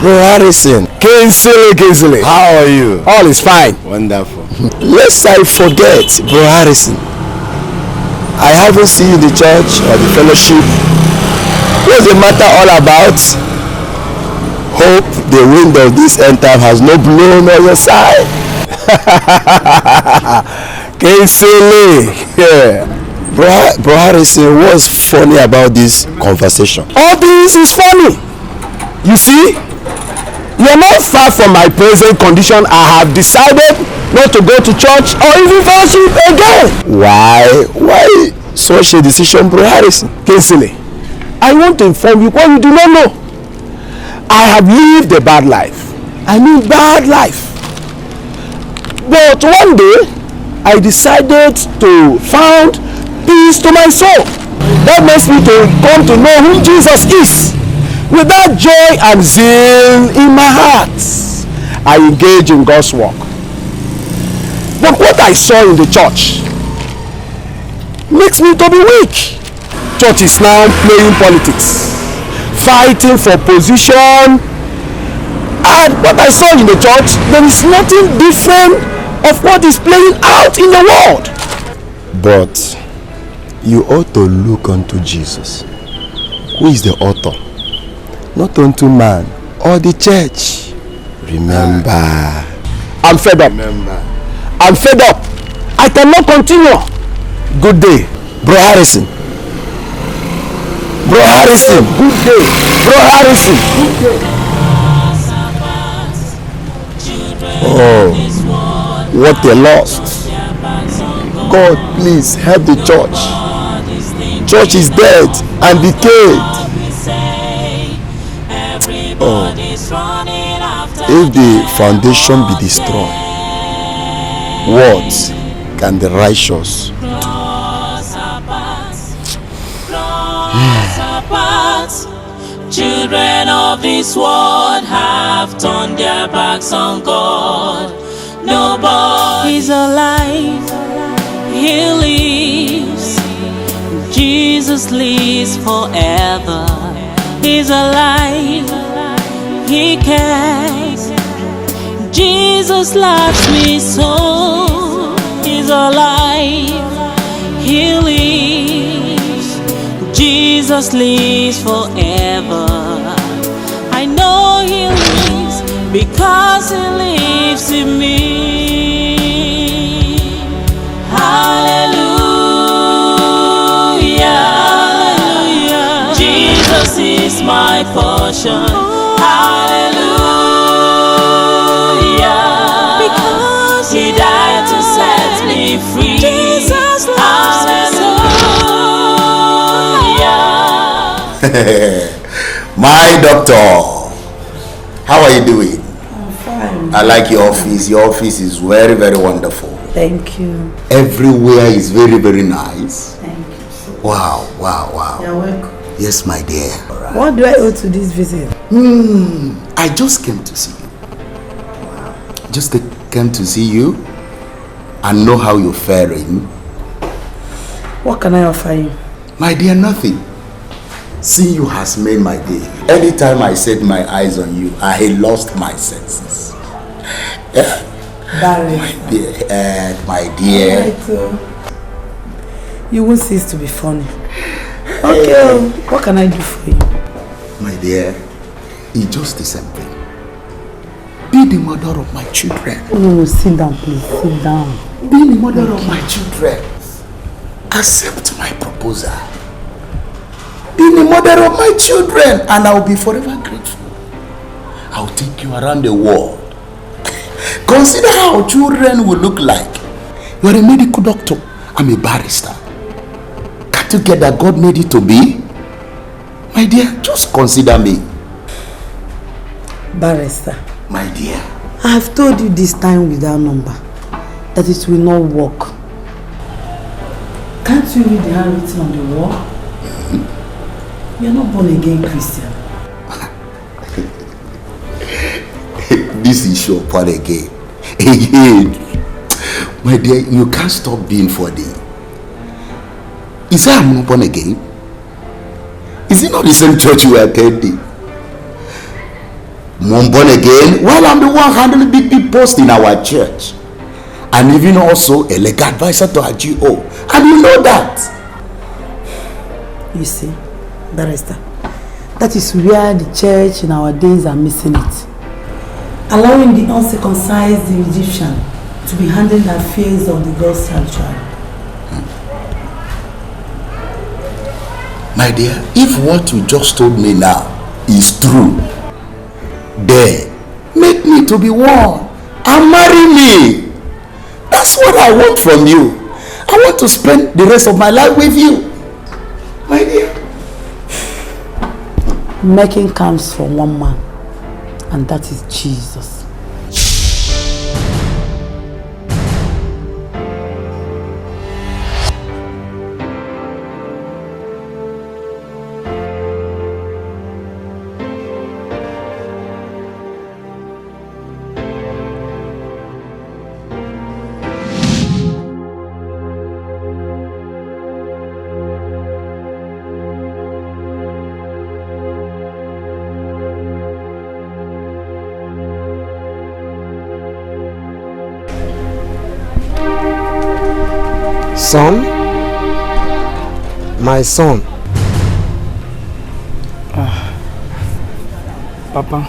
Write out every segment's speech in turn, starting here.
Bro Harrison. Kingsley. How are you? All is fine. Wonderful. Lest I forget, Bro Harrison. I haven't seen you in the church or the fellowship. What's the matter all about? Hope the wind of this end time has not blown on your side. Kingsley. Yeah. Bro Harrison, what's funny about this conversation? All this is funny. You see, you're not far from my present condition. I have decided not to go to church or even fellowship again. Why such a decision, Bro Harrison? Kingsley, I want to inform you what you do not know. I have lived a bad life. I mean bad life. But one day, I decided to found peace to my soul. That makes me to come to know who Jesus is. With that joy and zeal in my heart, I engage in God's work. But what I saw in the church makes me to be weak. Church is now playing politics, fighting for position, and what I saw in the church, there is nothing different of what is playing out in the world. But you ought to look unto Jesus, who is the author, not unto man or the church. Remember. I'm fed up. I'm fed up. I cannot continue. Good day, Bro Harrison. Bro Harrison. Good day, Bro Harrison. Good day. Oh, what a loss. God, please help the church. Church is dead and decayed. Oh, if the foundation be destroyed, what can the righteous do? Children of this world have turned their backs on God. Nobody is alive. He lives. Jesus lives forever. He's alive. He cares. Jesus loves me so. He's alive. He lives. Jesus lives forever. I know He lives because He lives in me. Hallelujah. Jesus is my portion. Hallelujah. Because He died to set me free. Jesus loves me so. My doctor, how are you doing? I'm fine. I like your office. Your office is very, very wonderful. Thank you. Everywhere is very, very nice. Thank you so much. Wow. You're welcome. Yes, my dear. Right. What do I owe to this visit? I just came to see you. Wow. Just came to see you and know how you're faring. What can I offer you? My dear, nothing. Seeing you has made my day. Anytime I set my eyes on you, I lost my senses. My dear. You won't cease to be funny. Okay, what can I do for you? My dear, it's just the same thing. Be the mother of my children. No, sit down, please. Sit down. Be the mother of my children. Accept my proposal. Be the mother of my children, and I'll be forever grateful. I'll take you around the world. Consider how children will look like. You are a medical doctor. I'm a barrister. Can't you get that God made it to be? My dear, just consider me. Barrister. My dear. I have told you this time without number that it will not work. Can't you read the handwritten on the wall? You are not born again Christian. This is your born again. Again. My dear, you can't stop being 4D. Is that I'm not born again? Is it not the same church you are attending? I'm born again while I'm the one handling big post in our church. And even also a legal advisor to our GO. And you know that. You see, Barrister, that is where the church in our days are missing it. Allowing the uncircumcised Egyptian to be handling the affairs of the God's sanctuary. My dear, if what you just told me now is true, then make me to be one and marry me. That's what I want from you. I want to spend the rest of my life with you, my dear. Making comes from one man, and that is Jesus. Son, my son. Papa,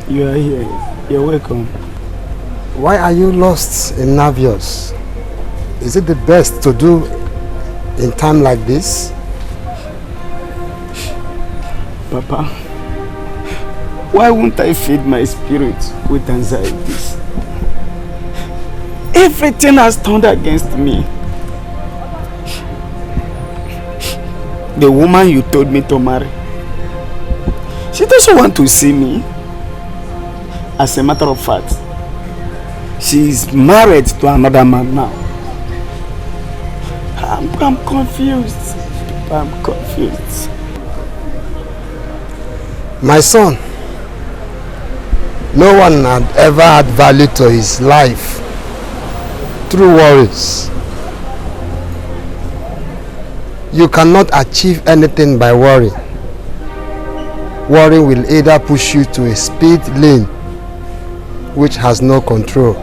you are here. You're welcome. Why are you lost in Navios? Is it the best to do in time like this? Papa, why won't I feed my spirit with anxieties? Everything has turned against me. The woman you told me to marry, she doesn't want to see me. As a matter of fact, she is married to another man now. I'm confused. I'm confused. My son, no one had ever had value to his life through worries. You cannot achieve anything by worry. Worry will either push you to a speed lane which has no control.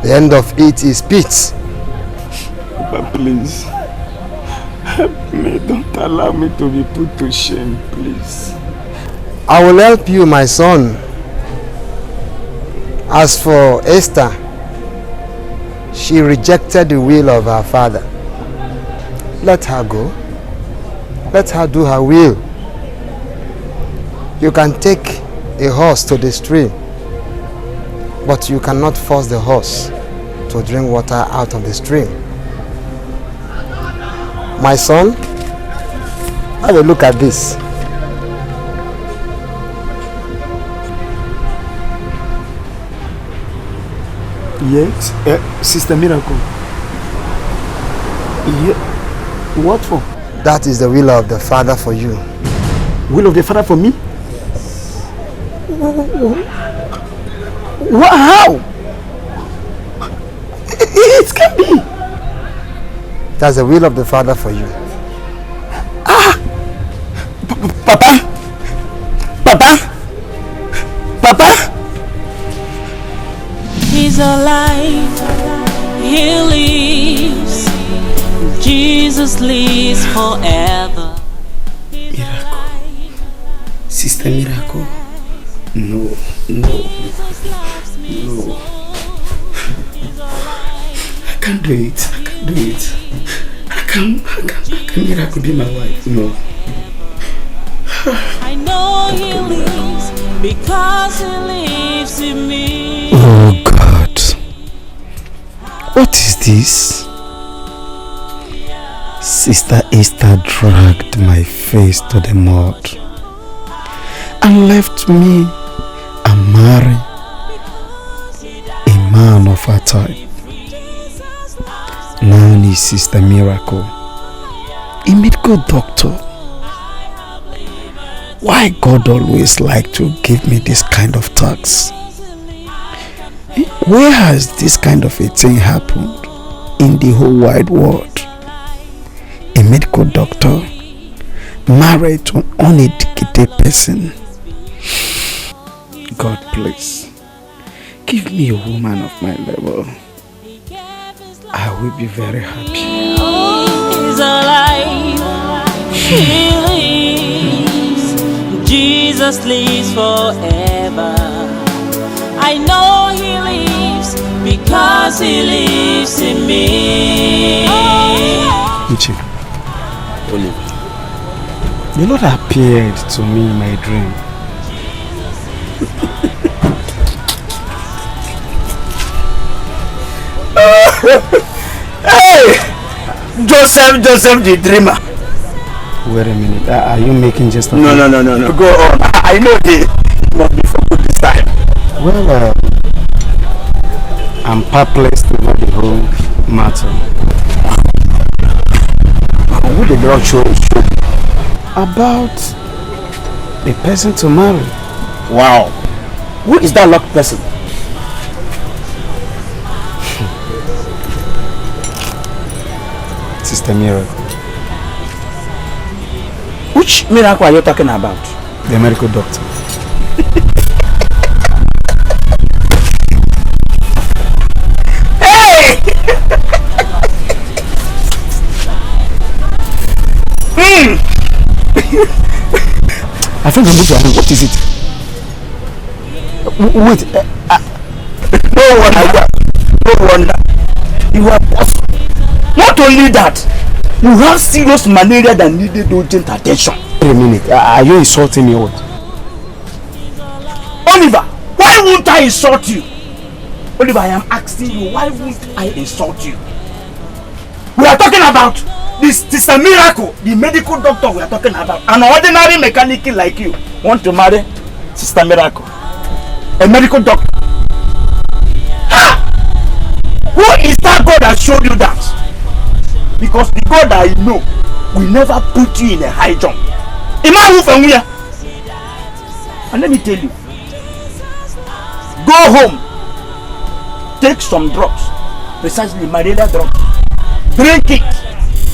The end of it is peace. But please, help me. Don't allow me to be put to shame, please. I will help you, my son. As for Esther, she rejected the will of her father. Let her go. Let her do her will. You can take a horse to the stream, but you cannot force the horse to drink water out of the stream. My son, have a look at this. Yes, Sister Miracle. Yeah. What for? That is the will of the Father for you. Will of the Father for me? What? How? It can't be. That's the will of the Father for you. Papa? He's alive, he lives, Jesus lives forever. Miracle. Sister Miracle. No. I can't do it. How can Miracle be my wife? No. I know he lives because he lives in me. Oh God. What is this? Sister Esther dragged my face to the mud and left me and marry a man of her type. Now is Sister Miracle, a medical doctor. Why God always like to give me this kind of tax? Where has this kind of a thing happened in the whole wide world? A medical doctor married to an uneducated person. God, please, give me a woman of my level. I will be very happy. He's alive. He lives. Jesus lives forever. I know he lives because he lives in me. Uche, the Lord appeared to me in my dream. Hey! Joseph the dreamer. Wait a minute, are you making just a No. Go on. I know the must be for good this time. Well, I'm perplexed over the whole matter. Who did not show? About a person to marry. Wow. Who is that lucky person? Sister Miracle. Which miracle are you talking about? The medical doctor. Hey! I think I'm looking at him. What is it? Wait. No wonder. You are possible. Not only that, you have serious malaria that needed urgent attention. Wait a minute. Are you insulting me or what? Oliver, why won't I insult you? Oliver, I am asking you, why won't I insult you? We are talking about this Sister Miracle, the medical doctor we are talking about. An ordinary mechanic like you want to marry Sister Miracle, a medical doctor. Ha! Who is that God that showed you that? Because the God that I know will never put you in a high jump. Imagine from here. And let me tell you, go home, take some drugs, precisely malaria drugs, drink it,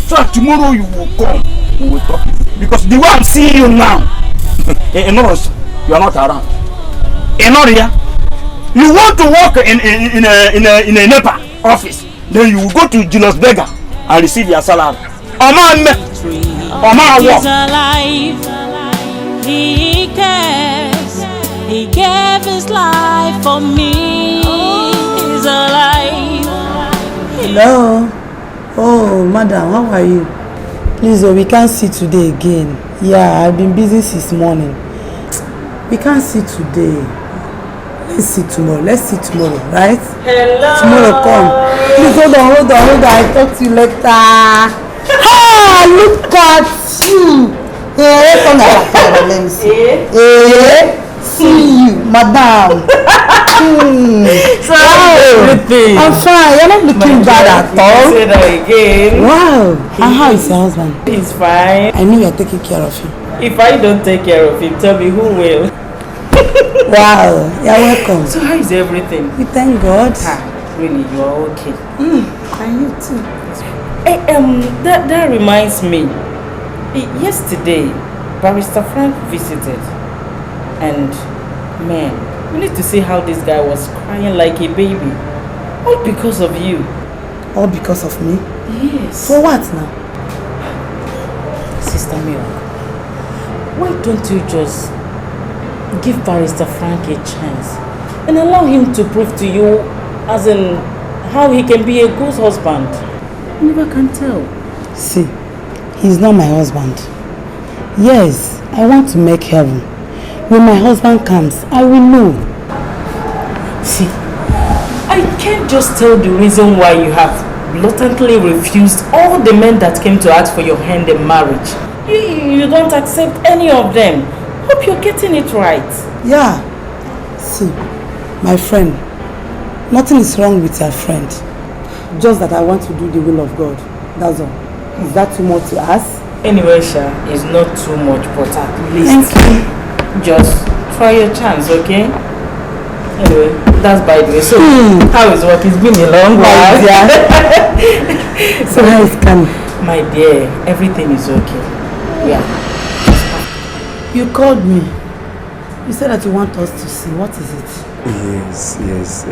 so that tomorrow you will come, we will talk. Because the way I'm seeing you now, you are not around. In area, you want to work in a NEPA office, then you will go to Julius Berger and receive your salary. He's alive. He cares. He gave his life for me. He's alive. Hello. Oh, madam, how are you? Please, we can't see today again. Yeah, I've been busy since morning. We can't see today. Let's see tomorrow, right? Hello. Tomorrow come. Please hold on. I'll talk to you later. Ah, look at you. Let me see. See you, madam. So everything. I'm fine. You're not looking bad at all. Say that again. Wow. And how is your husband? He's fine. I know you're taking care of him. If I don't take care of him, tell me who will. Wow. You're welcome. So how is everything? We thank God. Really, you are okay. And you too. Hey, that reminds me. Yesterday, Barrister Frank visited, and man, you need to see how this guy was crying like a baby, all because of you. All because of me? Yes. For what now? Sister Miracle, why don't you just give Barrister Frank a chance and allow him to prove to you, as in how he can be a good husband? You never can tell. See, he's not my husband. Yes, I want to make heaven. When my husband comes, I will know. See, I can't just tell the reason why you have blatantly refused all the men that came to ask for your hand in marriage. You don't accept any of them. Hope you're getting it right. Yeah. See, my friend, nothing is wrong with your friend. Just that I want to do the will of God. That's all. Is that too much to ask? Anyway, Sha, it's not too much, but at least Thank you. just try your chance, okay? Anyway, that's by the way. So, how is work? It's been a long while. So how is Kami? My dear, everything is okay. Yeah. You called me. You said that you want us to see. What is it? Yes.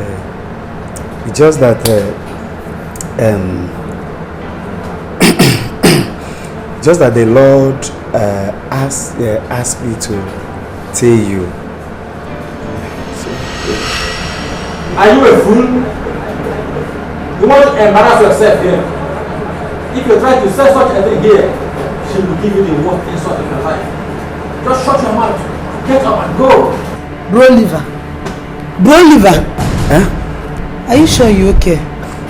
It's just that just that the Lord asked me to tell you. Are you a fool? You want to embarrass yourself here? If you try to say such a thing here, she will give you the worst insult in your life. Just shut your mouth, get up and go. Bro liver. Huh? Are you sure you're okay?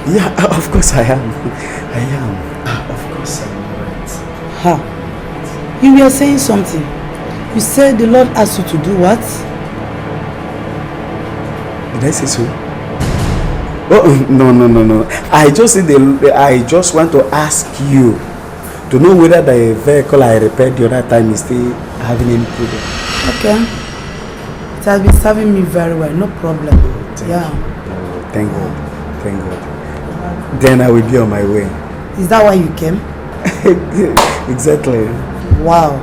Yeah, of course I am. Of course I'm alright. How? You were saying something. You said the Lord asked you to do what? Did I say so? Oh, no. I just want to ask you to know whether the vehicle I repaired the other time is still having any problem. Okay. It has been serving me very well, no problem. Thank God. Then I will be on my way. Is that why you came? Exactly. Wow.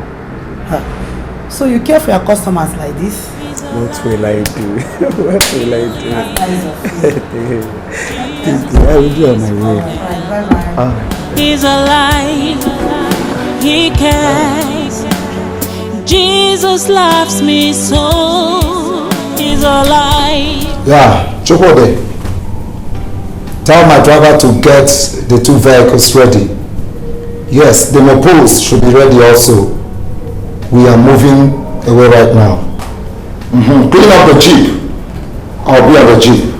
So you care for your customers like this? What will I do? What will I do? I will be on my way. Bye. He's alive. He cares. Jesus loves me so. He's alive. Yeah, Chokode. Tell my driver to get the 2 vehicles ready. Yes, the mopeds should be ready also. We are moving away right now. Clean up the Jeep. I'll be on the Jeep.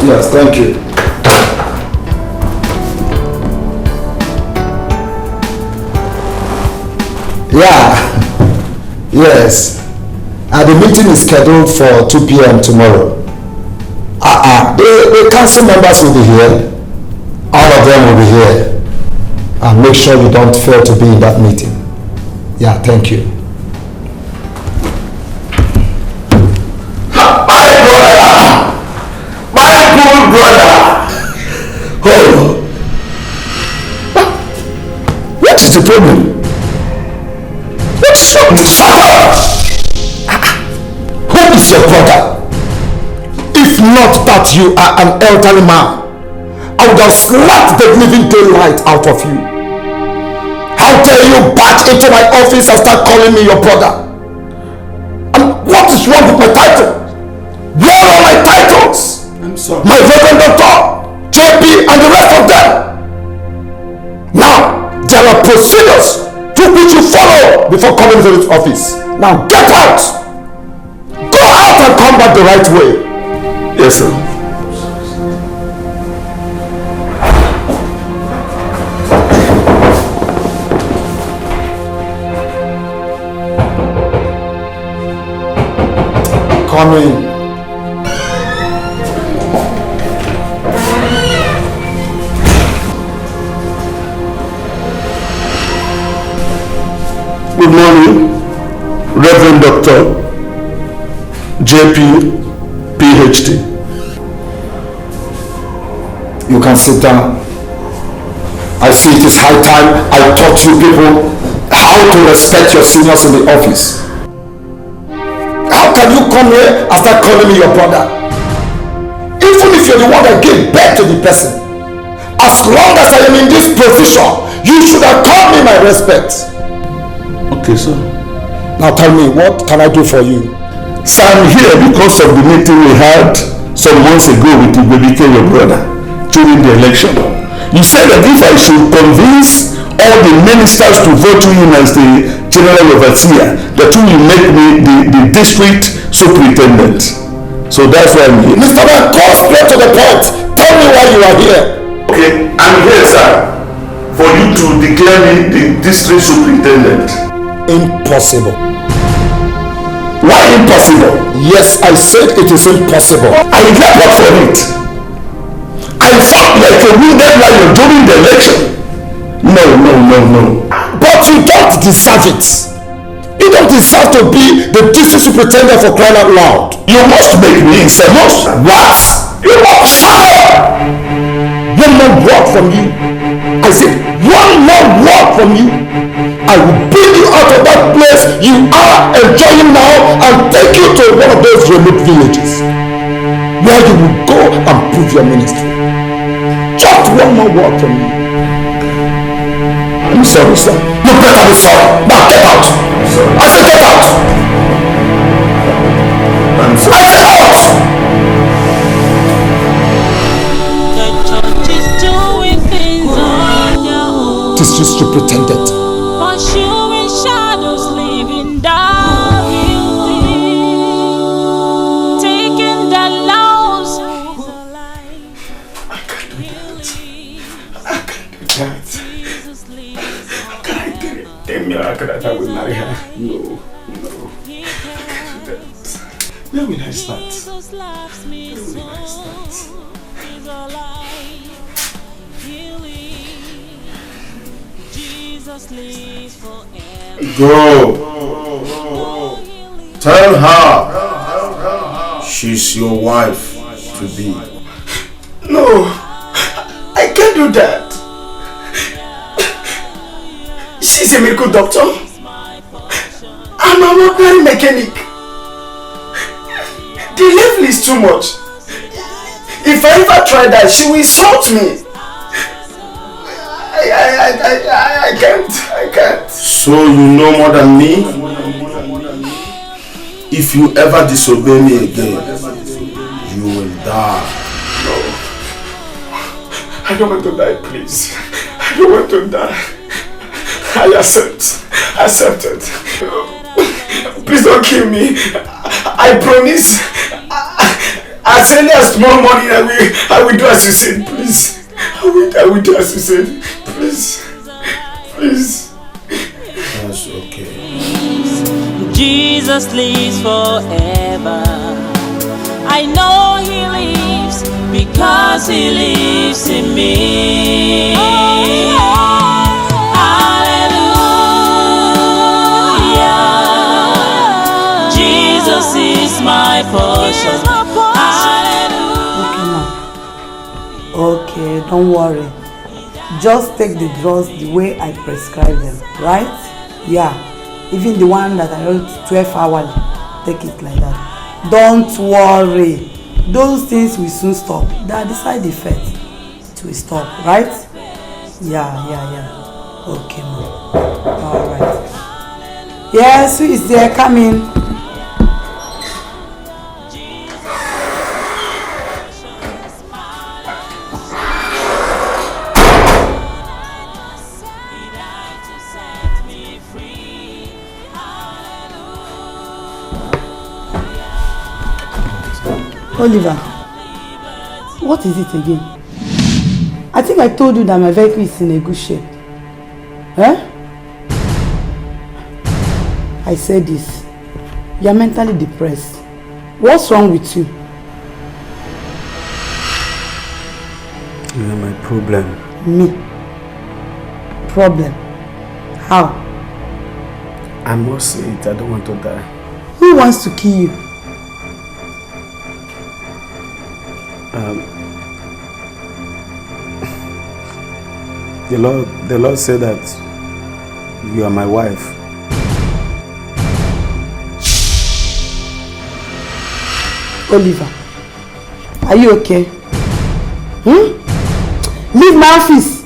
Yes, thank you. Yeah. Yes. The meeting is scheduled for 2 p.m. tomorrow. The council members will be here. All of them will be here. And make sure you don't fail to be in that meeting. Yeah, thank you. What is the problem? What's wrong? Who is your brother? If not that you are an elderly man, I would have slapped the living daylight out of you. How dare you barge into my office and start calling me your brother? And what is wrong with my title? Where are my titles? I'm sorry. My Reverend Doctor, JP, and the rest of them. Now, there are procedures to which you follow before coming to this office. Now get out! Go out and come back the right way. Yes, sir. Come in. Good morning, Reverend Dr. JP, PhD. You can sit down. I see it is high time I taught you people how to respect your seniors in the office. How can you come here and start calling me your brother? Even if you're the one that gave birth to the person. As long as I am in this position, you should have called me my respect. Okay, sir. Now tell me, what can I do for you? So I'm here because of the meeting we had some months ago with Dikeh, your brother, during the election. You said that if I should convince all the ministers to vote you in as the general overseer, that you will make me the district superintendent. So that's why I'm here. Mr. Man, go straight to the point. Tell me why you are here. Okay, I'm here, sir, for you to declare me the district superintendent. Impossible. Why impossible? Yes, I said it is impossible. I labor for it. I fought like a wounded lion during the election. No. But you don't deserve it. You don't deserve to be the district superintendent for crying out loud. You must make me a must. What? You must shut up! One more word from you. I said one more word from you. I will bring you out of that place you are enjoying now and take you to one of those remote villages where you will go and prove your ministry. Just one more word from you. I'm sorry, sir. You better be sorry. Now get out. I said get out. I'm sorry. I said out. The church is doing things on your own. It is just to pretend it. Pursuing shadows, living down taking the loss. I can't do that. I can't do that. Can I do it? Damn miracle that I will marry her. No. I can't do that. Where will I start? Go. Tell her she's your wife to be. No, I can't do that. She's a medical doctor. I'm an ordinary mechanic. The level is too much. If I ever try that, she will insult me. I can't. So you know more than me? If you ever disobey me again, you will die. No. I don't want to die, please. I don't want to die. I accept it. Please don't kill me. I promise. As early as tomorrow morning, I will do as you said, please. I will do as you said, please. That's okay. Jesus lives forever. I know He lives because He lives in me. Hallelujah. Jesus is my portion. Okay, don't worry. Just take the drugs the way I prescribe them, right? Yeah, even the one that I wrote 12 hourly, take it like that. Don't worry. Those things will soon stop. They are the side effects. It will stop, right? Yeah. Okay, ma'am. Alright. Yes, who is there? Come in. Oliver, what is it again? I think I told you that my vehicle is in a good shape. Eh? I said this. You are mentally depressed. What's wrong with you? You are my problem. Me? Problem? How? I must say it. I don't want to die. Who wants to kill you? The Lord said that you are my wife. Oliver, are you okay? Leave my office.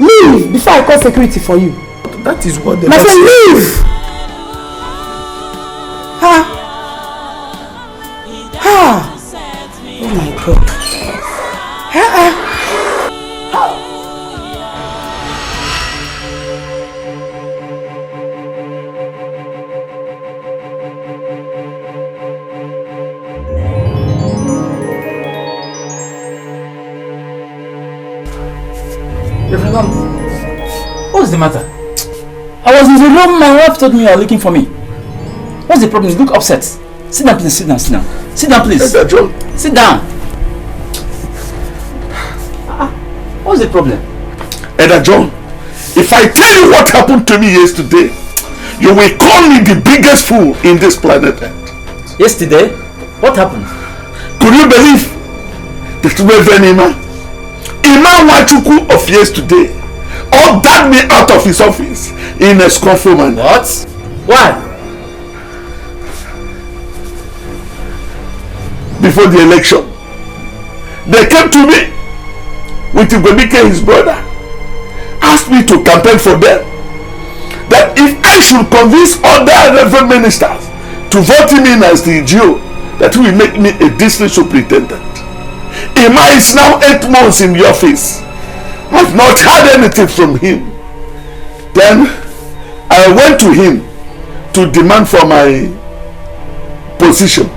Leave before I call security for you. That is what the Lord said. Leave! Oh my God. What's the matter? I was in the room, my wife told me you are looking for me. What's the problem? You look upset. Sit down, please. Sit down, please. Elder John. Sit down. What's the problem? Elder John, if I tell you what happened to me yesterday, you will call me the biggest fool in this planet. Yesterday? What happened? Could you believe that Reverend Ima Wachuku of yesterday ordered me out of his office in a scornful manner. What? Why? Before the election, they came to me with Igwebike, his brother, asked me to campaign for them. That if I should convince other reverend ministers to vote him in as the GO, that he will make me a district superintendent. Ima is now 8 months in the office. I've not heard anything from him. Then I went to him to demand for my position.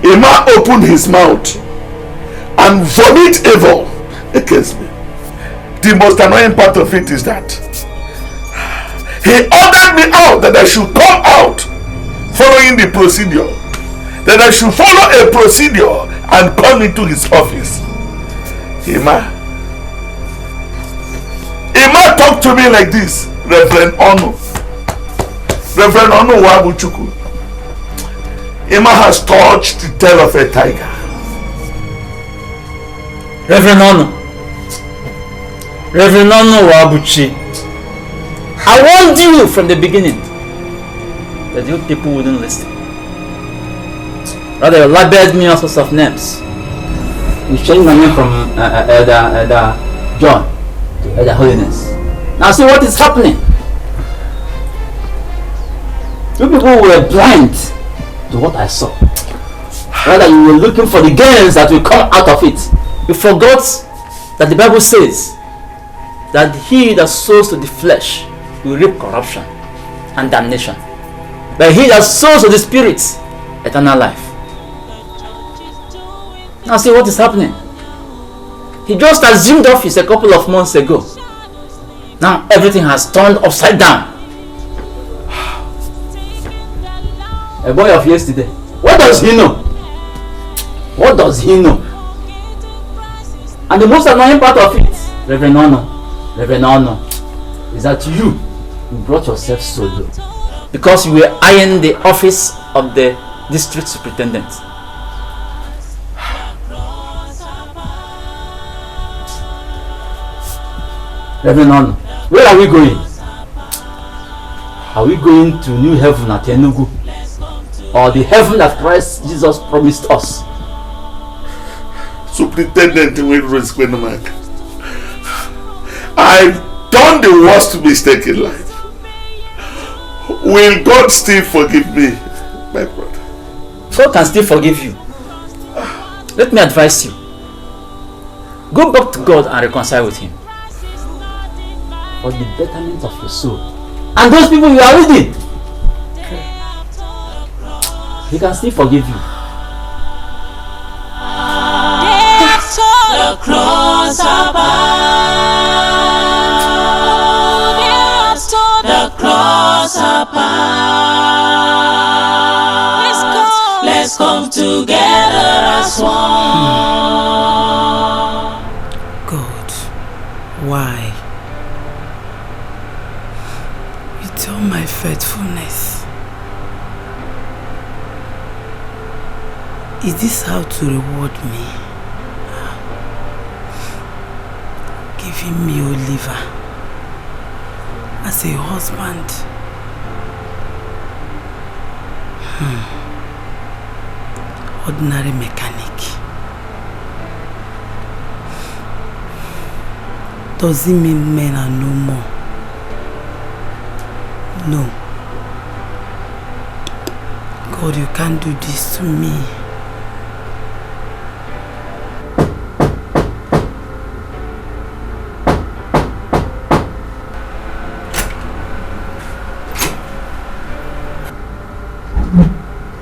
Ima opened his mouth and vomit evil against me. The most annoying part of it is that he ordered me out, that I should come out following the procedure, that I should follow a procedure and come into his office. Ima talked to me like this, Reverend Ono Wabuchuku. Ima has touched the tail of a tiger. Reverend Ono Wabuchi, I warned you from the beginning that you people wouldn't listen. Rather, you labeled me all sorts of names. You changed my name from Elder John to Elder Holiness. Now see what is happening. You people were blind to what I saw. Rather, you were looking for the gains that will come out of it. You forgot that the Bible says that he that sows to the flesh will reap corruption and damnation, but he that sows to the spirit, eternal life. Now see what is happening. He just assumed office a couple of months ago. Now everything has turned upside down. A boy of yesterday. What does he know? What does he know? And the most annoying part of it, Reverend Ono, is that you brought yourself so low because you were eyeing the office of the district superintendent. Reverend Ono, where are we going? Are we going to New Heaven at Enugu? Or the heaven that Christ Jesus promised us? Superintendent Wilrus, I've done the worst mistake in life. Will God still forgive me, my brother? God can still forgive you. Let me advise you. Go back to God and reconcile with Him for the betterment of your soul. And those people you are leading, He can still forgive you. The cross above, the cross above. Let's come together as one. God, why? With all my faithfulness, is this how to reward me? Giving me Oliver as a husband. Ordinary mechanic. Does it mean men are no more? No. God, you can't do this to me.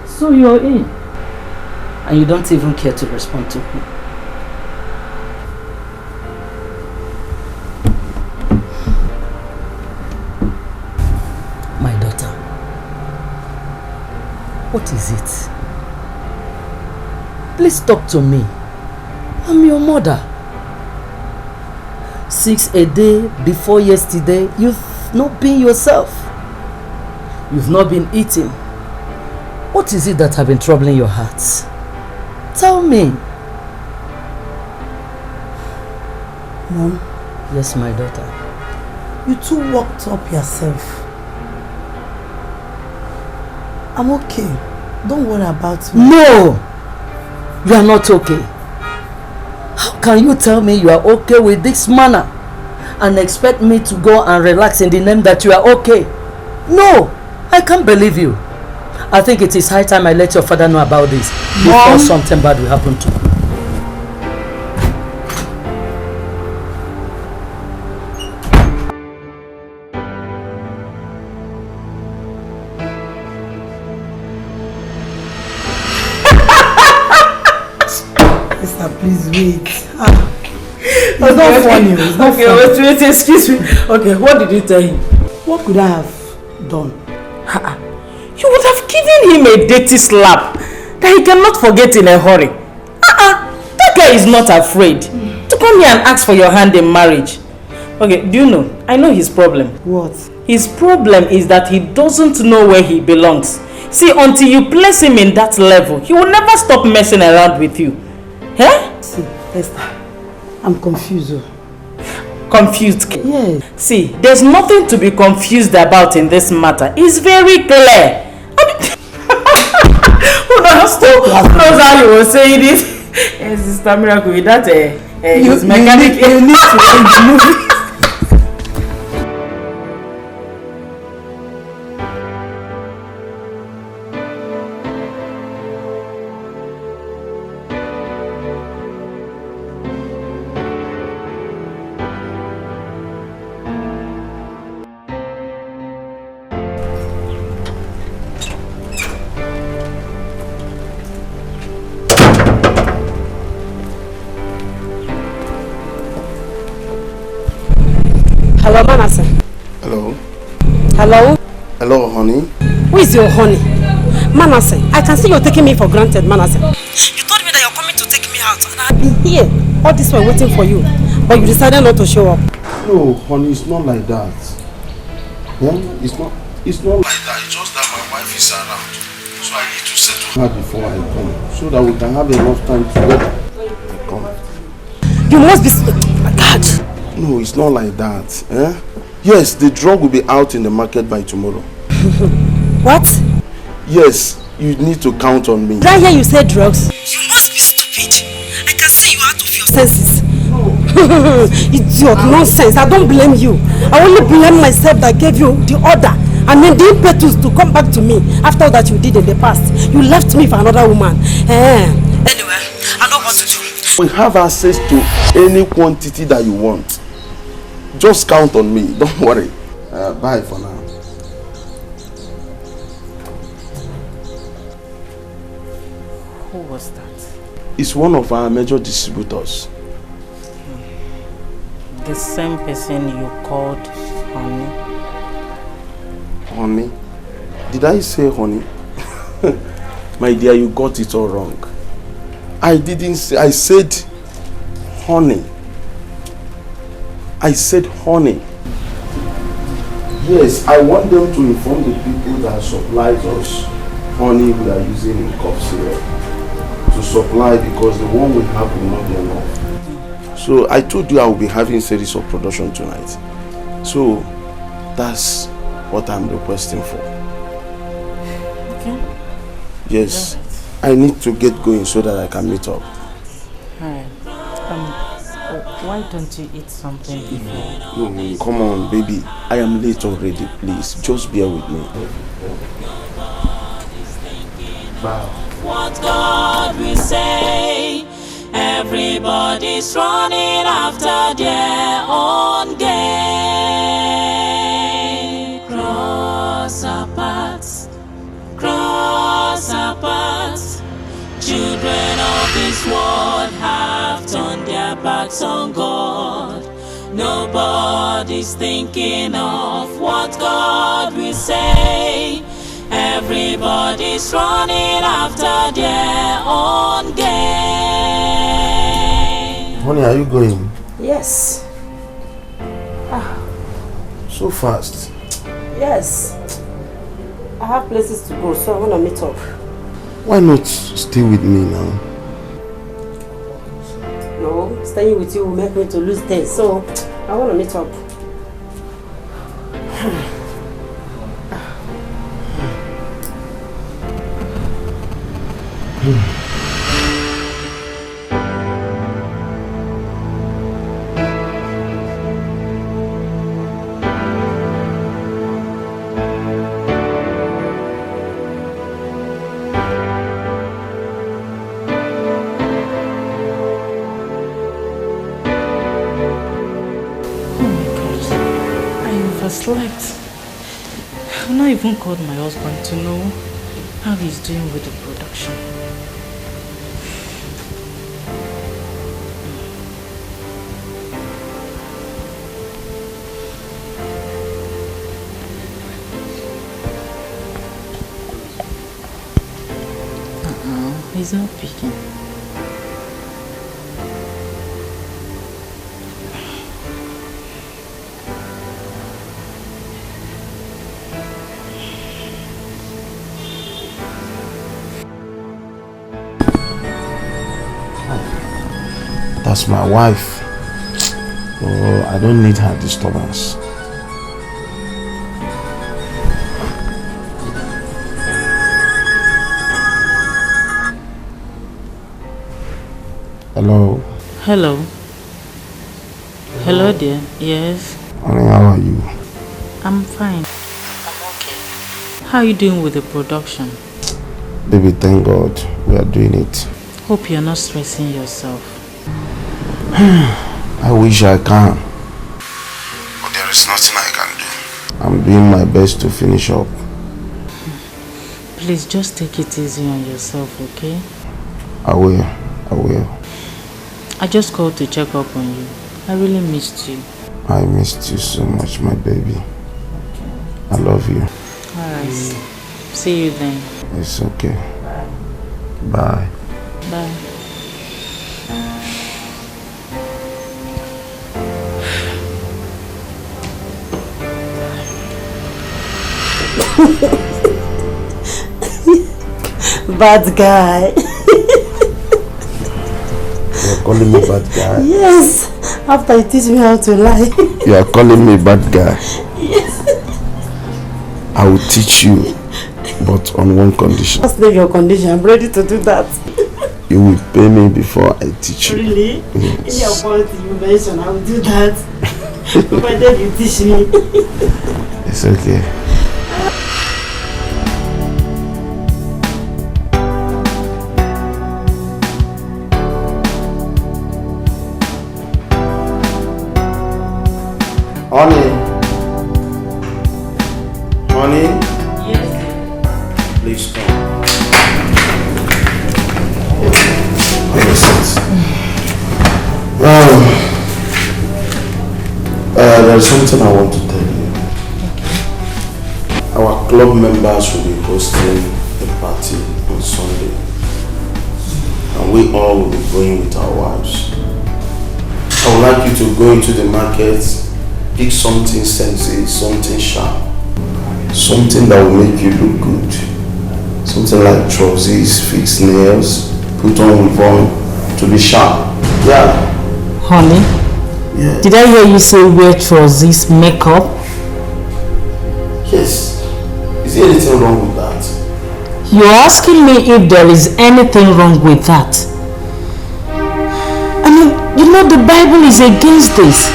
So you're in, and you don't even care to respond to me. My daughter, what is it? Please talk to me. I'm your mother. 6 a day before yesterday, you've not been yourself. You've not been eating. What is it that have been troubling your heart? Tell me. Mom? Yes, my daughter. You too worked up yourself. I'm okay. Don't worry about me. No! You are not okay. How can you tell me you are okay with this manner and expect me to go and relax in the name that you are okay? No! I can't believe you. I think it is high time I let your father know about this before something bad will happen to you. Please wait. It's not funny. It's not funny. Wait, excuse me. Okay, what did you tell him? What could I have done? You would have given him a dirty slap that he cannot forget in a hurry. That guy is not afraid to come here and ask for your hand in marriage. Okay, do you know? I know his problem. What? His problem is that he doesn't know where he belongs. See, until you place him in that level, he will never stop messing around with you. Eh? See, Esther, I'm confused. Confused? Yes. See, there's nothing to be confused about in this matter. It's very clear. Who knows how you were saying it? Sister Miracle, with that his mechanic. You need to end the movie. Hello, Manasseh. Hello. Hello? Hello, honey. Who is your honey? Manasseh, I can see you're taking me for granted, Manasseh. You told me that you're coming to take me out, and I've been here all this while waiting for you, but you decided not to show up. No, honey, it's not like that. Yeah? It's not like that. It's just that my wife is around, so I need to settle her before I come, so that we can have enough time together. I come. You must be... Oh my God. No, it's not like that. Eh? Yes, the drug will be out in the market by tomorrow. What? Yes, you need to count on me. Did I hear you say drugs? You must be stupid. I can see you out of your senses. Idiot, nonsense. I don't blame you. I only blame myself that gave you the order and then the impetus to come back to me after that you did in the past. You left me for another woman. Anyway, I know what to do. We have access to any quantity that you want. Just count on me. Don't worry. Bye for now. Who was that? It's one of our major distributors. The same person you called honey? Honey? Did I say honey? My dear, you got it all wrong. I didn't say, I said honey. I said honey. Yes, I want them to inform the people that supplies us honey we are using in cough syrup to supply, because the one we have will not be enough. So I told you I will be having a series of production tonight. So that's what I'm requesting for. Okay. Yes, I need to get going so that I can meet up. Alright. Why don't you eat something before? No, come on, baby. I am late already. Please, just bear with me. Bye. What God will say, everybody's running after their own gain. Cross our paths, children of this world have turned their backs on God. Nobody's thinking of what God will say. Everybody's running after their own gain. Honey, are you going? Yes. So fast. Yes. I have places to go, so I want to meet up. Why not stay with me now? No, staying with you will make me to lose taste, so I want to meet up. Slept. I've not even called my husband to know how he's doing with the production. He's not picking. That's my wife. Oh, I don't need her disturbance. Hello. Hello. Hello, dear. Yes. Honey, how are you? I'm fine. I'm okay. How are you doing with the production? Baby, thank God we are doing it. Hope you're not stressing yourself. I wish I can. But there is nothing I can do. I'm doing my best to finish up. Please just take it easy on yourself, okay? I will. I just called to check up on you. I really missed you. I missed you so much, my baby. I love you. Alright. See you then. It's okay. Bye. Bye. Bad guy. You're calling me bad guy? Yes. After you teach me how to lie. You are calling me bad guy? Yes. I will teach you, but on one condition. Just leave your condition. I'm ready to do that. You will pay me before I teach you. Really? Yes. In your quality you mentioned, I will do that. Provided you teach me. It's okay. Honey. Honey? Yes. Please come. There's something I want to tell you. Okay. Our club members will be hosting a party on Sunday. And we all will be going with our wives. I would like you to go into the market, pick something sexy, something sharp, something that will make you look good. Something like trousers, fixed nails, put on weave to be sharp. Yeah. Honey? Yeah. Did I hear you say wear trousers, makeup? Yes. Is there anything wrong with that? You're asking me if there is anything wrong with that? I mean, you know the Bible is against this.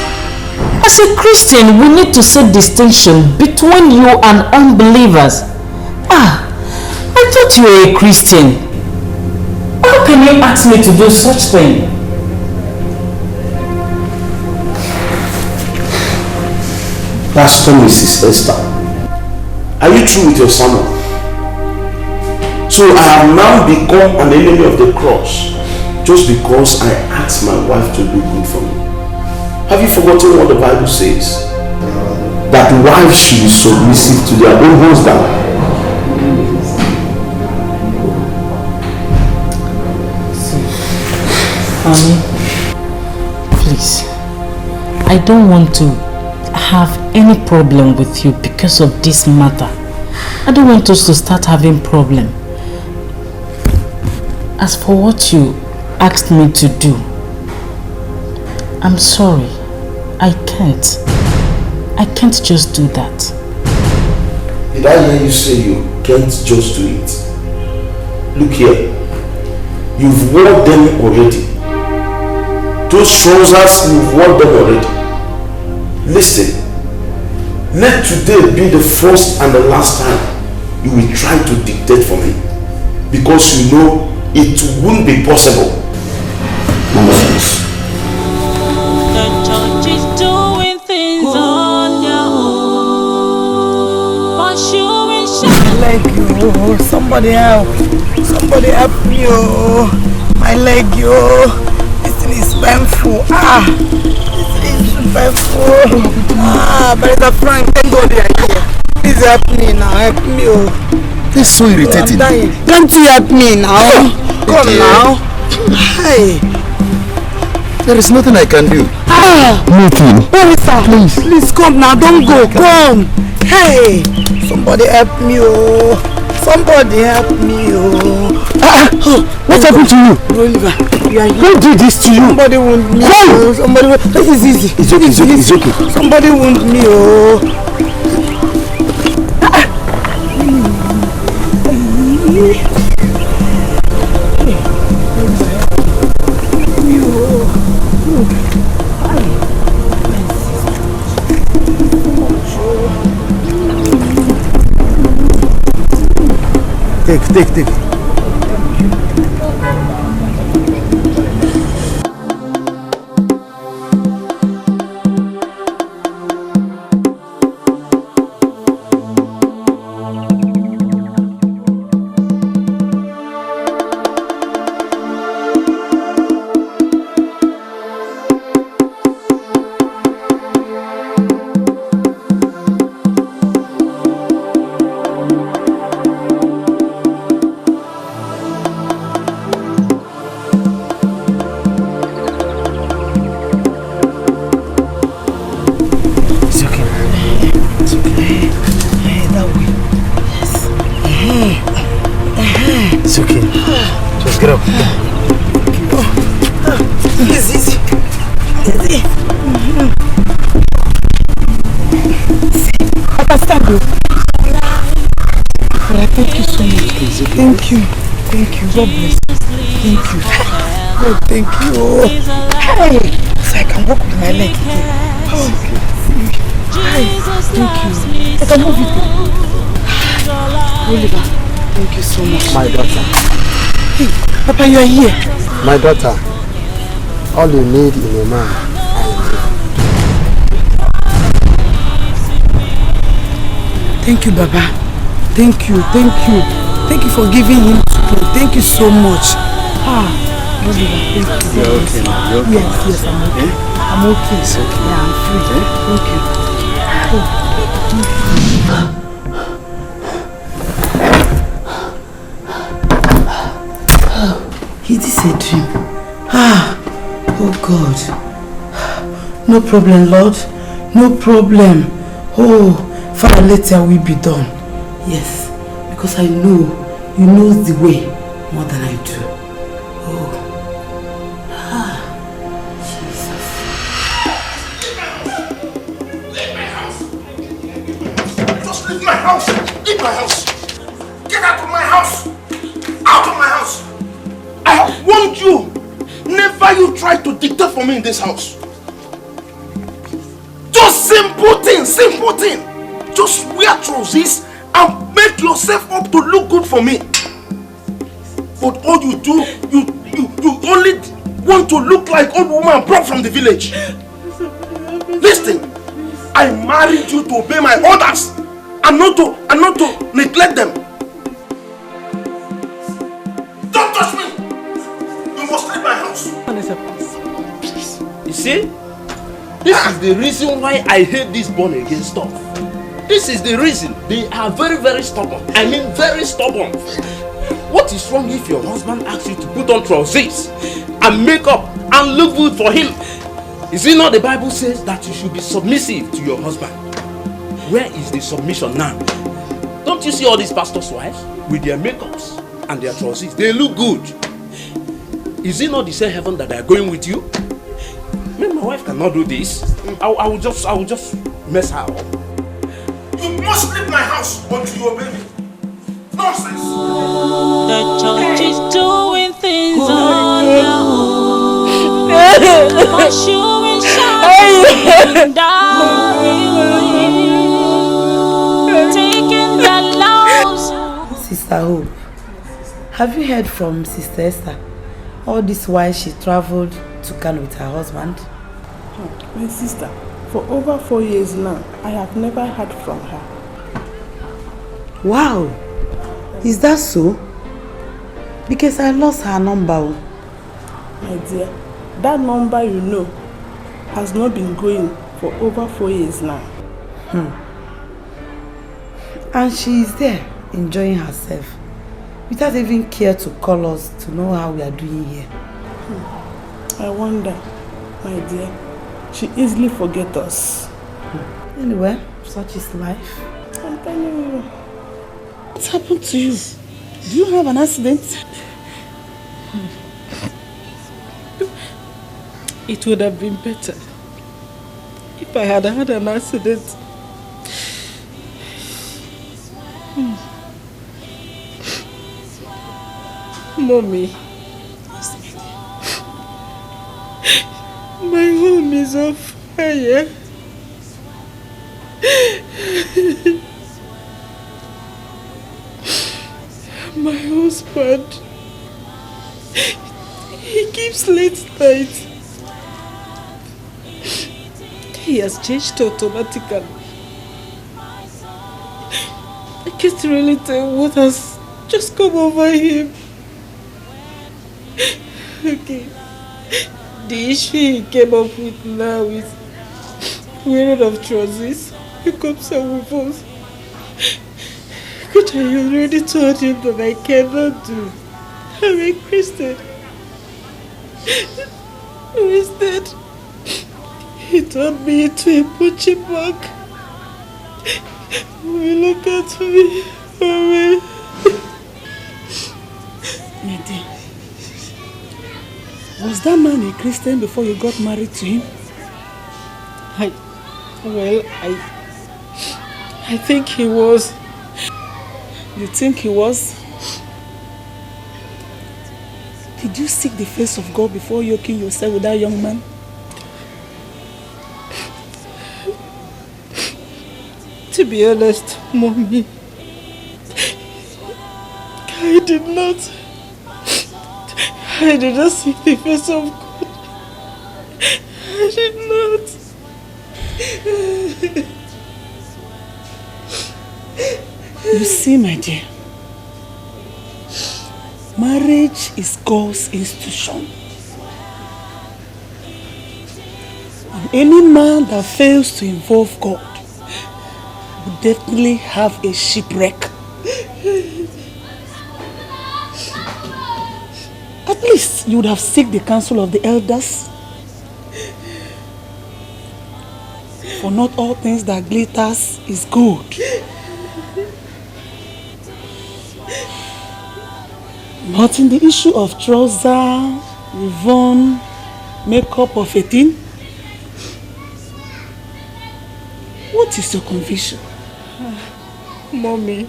As a Christian, we need to set distinction between you and unbelievers. I thought you were a Christian. How can you ask me to do such thing? Pastor Mrs. Esther, are you through with your sermon? So I have now become an enemy of the cross just because I asked my wife to do good for me. Have you forgotten what the Bible says? That wives should be submissive to their own husband. Honey, please, I don't want to have any problem with you because of this matter. I don't want us to start having problem. As for what you asked me to do, I'm sorry, I can't. I can't just do that. Did I hear you say you can't just do it? Look here. You've worn them already. Those trousers, you've worn them already. Listen. Let today be the first and the last time you will try to dictate for me. Because you know it won't be possible. Nonsense. The church is doing things on their own. Pursuing My leg, yo. Somebody help. Somebody help me, yo. My leg, yo. This thing is painful. This thing is painful. But it's a prank. Thank God they are here. Please help me now. Help me, yo. This is so irritating. Can't you help me now? Come now. Hey. There is nothing I can do. Nothing. Barrister, please come now. Don't go. Come. Hey. Somebody help me, oh. Somebody help me, oh. What happened to you? Oliver, you are here. Who did this to you? Somebody wound me. Oh. Somebody. This is easy. It's okay. It's okay. Somebody wound me, oh. Take. God bless you. Thank you. God, thank you. Hey, so I can walk with my leg again. Oh, hey, thank you. I can move it. Oliver, thank you so much. My daughter. Hey, Papa, you are here. My daughter. All you need in a man. Thank you, Baba. Thank you. Thank you for giving him to me. Thank you so much. Oliver, thank you. You're okay now. You're okay. Yes, I'm okay. I'm okay. It's okay. Yeah, I'm free. Thank you. Is this a dream? Oh God. No problem, Lord. No problem. Oh, Father, let your will be done. Yes, because I know you know the way more than I do. Oh. Jesus. Leave my house. Just leave my house. Leave my house. Get out of my house. Out of my house. I have warned you. Never you try to dictate for me in this house. Just simple thing. Just wear trousers and make yourself up to look good for me. But all you do, you only want to look like old woman brought from the village. Listen, I married you to obey my orders and not to neglect them. Don't touch me. You must leave my house. Please. You see? This is the reason why I hate this born again stuff. This is the reason. They are very, very stubborn. I mean very stubborn. What is wrong if your husband asks you to put on trousers and makeup and look good for him? Is it not the Bible says that you should be submissive to your husband? Where is the submission now? Don't you see all these pastors' wives with their makeups and their trousers? They look good. Is it not the same heaven that they are going with you? Me, my wife cannot do this. I will just mess her up. You must leave my house until you obey me. Nonsense. The church is doing things on their own. My shoe is shining down, taking their loads. Sister Hope, have you heard from Sister Esther? All this while she traveled to Kano with her husband. My sister, for over 4 years now, I have never heard from her. Wow, is that so? Because I lost her number. My dear, that number you know has not been going for over 4 years now. And she is there enjoying herself without even care to call us to know how we are doing here. I wonder, my dear, she easily forgets us. Anyway, such is life. I'm telling you. What happened to you? Do you have an accident? It would have been better if I had had an accident. Mommy, my home is on fire. My husband, he keeps late night. He has changed automatically. I can't really tell what has just come over him. Okay. The issue he came up with now is wearing of trousers. He comes out with us. Which I already told him that I cannot do. I'm a Christian. Instead, he turned me into a punching bag. Look at me. Nede, was that man a Christian before you got married to him? I think he was. You think he was? Did you seek the face of God before yoking yourself with that young man? To be honest, Mommy, I did not seek the face of God. I did not. You see, my dear, marriage is God's institution. And any man that fails to involve God will definitely have a shipwreck. At least you would have sought the counsel of the elders. For not all things that glitters is good. But in the issue of trouser, Yvonne, makeup of 18, what is your conviction? Mommy,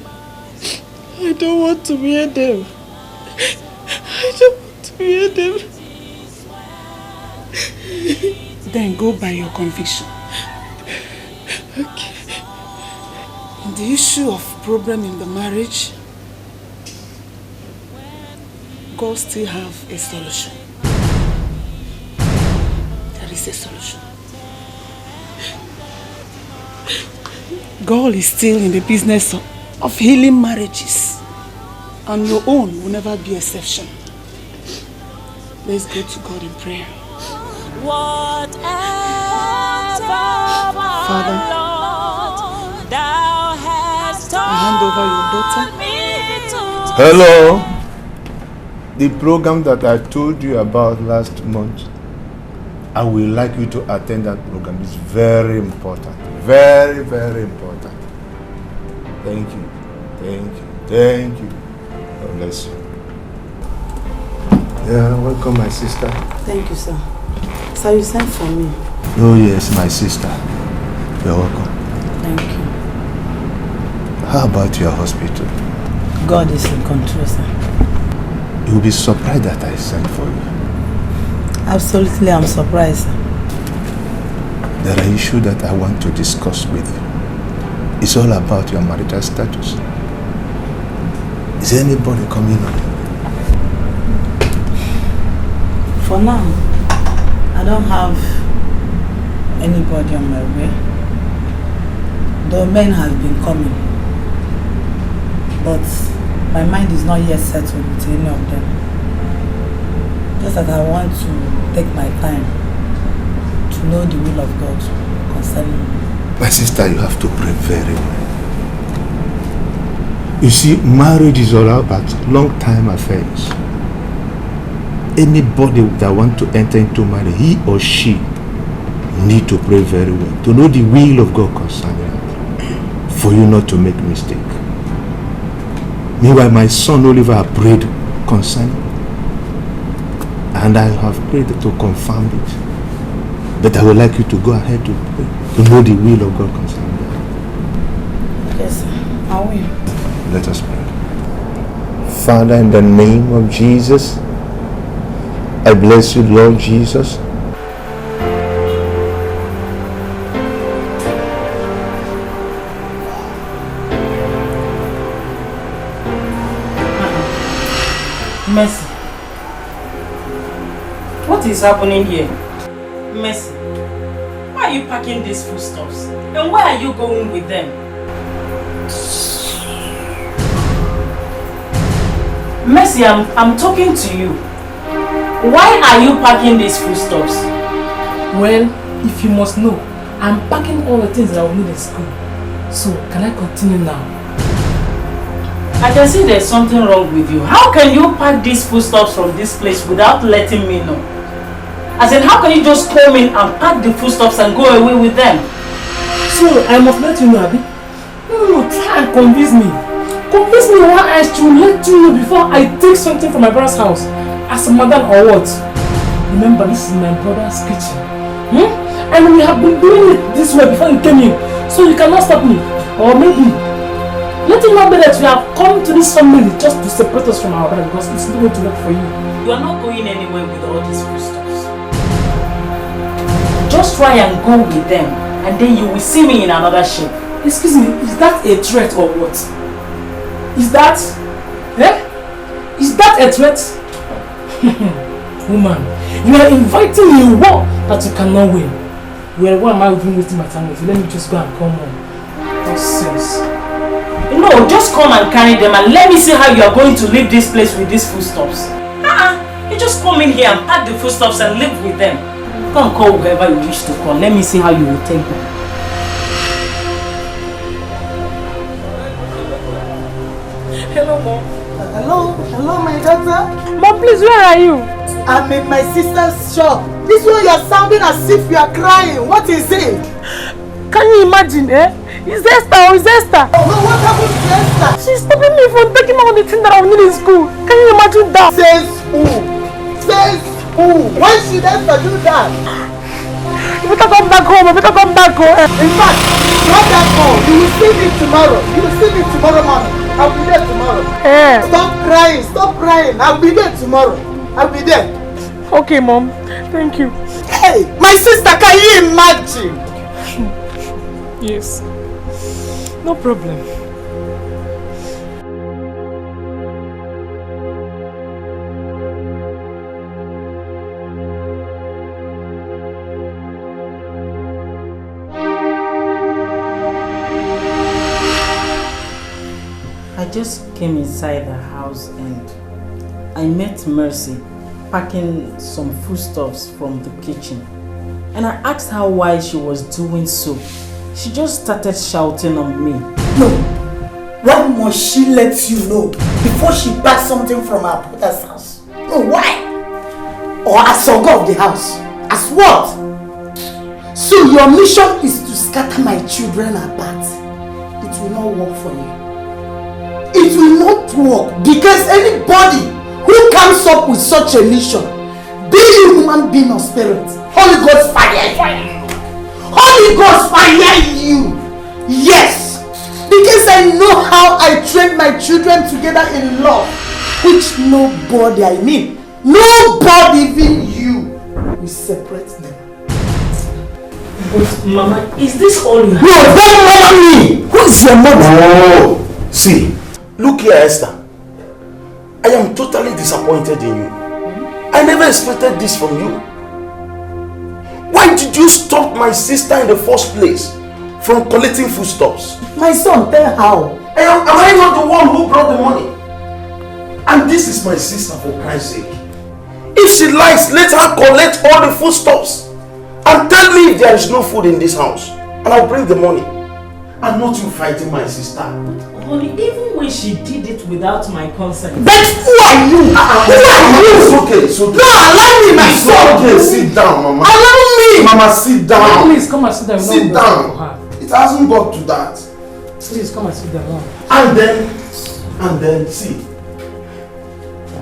I don't want to wear them. I don't want to wear them. Then go by your conviction. Okay. In the issue of problem in the marriage, God still have a solution. There is a solution. God is still in the business of healing marriages, and your own will never be exception. Let's go to God in prayer. Father, I hand over your daughter. Hello. The program that I told you about last month, I would like you to attend that program. It's very important. Very, very important. Thank you. Thank you. Thank you. God bless you. Yeah, welcome, my sister. Thank you, sir. Sir, you sent for me. Oh yes, my sister. You're welcome. Thank you. How about your hospital? God is in control, sir. You'll be surprised that I sent for you. Absolutely, I'm surprised, sir. There are issues that I want to discuss with you. It's all about your marital status. Is anybody coming on? For now, I don't have anybody on my way. Though men have been coming. But my mind is not yet settled with any of them. Just that I want to take my time to know the will of God concerning me. My sister, you have to pray very well. You see, marriage is all about long-time affairs. Anybody that wants to enter into marriage, he or she need to pray very well, to know the will of God concerning it, for you not to make mistake. Meanwhile, my son Oliver prayed concerning, and I have prayed to confirm it. But I would like you to go ahead to pray, to know the will of God concerning that. Yes, sir. I will. Let us pray. Father, in the name of Jesus, I bless you, Lord Jesus. Mercy. What is happening here? Mercy. Why are you packing these foodstuffs? And where are you going with them? Mercy, I'm talking to you. Why are you packing these foodstuffs? Well, if you must know, I'm packing all the things that I will need in school. So, can I continue now? I can see there's something wrong with you. How can you pack these foodstuffs from this place without letting me know? As in, how can you just come in and pack the foodstuffs and go away with them? So, I must let you know, Abi. No, try and convince me. Convince me why I should let you know before I take something from my brother's house. As a madam or what? Remember, this is my brother's kitchen. And we have been doing it this way before you came in. So you cannot stop me. Or maybe let it not be that we have come to this family just to separate us from our brother, because it's not going to work for you. You are not going anywhere with all these foodstuffs. Just try and go with them, and then you will see me in another shape. Excuse me, is that a threat or what? Is that? Is that a threat? Woman, you are inviting me a war that you cannot win. Well, why am I even wasting my time with you? Let me just go and come home. Nonsense. No, just come and carry them and let me see how you are going to leave this place with these foodstuffs. You just come in here and pack the foodstuffs and live with them. Go and call whoever you wish to call. Let me see how you will take them. Hello, Mom. Hello, my daughter. Mom, please, where are you? I'm in my sister's shop. This one you're sounding as if you are crying. What is it? Can you imagine, Is Esther? Is Esther? Oh, what happened to Esther? She's stopping me from taking all the things that I will need in school. Can you imagine that? Says who? Says who? Why should Esther do that? You better come back home. In fact, not that home. You will see me tomorrow. You will see me tomorrow morning. I'll be there tomorrow. Stop crying. Stop crying. I'll be there tomorrow. I'll be there. Okay, Mom. Thank you. Hey, my sister, can you imagine? Yes. No problem. I just came inside the house and I met Mercy packing some foodstuffs from the kitchen. And I asked her why she was doing so. She just started shouting on me. No. Why must she let you know before she packs something from her brother's house? No, why? Or as Oga of the house? As what? So your mission is to scatter my children apart. It will not work for you. It will not work because anybody who comes up with such a mission Be you human being or spirit. Holy Ghost fire. Holy Ghost fire you. Yes. Because I know how I train my children together in love. Which nobody, nobody, even you, will separate them. But Mama, is this all you have? No, don't mother me! Who is your mother? Oh, see, look here, Esther. I am totally disappointed in you. I never expected this from you. Why did you stop my sister in the first place from collecting foodstuffs? My son, tell how. Am I not the one who brought the money? And this is my sister, for Christ's sake. If she likes, let her collect all the foodstuffs and tell me if there is no food in this house, and I'll bring the money. And not you fighting my sister. Honey, even when she did it without my consent. But who are you? Who are you? It's okay, it's okay. No, allow me, my son. Okay, sit down, Mama. Allow me. Mama, sit down. Please come and sit down. Sit down. It hasn't got to that. Please come and sit down. And then, see.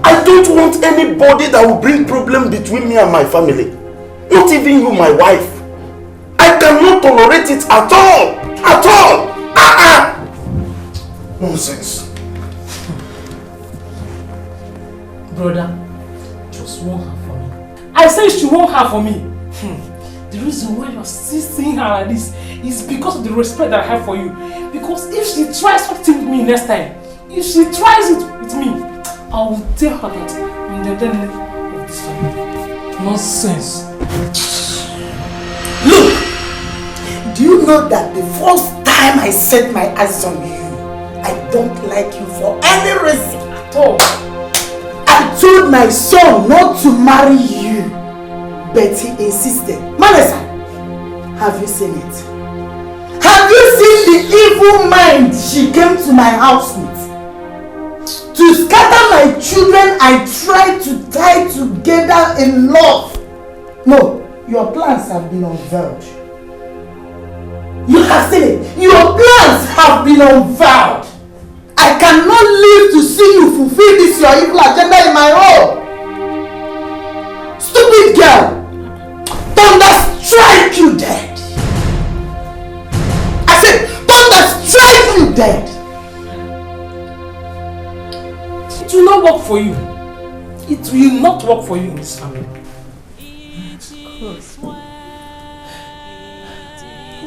I don't want anybody that will bring problem between me and my family. Not even you, my wife. I cannot tolerate it at all. At all. Nonsense. Brother, just want her for me. I said she won't have for me. The reason why you're still seeing her like this is because of the respect that I have for you. Because if she tries something with me next time, if she tries it with me, I will tell her that I'm the enemy of this family. Nonsense. Look, do you know that the first time I set my eyes on you, I don't like you for any reason at all. I told my son not to marry you, but he insisted. Manasa, have you seen it? Have you seen the evil mind she came to my house with? To scatter my children, I tried to tie together in love. No, your plans have been unveiled. You have seen it. Your plans have been unveiled. I cannot live to see you fulfill this your evil agenda in my home. Stupid girl. Thunder strike you dead. I said, thunder strike you dead. It will not work for you. It will not work for you in this family.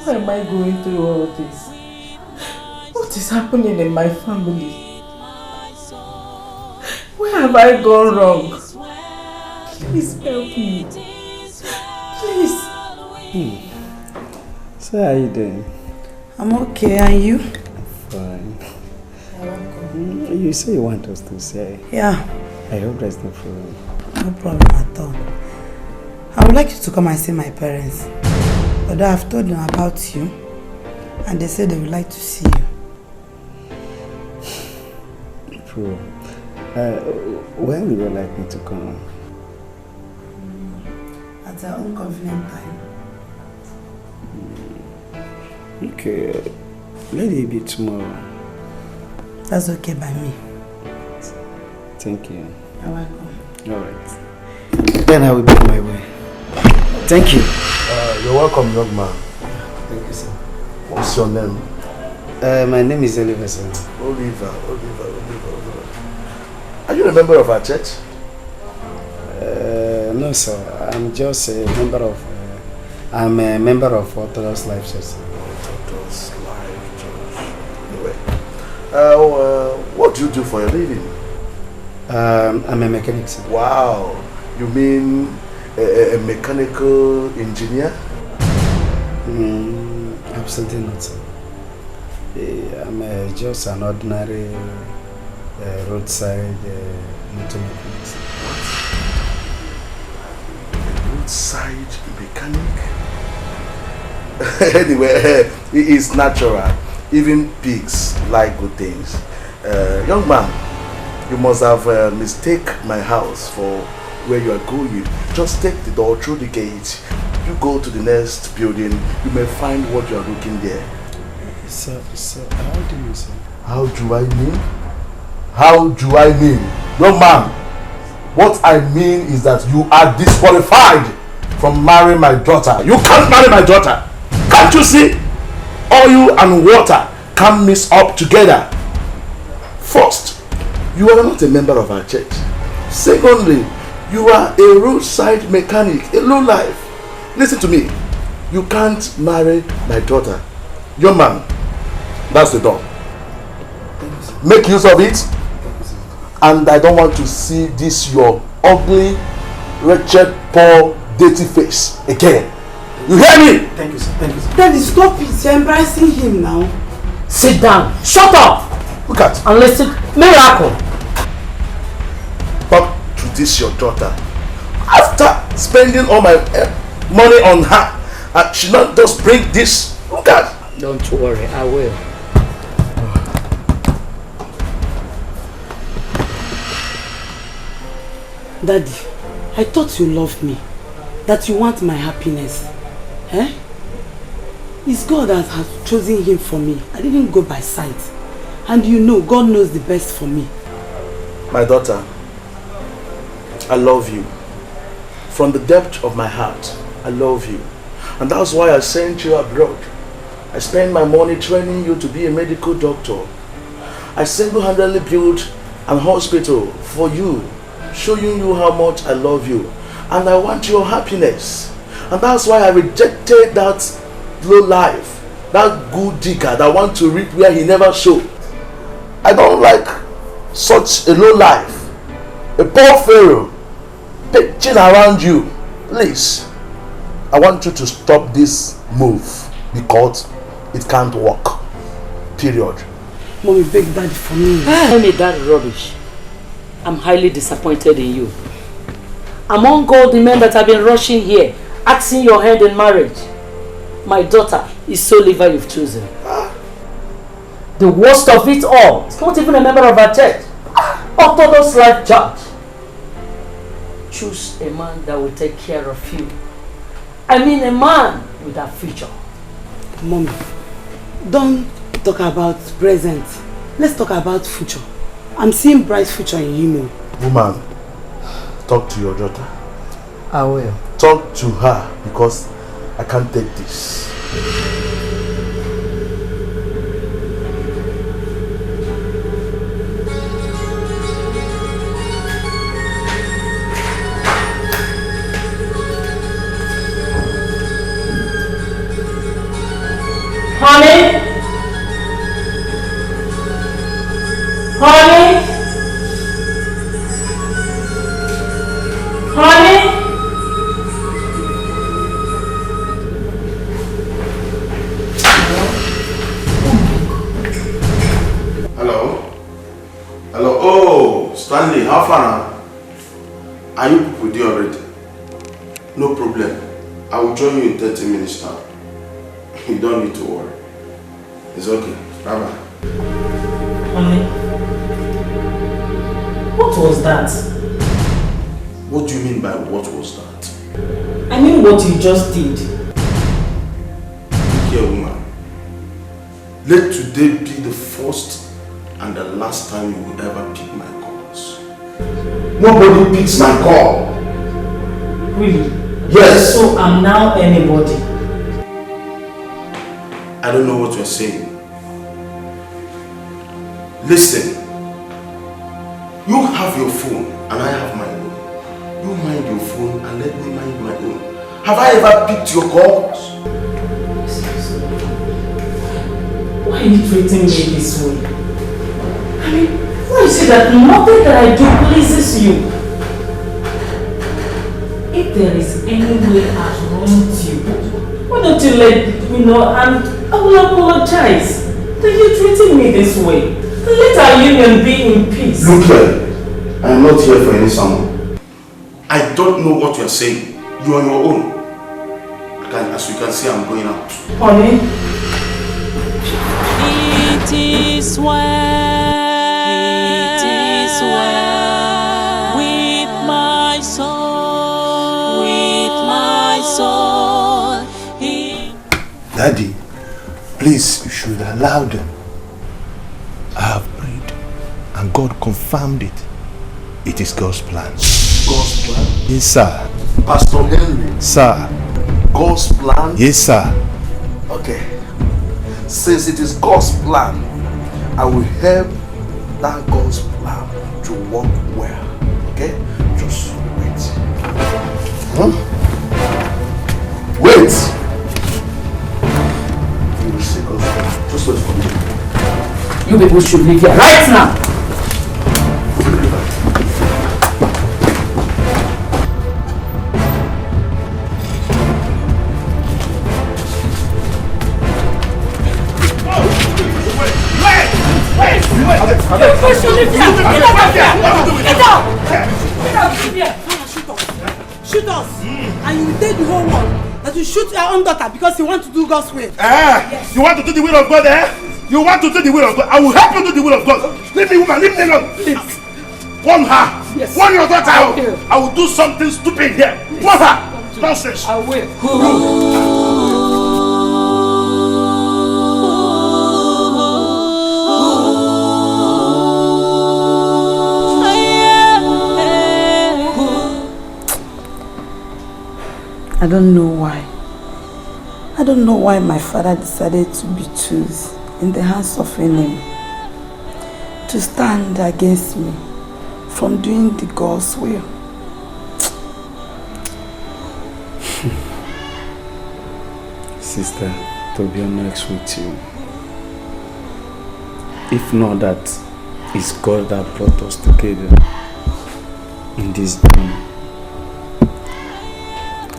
Why am I going through all of this? What is happening in my family? Where have I gone wrong? Please help me. Please. So how are you doing? I'm okay, and you? Fine. You say you want us to say. Yeah. I hope there's no problem. No problem at all. I would like you to come and see my parents. But I've told them about you, and they said they would like to see you. True. When would you like me to come? At our own convenient time. Okay. Let it be tomorrow. That's okay by me. Thank you. You're welcome. Alright. Then I will be on my way. Thank you. You're welcome, young man. Thank you, sir. What's your name? My name is Oliver, sir. Oliver. Are you a member of our church? No, sir. I'm just a member of. I'm a member of Orthodox Life Church. Orthodox Life Church. Anyway, what do you do for a living? I'm a mechanic, sir. Wow. You mean a mechanical engineer? Absolutely not, sir. I'm just an ordinary roadside motor mechanic. Roadside mechanic? Anyway, it is natural. Even pigs like good things. Young man, you must have mistaken my house for where you are going. Just take the door through the gate. You go to the next building, you may find what you are looking there. Sir, how do you say? How do I mean? How do I mean? Young man, What I mean is that you are disqualified from marrying my daughter. You can't marry my daughter. Can't you see? Oil and water can't mix up together. First, you are not a member of our church. Secondly, you are a roadside mechanic, a low life. Listen to me. You can't marry my daughter. Young man, that's the door. Make use of it. And I don't want to see this your ugly, wretched, poor, dirty face again. You hear me? Thank you, sir. Thank you, sir. Daddy, stop it. You're embarrassing him now. Sit down. Shut up. Look at. And listen. Miracle. Talk to this your daughter. After spending all my money on her, she not just bring this. Look at. Don't worry, I will. Daddy, I thought you loved me, that you want my happiness. Eh? It's God that has chosen him for me. I didn't go by sight. And you know, God knows the best for me. My daughter, I love you. From the depth of my heart, I love you. And that's why I sent you abroad. I spent my money training you to be a medical doctor. I single-handedly built an hospital for you, showing you how much I love you. And I want your happiness. And that's why I rejected that low life, that good Dikeh that want to reap where he never showed. I don't like such a low life, a poor pharaoh pitching around you. Please, I want you to stop this move because it can't work. Period. Mommy, beg Daddy for me. Tell me that rubbish. I'm highly disappointed in you. Among all the men that have been rushing here, asking your hand in marriage, my daughter is so liver you've chosen. The worst of it all, it's not even a member of our church. Orthodox life church. Choose a man that will take care of you. I mean a man with a future. Mommy, don't talk about present. Let's talk about future. I'm seeing bright future in him. Woman, talk to your daughter. I will. Talk to her because I can't take this. Honey? Honey? Honey? Hello? Hello? Oh, Stanley, how far now? Are you people there already? No problem. I will join you in 30 minutes now. You don't need to worry. It's okay. Bye-bye. Honey, what was that? What do you mean by what was that? I mean what you just did. Look here, woman. Let today be the first and the last time you will ever pick my calls. Nobody picks my call. Really? Yes. So I'm now anybody. I don't know what you're saying. Listen. You have your phone and I have my own. You mind your phone and let me mind my own. Have I ever picked your calls? Why are you treating me this way? I mean, why is it that nothing that I do pleases you? If there is any way I've wronged you, why don't you let me know and I will apologize that you're treating me this way. Let our union be in peace. Look here, I am not here for any sermon. I don't know what you are saying. You are on your own. As you can see, I'm going out. Honey? It is well with my soul, Daddy, please, you should allow them. I have prayed and God confirmed it. It is God's plan. God's plan? Yes, sir. Pastor Henry? Sir. God's plan? Yes, sir. Okay. Since it is God's plan, I will help that God's plan to work well. Okay? Just wait. Wait! You will see God's plan. Just wait for me. You people should leave here right now. Shoot us. And you will take the whole world that you shoot your own daughter because you want to do God's will. Yes. You want to do the will of God, eh? You want to do the will of God? I will help you do the will of God. Leave me, woman. Leave me alone. Please. Warn her. Yes. Warn your daughter. I will do something stupid here. Warn her. Nonsense. I will. I don't know why. I don't know why my father decided to be chosen in the hands of enemy to stand against me from doing the God's will. Sister, to be honest with you, if not that it's God that brought us together in this journey,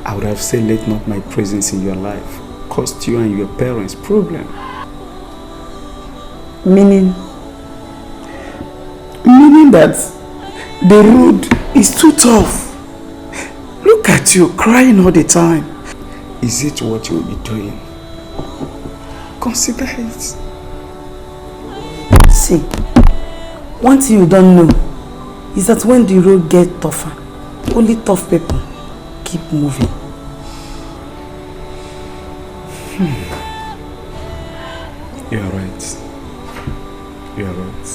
I would have said, let not my presence in your life cost you and your parents problem. Meaning that the road is too tough. Look at you crying all the time. Is it what you'll be doing? Consider it. See, one thing you don't know is that when the road gets tougher, only tough people keep moving. You are right. You are right.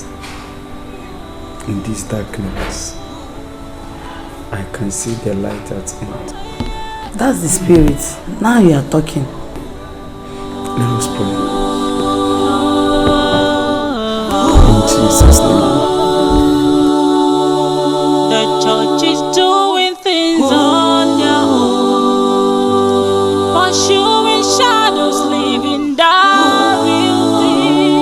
In this darkness, I can see the light at end. That's the spirit. Now you are talking. Let us pray. In Jesus' name. The church is doing things on their own, pursuing shadows, living that real thing,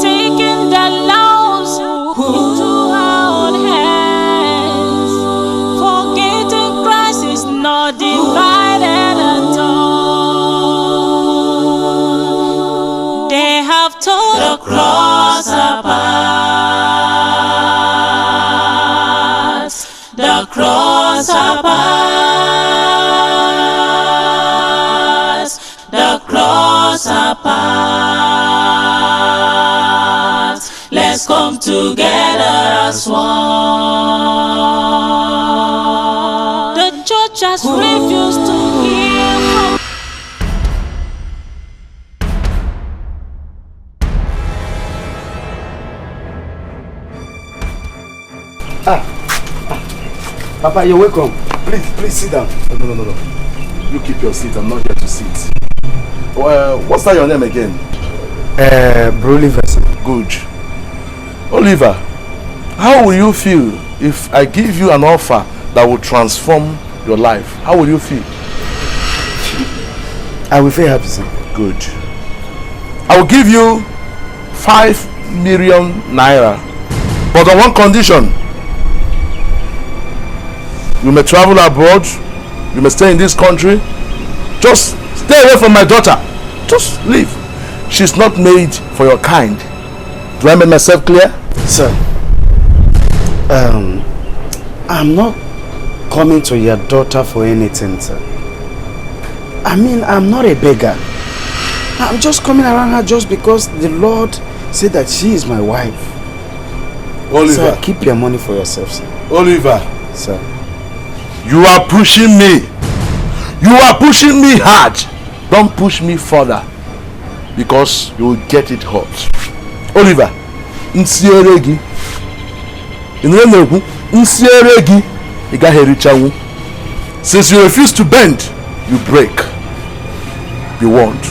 taking the laws into our own hands, forgetting Christ is not divided at all. They have torn the cross apart, the cross apart, the cross apart. Let's come together as one. The church has refused to hear from Papa, you're welcome. Please sit down. No. You keep your seat. I'm not here to sit. What's that your name again? Bro Oliver. Good. Oliver, how will you feel if I give you an offer that will transform your life? How will you feel? I will feel happy, sir. Good. I will give you 5 million naira, but on one condition. You may travel abroad, you may stay in this country. Just stay away from my daughter. Just leave. She's not made for your kind. Do I make myself clear? Sir, I'm not coming to your daughter for anything, sir. I mean, I'm not a beggar. I'm just coming around her just because the Lord said that she is my wife. Oliver. Sir, keep your money for yourself, sir. Oliver. Sir. You are pushing me. You are pushing me hard. Don't push me further, because you will get it hot. Oliver, Nsieregi, Igaherichawu. Since you refuse to bend, you break. You won't.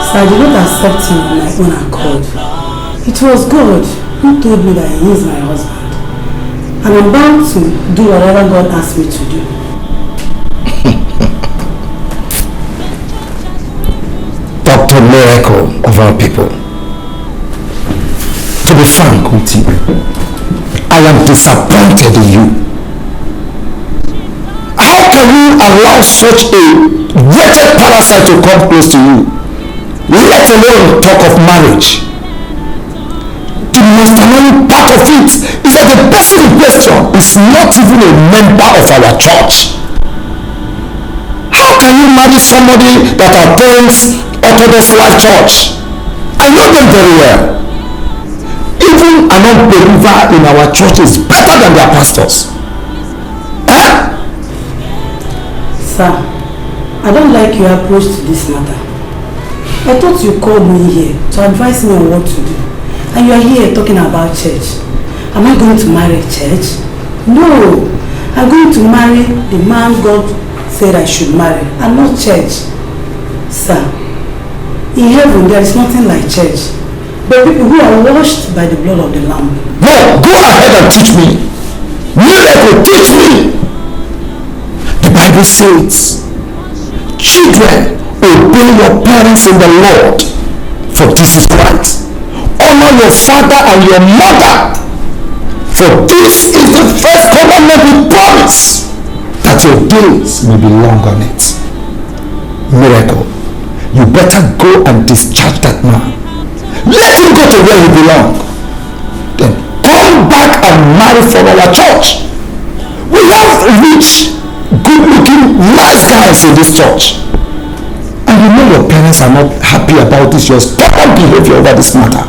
So I did not accept him on my own accord. It was God who told me that he is my husband. And I'm bound to do whatever God asked me to do. Dr. Miracle of our people. To be frank with you, I am disappointed in you. How can you allow such a wretched parasite to come close to you, let alone talk of marriage? The most annoying part of it is that the person in question is not even a member of our church. How can you marry somebody that attends Orthodox Life Church? I know them very well. Even an unbeliever in our church is better than their pastors. Sir, I don't like your approach to this matter. I thought you called me here to advise me on what to do. And you are here talking about church. Am I going to marry church? No. I'm going to marry the man God said I should marry and not church. Sir, in heaven there is nothing like church. But people who are washed by the blood of the Lamb. Go ahead and teach me. Miracle, teach me. The Bible says, children, obey your parents in the Lord, for this is right. Honor your father and your mother, for this is the first commandment with promise, that your days may be long on it. Miracle, you better go and discharge that man. Let him go to where he belongs. Then come back and marry for our church. We have rich, good-looking, nice guys in this church. And you know your parents are not happy about this, your stubborn behavior over this matter.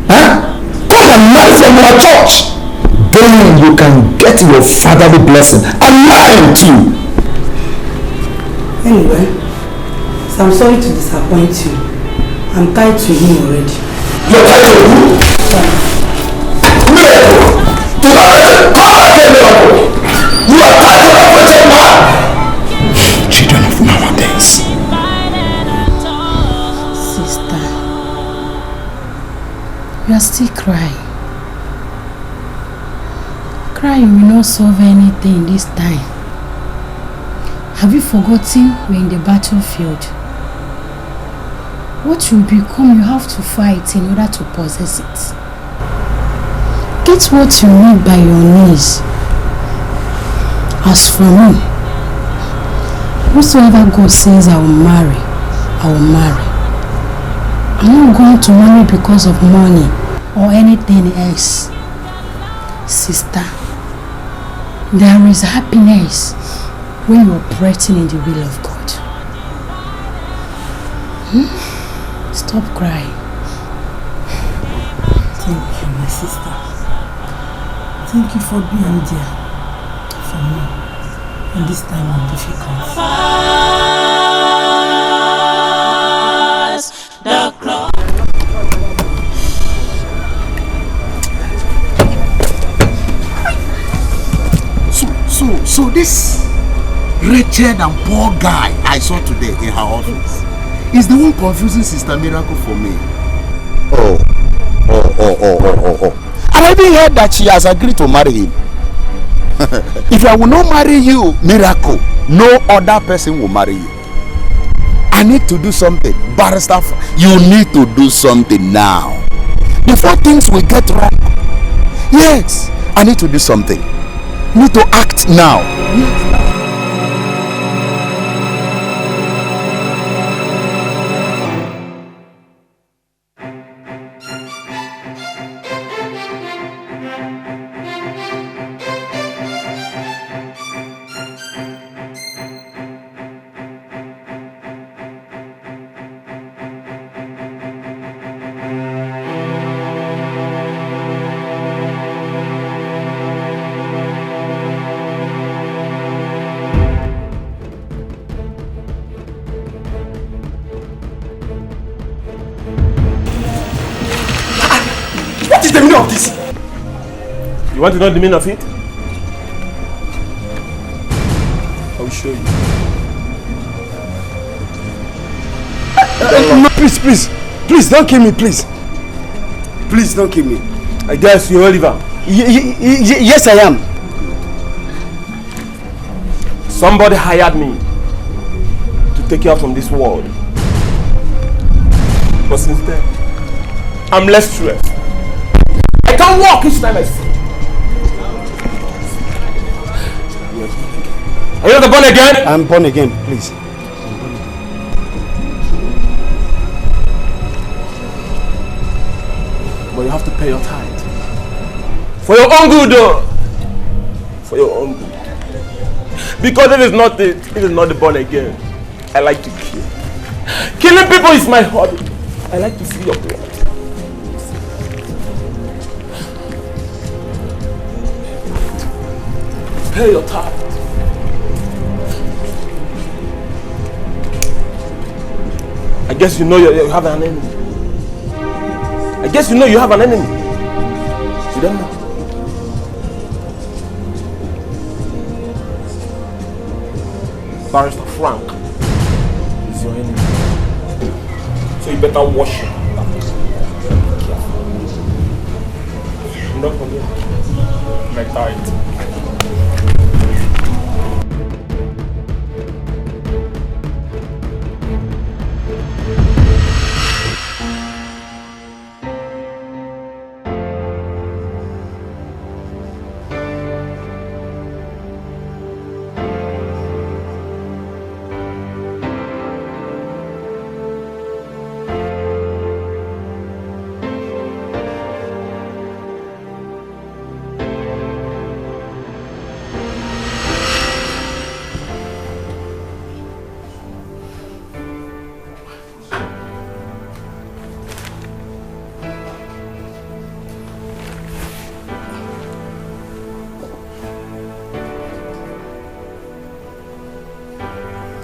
Come and marry from our church. Then you can get your fatherly blessing and mine too. Anyway, so I'm sorry to disappoint you. I'm tied to him already. You're tied to who? Miracle! Do not let come again, Miracle! You are tied to that wretched man! Children of nowadays. Sister, you are still crying. Crying will not solve anything this time. Have you forgotten we're in the battlefield? What you become, you have to fight in order to possess it. Get what you need by your knees. As for me, whosoever God says I will marry, I will marry. I'm not going to marry because of money or anything else. Sister, there is happiness when you're operating in the will of God. Stop crying. Thank you, my sister. Thank you for being there for me in this time of difficulty. So this wretched and poor guy I saw today in her office is the one confusing Sister Miracle for me. Oh. And I even heard that she has agreed to marry him. If I will not marry you, Miracle, No other person will marry you. I need to do something. Barrister, you need to do something now. Before things will get wrong. Yes, I need to do something. I need to act now. Yes. Of this. You want to know the meaning of it? I will show you. No, please don't kill me, please. Please don't kill me. I guess you're Oliver. Yes, I am. Somebody hired me to take you out from this world. But since then, I'm less stressed. I can't walk each time I see. Are you not born again? I'm born again, please. But you have to pay your tithe. For your own good, though. For your own good. Because it is not the born again. I like to kill. Killing people is my hobby. I like to see your blood. Pay your tithe. I guess you know you have an enemy. I guess you know you have an enemy. You don't know. Barrister Frank is your enemy. So you better wash him. Don't forget my tithe.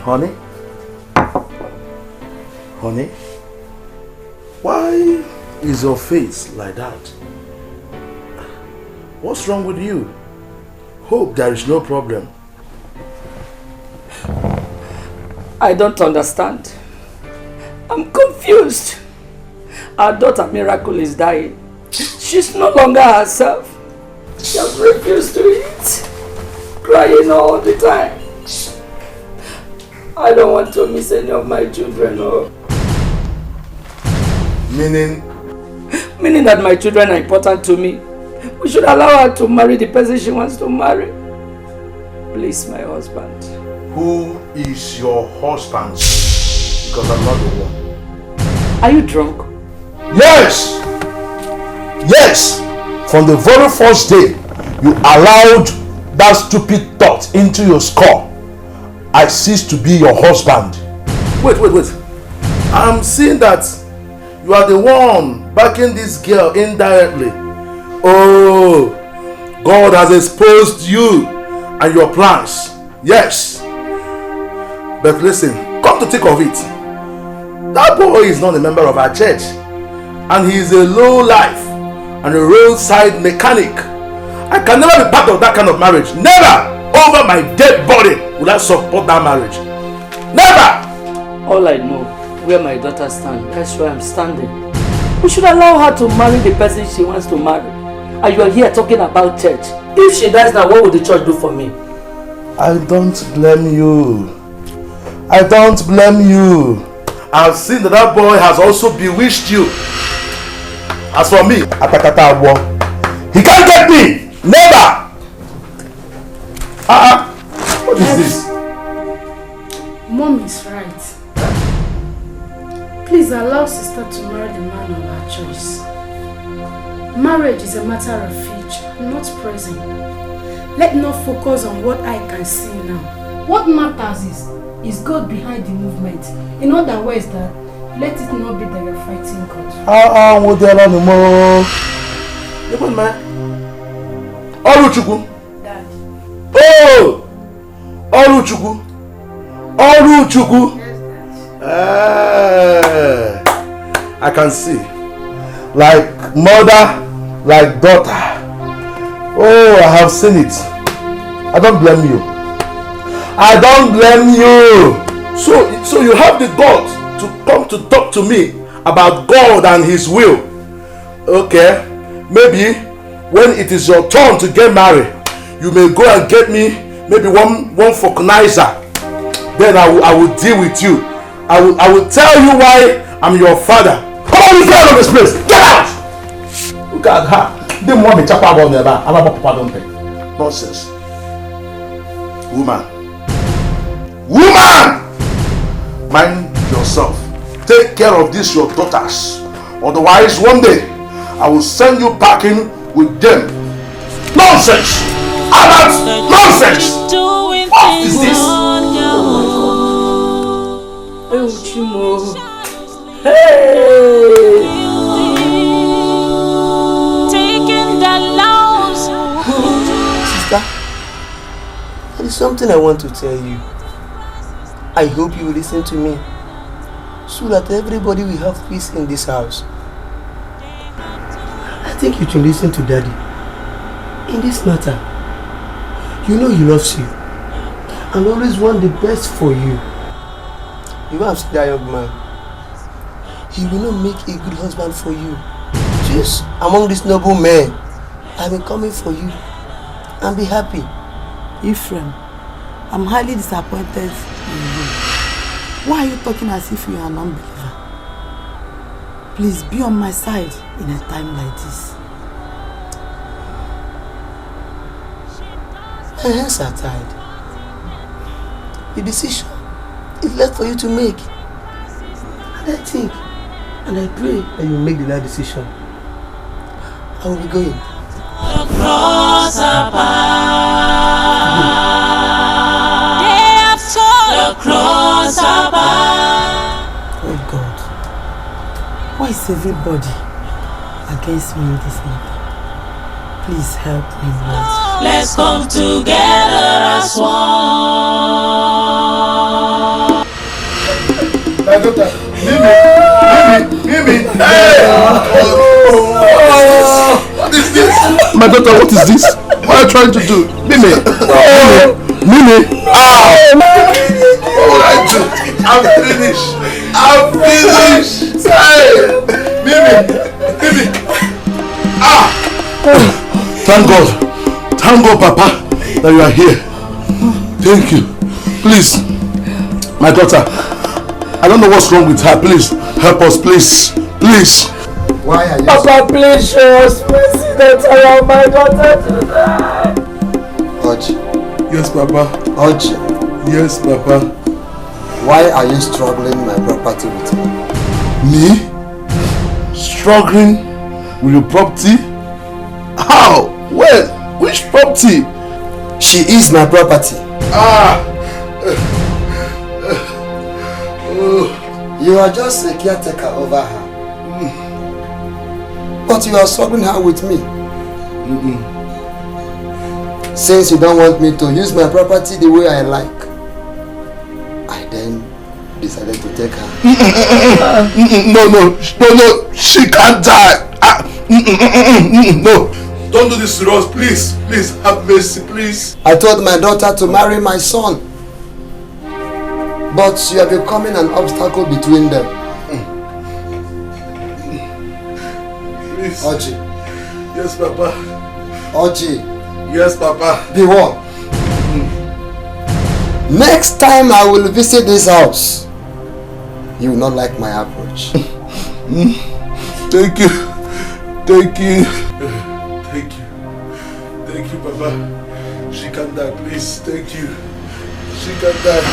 Honey? Honey? Why is your face like that? What's wrong with you? Hope there is no problem. I don't understand. I'm confused. Our daughter Miracle is dying. She's no longer herself. She has refused to eat, crying all the time. I don't want to miss any of my children. No. Meaning? Meaning that my children are important to me. We should allow her to marry the person she wants to marry. Please, my husband. Who is your husband? Because I'm not the one. Are you drunk? Yes! Yes! From the very first day you allowed that stupid thought into your skull, I cease to be your husband. Wait. I'm seeing that you are the one backing this girl indirectly. Oh, God has exposed you and your plans. Yes. But listen, come to think of it, that boy is not a member of our church. And he is a low life and a roadside mechanic. I can never be part of that kind of marriage. Never! Over my dead body will I support that marriage. Never! All I know, where my daughter stands, that's where I'm standing. We should allow her to marry the person she wants to marry. And you are here talking about church. If she dies now, what will the church do for me? I don't blame you. I don't blame you. I've seen that boy has also bewitched you. As for me, Atakata Abo, he can't get me! Never! What is this? Mom is right. Please allow sister to marry the man of her choice. Marriage is a matter of future, not present. Let not focus on what I can see now. What matters is God behind the movement. In other words, that let it not be that you're fighting God. What the hell anymore? Even man. Oluchukwu. Dad. Oh! Oluchukwu. Oluchukwu. I can see. Like mother, like daughter. Oh, I have seen it. I don't blame you. I don't blame you. So you have the guts to come to talk to me about God and His will. Okay, maybe when it is your turn to get married, you may go and get me maybe one vulcanizer. Then I will deal with you. I will tell you why I'm your father. Come on, get out of this place. Get out! Look at her. They want me to chop about there. I'm not papa don't pay. Nonsense. Woman. Mind yourself. Take care of these your daughters. Otherwise, one day I will send you packing with them. Nonsense! Adults! Nonsense! What is this? Hey! Taking the loans. Sister, there is something I want to tell you. I hope you will listen to me, so that everybody will have peace in this house. I think you should listen to Daddy. In this matter, you know he loves you and always wants the best for you. You have seen that young man. He will not make a good husband for you. Just among these noble men, I will come in for you and be happy. Ephraim, I'm highly disappointed in you. Why are you talking as if you are an unbeliever? Please be on my side in a time like this. My hands are tied. The decision is left for you to make. And I think, and I pray that you make the right decision. I will be going. Across our path. Day after across our path. Oh God, why is everybody against me in this matter? Please help me, Lord. Let's come together as one. My daughter, Mimi, hey! What is this? My daughter, what is this? What are you trying to do? Mimi! Mimi! What will I do? I'm finished! Hey! Mimi! Thank God, Papa, that you are here. Thank you. Please, my daughter, I don't know what's wrong with her. Please, help us, please. Please. Why are you... Papa, please show us mercy. Don't allow my daughter to die. Oji. Yes, Papa. Oji. Yes, Papa. Why are you struggling my property with me? Me? Struggling with your property? How? Where? Which property? She is my property. You are just a caretaker over her. But you are struggling her with me. Since you don't want me to use my property the way I like, I then decided to take her. No, she can't die. No, don't do this to us, please. Please, have mercy, please. I told my daughter to marry my son, but you are becoming an obstacle between them. Please. Oji. Yes, Papa. Oji. Yes, Papa. Be what? Next time I will visit this house, you will not like my approach. Thank you. Thank you. Thank you. Thank you, Papa. She can die, please. Thank you. She can die.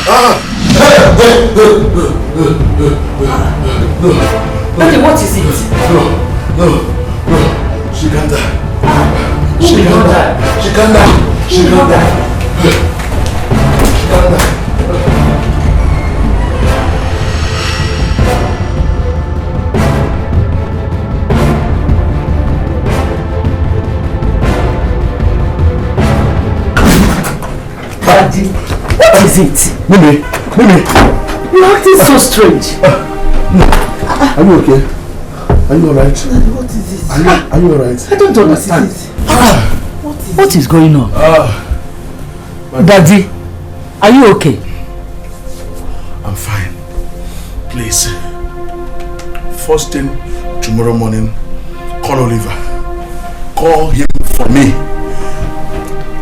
Daddy, what is it? No. She can die. She can die. She can die. She can die. She can die. Daddy, what is it? Mimi. You're acting so strange. Are you okay? Are you alright? Daddy, what is it? Are you alright? I don't understand. What is going on? Daddy, are you okay? I'm fine. Please. First thing tomorrow morning, call Oliver. Call him for me.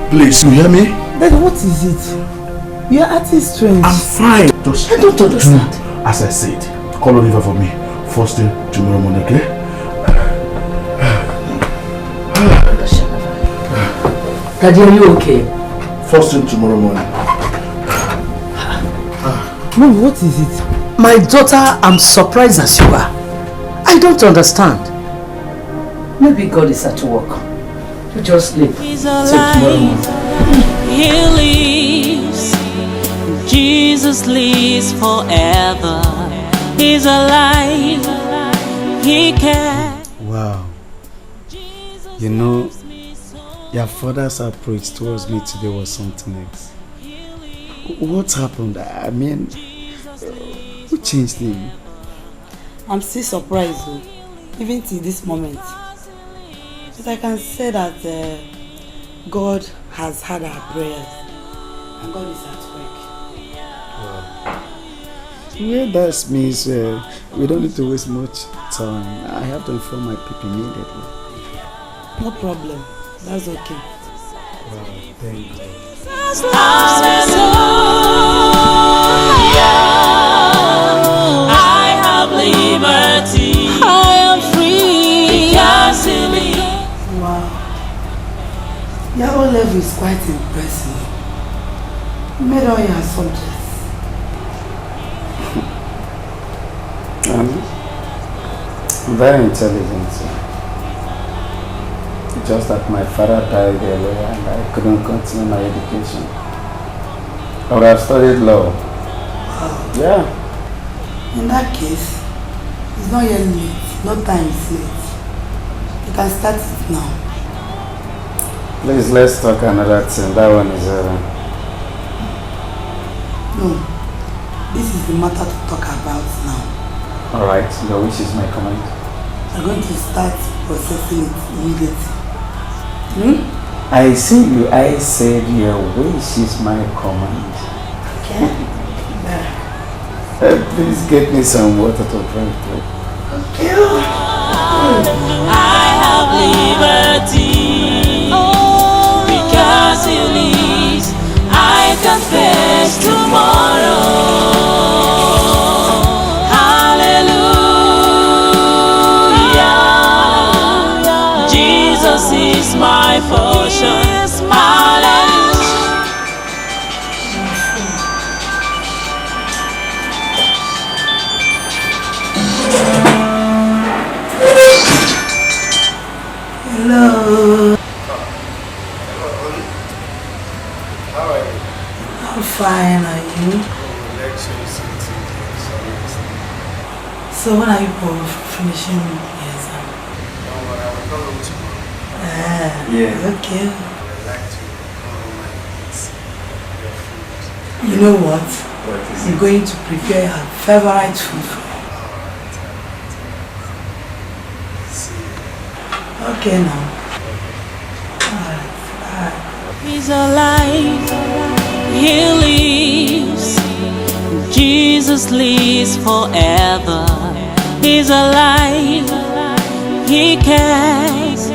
Please, you hear me? Daddy, what is it? You are acting strange. I'm fine. Just I don't understand. do as I said. Call Oliver for me. First thing tomorrow morning, okay? Daddy, are you okay? First thing tomorrow morning. Mom, what is it? My daughter, I'm surprised as you are. I don't understand. Maybe God is at work. You just sleep. He's Till tomorrow alive. morning. He lives. Jesus lives forever. He's alive. He can. Wow. You know, your father's approach towards me today was something else. What happened? I mean, who changed him? I'm still surprised, though, even till this moment. But I can say that God has heard our prayers and God is at work. Well, that means we don't need to waste much time. I have to inform my people immediately. No problem. That's okay. Wow, thank God. Hallelujah. I have liberty. I am free. Because He lives. Wow. Your own level is quite impressive. You made all your subjects. Very intelligent. Just that my father died earlier and I couldn't continue my education. I would have studied law. Yeah. In that case, it's not yet late. No time is late. You can start it now. Please, let's talk another thing. That one is No. This is the matter to talk about now. alright, your wish is my command. I'm going to start processing it immediately. I said your wish is my command. Okay. Please get me some water to drink. Okay. I have liberty. Because He lives, I can face tomorrow. Hallelujah. Jesus is my portion. Hallelujah. Hello. How are you? I'm fine, are you? So when are you finishing the exam? Yeah. Okay. You know what? I'm going to prepare her favorite food for you. Okay now. Alright, bye. He's alive. He lives. Jesus lives forever. He's alive. He cares.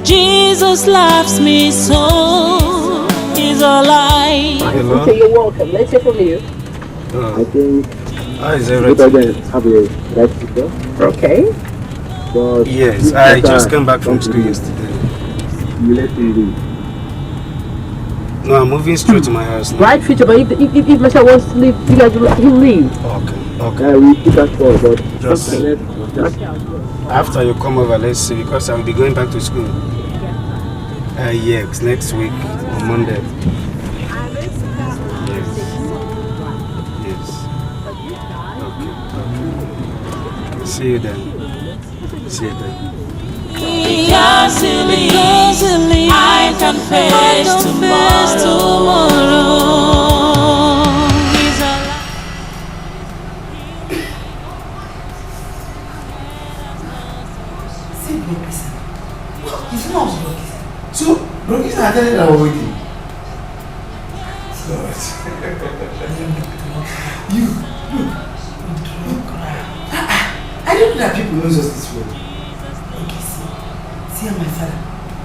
Jesus loves me so. He is a lie. Hello? Okay, you're welcome. Let's hear from you. I think how is everything? Have a nice future. Okay. But yes, I just came back from school yesterday. You let me leave. No, I'm moving straight to my house now. Bright future, but if Masha wants to leave, you guys will leave. Okay. We keep that for, but just after you come over, let's see, because I'll be going back to school. Yes, next week on Monday. Yes. Okay. See you then. See you then. Because I can face tomorrow. So, Brokis are telling our wedding. You, I don't know that people know just this word. Okay, see my father.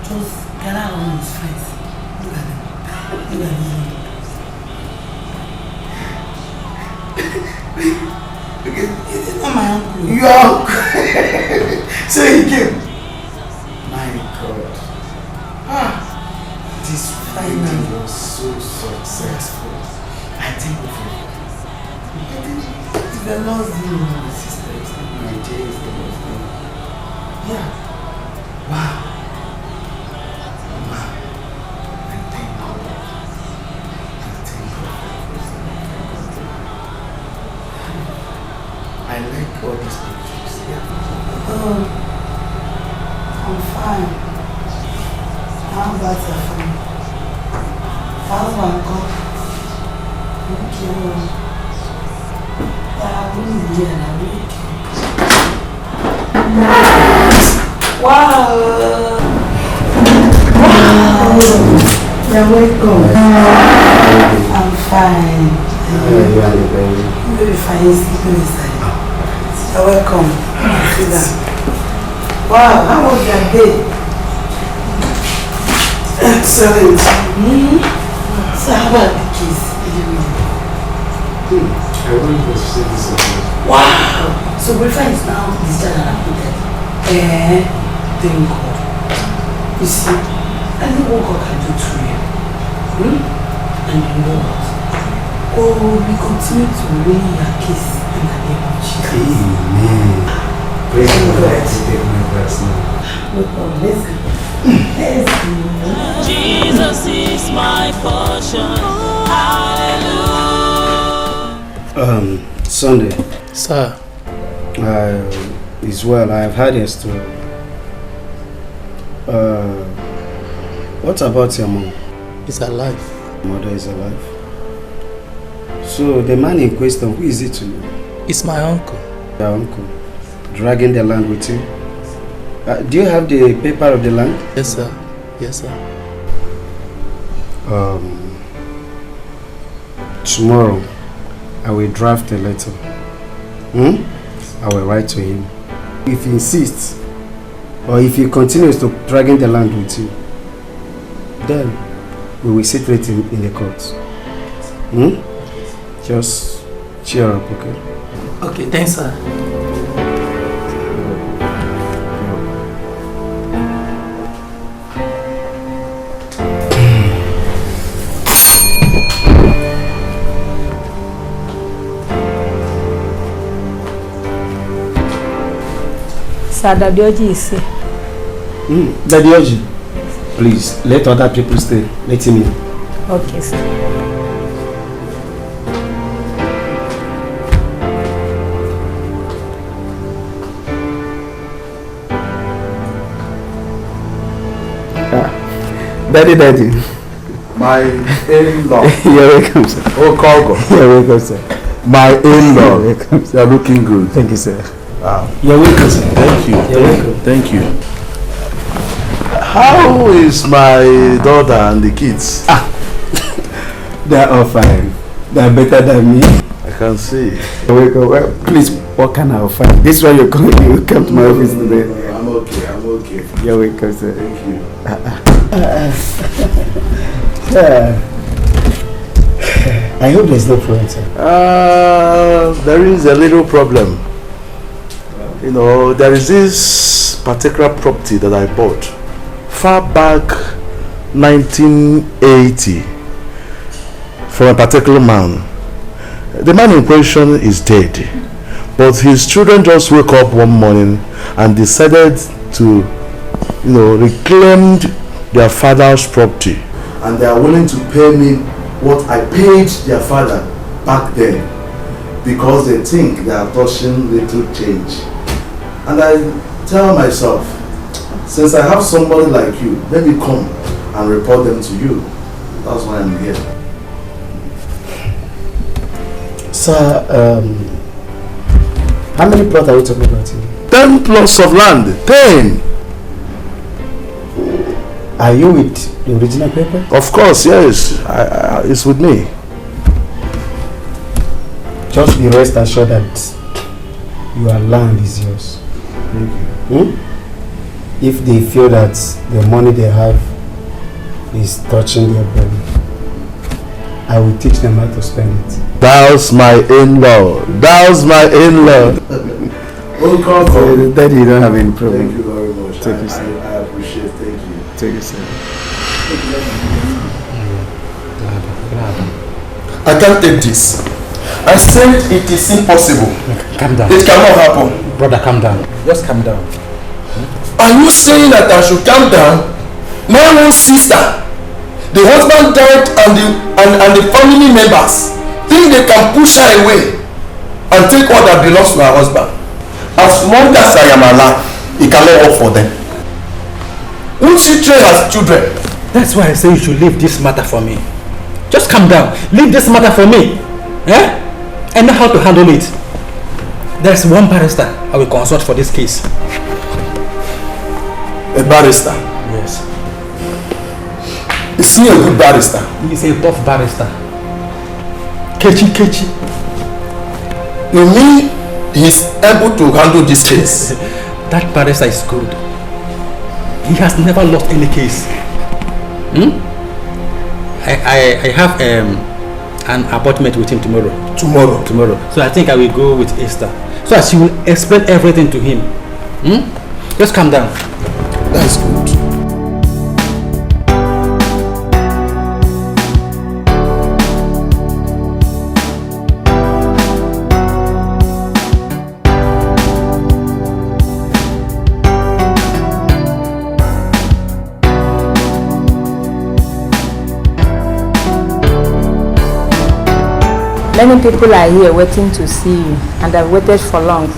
Just gather around his friends. Look at them. Look at them. Okay, it's not my uncle. Your uncle. So he came. My God. This final was so successful. I think of it. It's the Lord's doing, my sister. It's not my day, it's the Lord's doing. Yeah. Wow. I thank God. I like all these pictures. Yeah. Oh, I'm fine. How about your family? How's my God? Thank you. Yeah, I'm really here and I'm really Wow! You're welcome. I'm fine. You're fine. You're welcome. Sit down. Wow, how was your day? Excellent. So how about the kids? I want to say this again. Wow! So Griffin is now this general updated. Thank God. You see, I know what God can do to you. And you know what? God will continue to win your case in the name of Jesus. Amen. Praise God. Take my verse now. No problem. Let's go. Let's go. Jesus is my portion. Hallelujah. Sunday. Sir. Is well. I have heard your story. What about your mom? He's alive. Mother is alive. So the man in question, who is it to you? It's my uncle. Your uncle. Dragging the land with you? Do you have the paper of the land? Yes, sir. Yes, sir. Tomorrow, I will draft a letter. I will write to him. If he insists, or if he continues to dragging the land with you, then we will settle it in the courts. Just cheer up, okay? Okay, thanks, sir. Sir, Daddy Oji is here. Daddy Oji, please let other people stay. Let him in. Okay, sir. Daddy. My in-law. You're welcome, sir. Oh, Congo. You're welcome, sir. My in-law. You're welcome, sir. You're looking good. Thank you, sir. Wow. You're welcome, sir. Thank you. You're welcome. Thank you. How is my daughter and the kids? They're all fine. They're better than me. I can see. You're welcome. Well, please, what can I offer? This is why you come to my office today. I'm okay. You're welcome, sir. Thank you. I hope there's no problem, sir. There is a little problem. You know, there is this particular property that I bought far back 1980 from a particular man. The man in question is dead, but his children just woke up one morning and decided to, you know, reclaim their father's property, and they are willing to pay me what I paid their father back then, because they think they are touching little change. And I tell myself, since I have somebody like you, let me come and report them to you. That's why I'm here. Sir, how many plots are we talking about here? 10 plots of land. 10. Are you with the original paper? Of course, yes. It's with me. Just be rest assured that your land is yours. If they feel that the money they have is touching their brain, I will teach them how to spend it. That's my in-law. That's my in-law. Daddy, you don't have any problem. Thank you very much. Take it, sir. I appreciate it. Thank you. Take it, sir. I can't take this. I said it is impossible. Calm down. It cannot happen. Brother, calm down. Just calm down. Are you saying that I should calm down? My own sister, the husband died, and the family members think they can push her away and take what that belongs to her husband. As long as I am alive, it cannot work for them. Won't you train as children? That's why I say you should leave this matter for me. Just calm down. Leave this matter for me. Eh? I know how to handle it. There's one barrister I will consult for this case. A barrister? Yes. Is he a good barrister? He's a tough barrister. Kechi. You mean he's able to handle this case? That barrister is good. He has never lost any case. I have an appointment with him tomorrow. Tomorrow. So I think I will go with Esther, so that she will explain everything to him. Just calm down. That's good. Many people are here waiting to see you, and I've waited for long.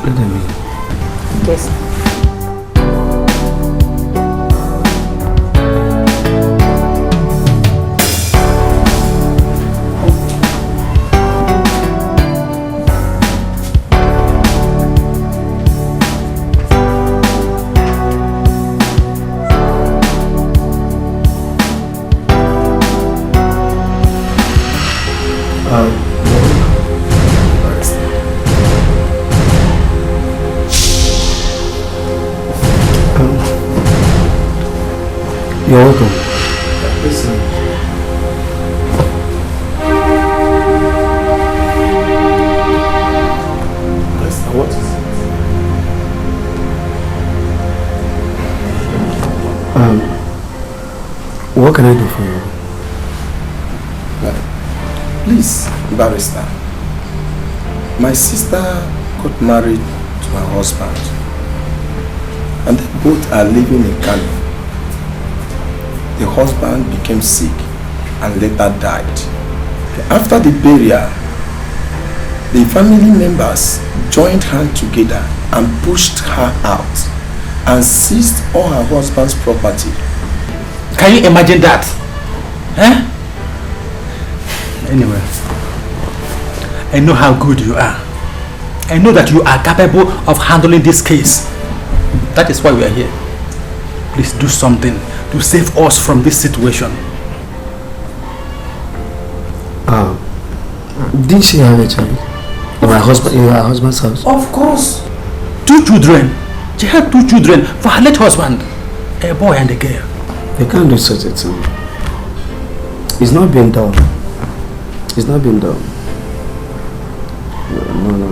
Look at me. Yes. You're welcome. Listen. What is it? What can I do for you? Please, barrister. My sister got married to her husband, and they both are living in Kano. The husband became sick and later died. After the burial, the family members joined hands together and pushed her out and seized all her husband's property. Can you imagine that? Eh? Anyway, I know how good you are. I know that you are capable of handling this case. That is why we are here. Please do something to save us from this situation. Didn't she have a child? In her husband's house? Of course. 2 children. She had 2 children for her late husband. A boy and a girl. They can't do such a thing. It's not been done. It's not been done. No.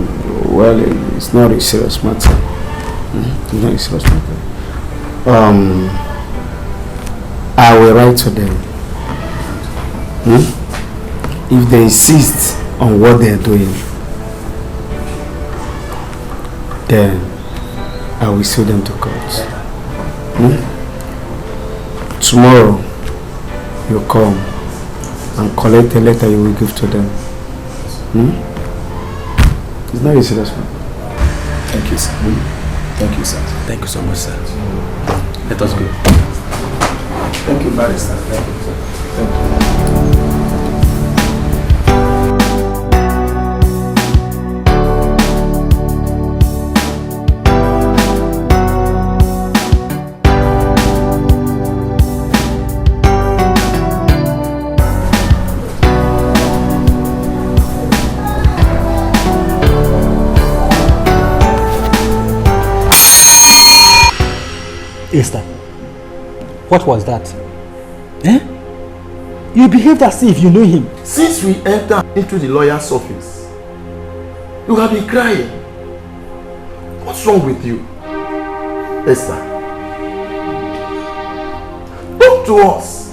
Well, it's not a serious matter. It's not a serious matter. I will write to them. If they insist on what they are doing, then I will sue them to court. Tomorrow, you come and collect a letter you will give to them. It's not a serious matter. Thank you, sir. Thank you, sir. Thank you so much, sir. Let us go. Thank you, barrister. Thank you, sir. Thank you. Esther, what was that? You behaved as if you know him. Since we entered into the lawyer's office, you have been crying. What's wrong with you, Esther? Talk to us.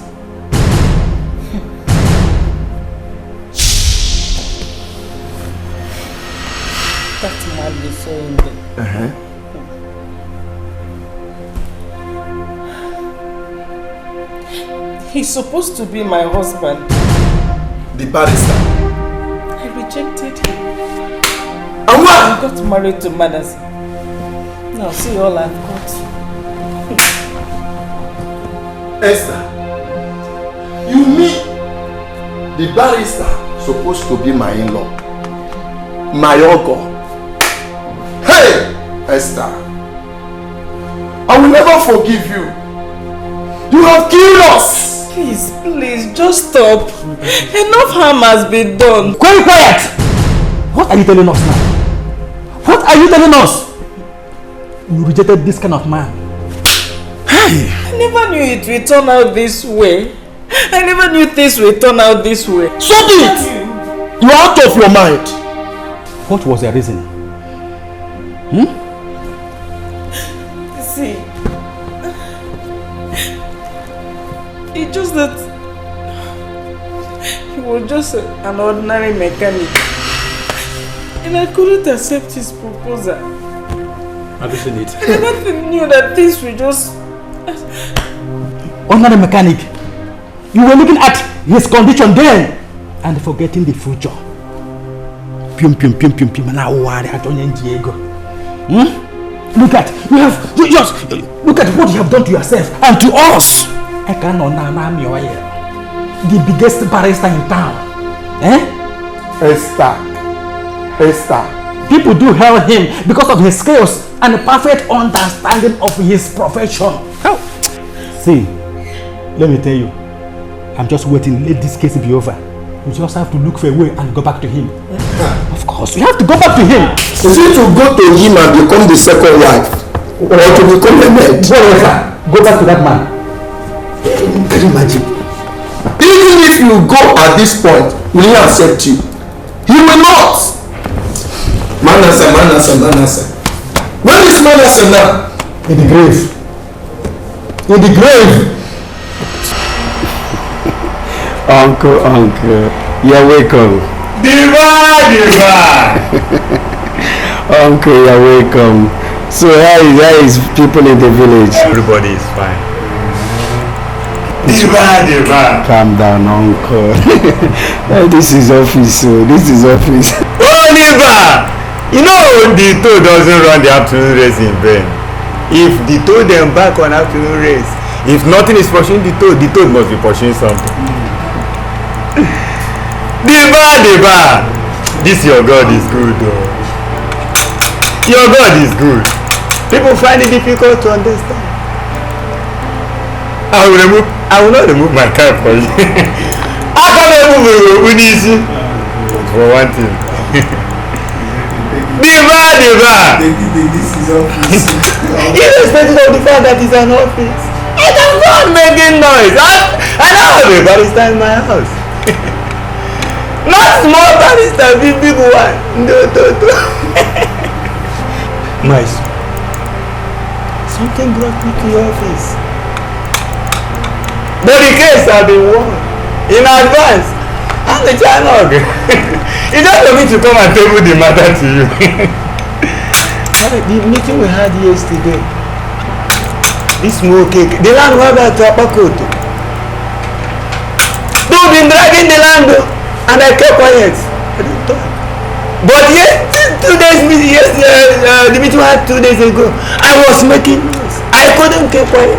That man is so in there. He's supposed to be my husband. The barrister. I rejected him. And why? I got married to Manas. Now see all I've got. Esther, you mean the barrister supposed to be my in-law, my uncle? Hey, Esther, I will never forgive you. You have killed us. Please, just stop. Enough harm has been done. Quiet! What are you telling us now? What are you telling us? You rejected this kind of man. I never knew it would turn out this way. I never knew things would turn out this way. Stop it! You are out of your mind. What was the reason? See, it's just that he was just an ordinary mechanic, and I couldn't accept his proposal. Have you seen it? I never knew that things were just ordinary mechanic. You were looking at his condition then and forgetting the future. Look at look at what you have done to yourself and to us. The biggest barrister in town. Esther. People do hail him because of his skills and the perfect understanding of his profession. See, let me tell you, I'm just waiting. Let this case be over. You just have to look for a way and go back to him. Of course, you have to go back to him. Is it to go to him and become the second wife? Or to become a maid? Go back to that man. Can you imagine? Even if you go at this point, will he accept you? He will not. Manasseh. Where is Manasseh now? In the grave. Uncle, you're welcome. Diva! Uncle, you're welcome. So how is people in the village? Everybody is fine. Diva! Calm down, uncle. This is office. Oh, Diva! You know the toad doesn't run the afternoon race in vain. If the toad embark on afternoon race, if nothing is pursuing the toad must be pursuing something. Diva! This your God is good though. Your God is good. People find it difficult to understand. I will not remove my cap for you. I can remove Unisi. For one thing. Diva! This is office. Irrespective of the fact that it's an office. It is not making noise. I don't have a barrister in my house. Not small barrister, big one. No. My son, something brought me to your office. But the case has been won in advance. I'm the channel. It's just for me to come and table the matter to you. The meeting we had yesterday, this small cake, the land was about to Apakoto. They've been dragging the land and I kept quiet. I didn't talk. But yes, 2 days, the meeting we had 2 days ago, I was making noise. I couldn't keep quiet.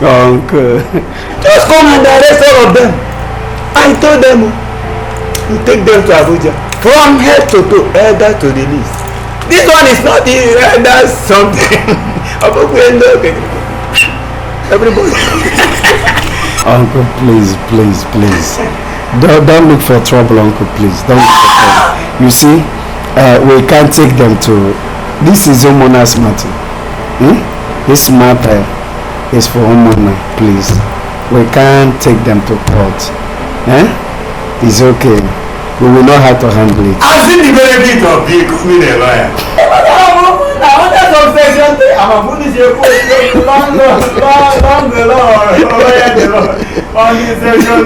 Uncle, just come and arrest all of them. I told them to take them to Abuja from head to toe, elder to the least. This one is not the elder something. Everybody. Uncle, please. Don't look for trouble, Uncle, please. Don't look for trouble. You see, we can't take them to. This is homeowner's matter. This matter is for homeowner, please. We can't take them to court. It's okay. We will know how to handle it. I've seen the benefit of becoming a lawyer. I'm a police on this session.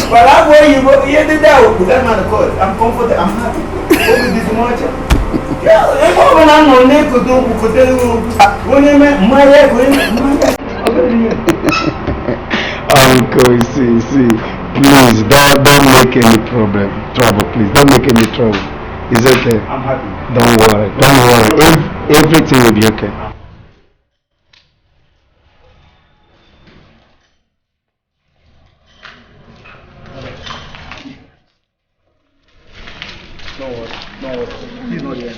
But that's why you did that with that man of course. I'm comfortable, I'm happy. Only this much. Uncle, see, please don't make any trouble, please. Don't make any trouble. It's okay. I'm happy. Don't worry. Everything will be okay. Don't worry. Please not yet.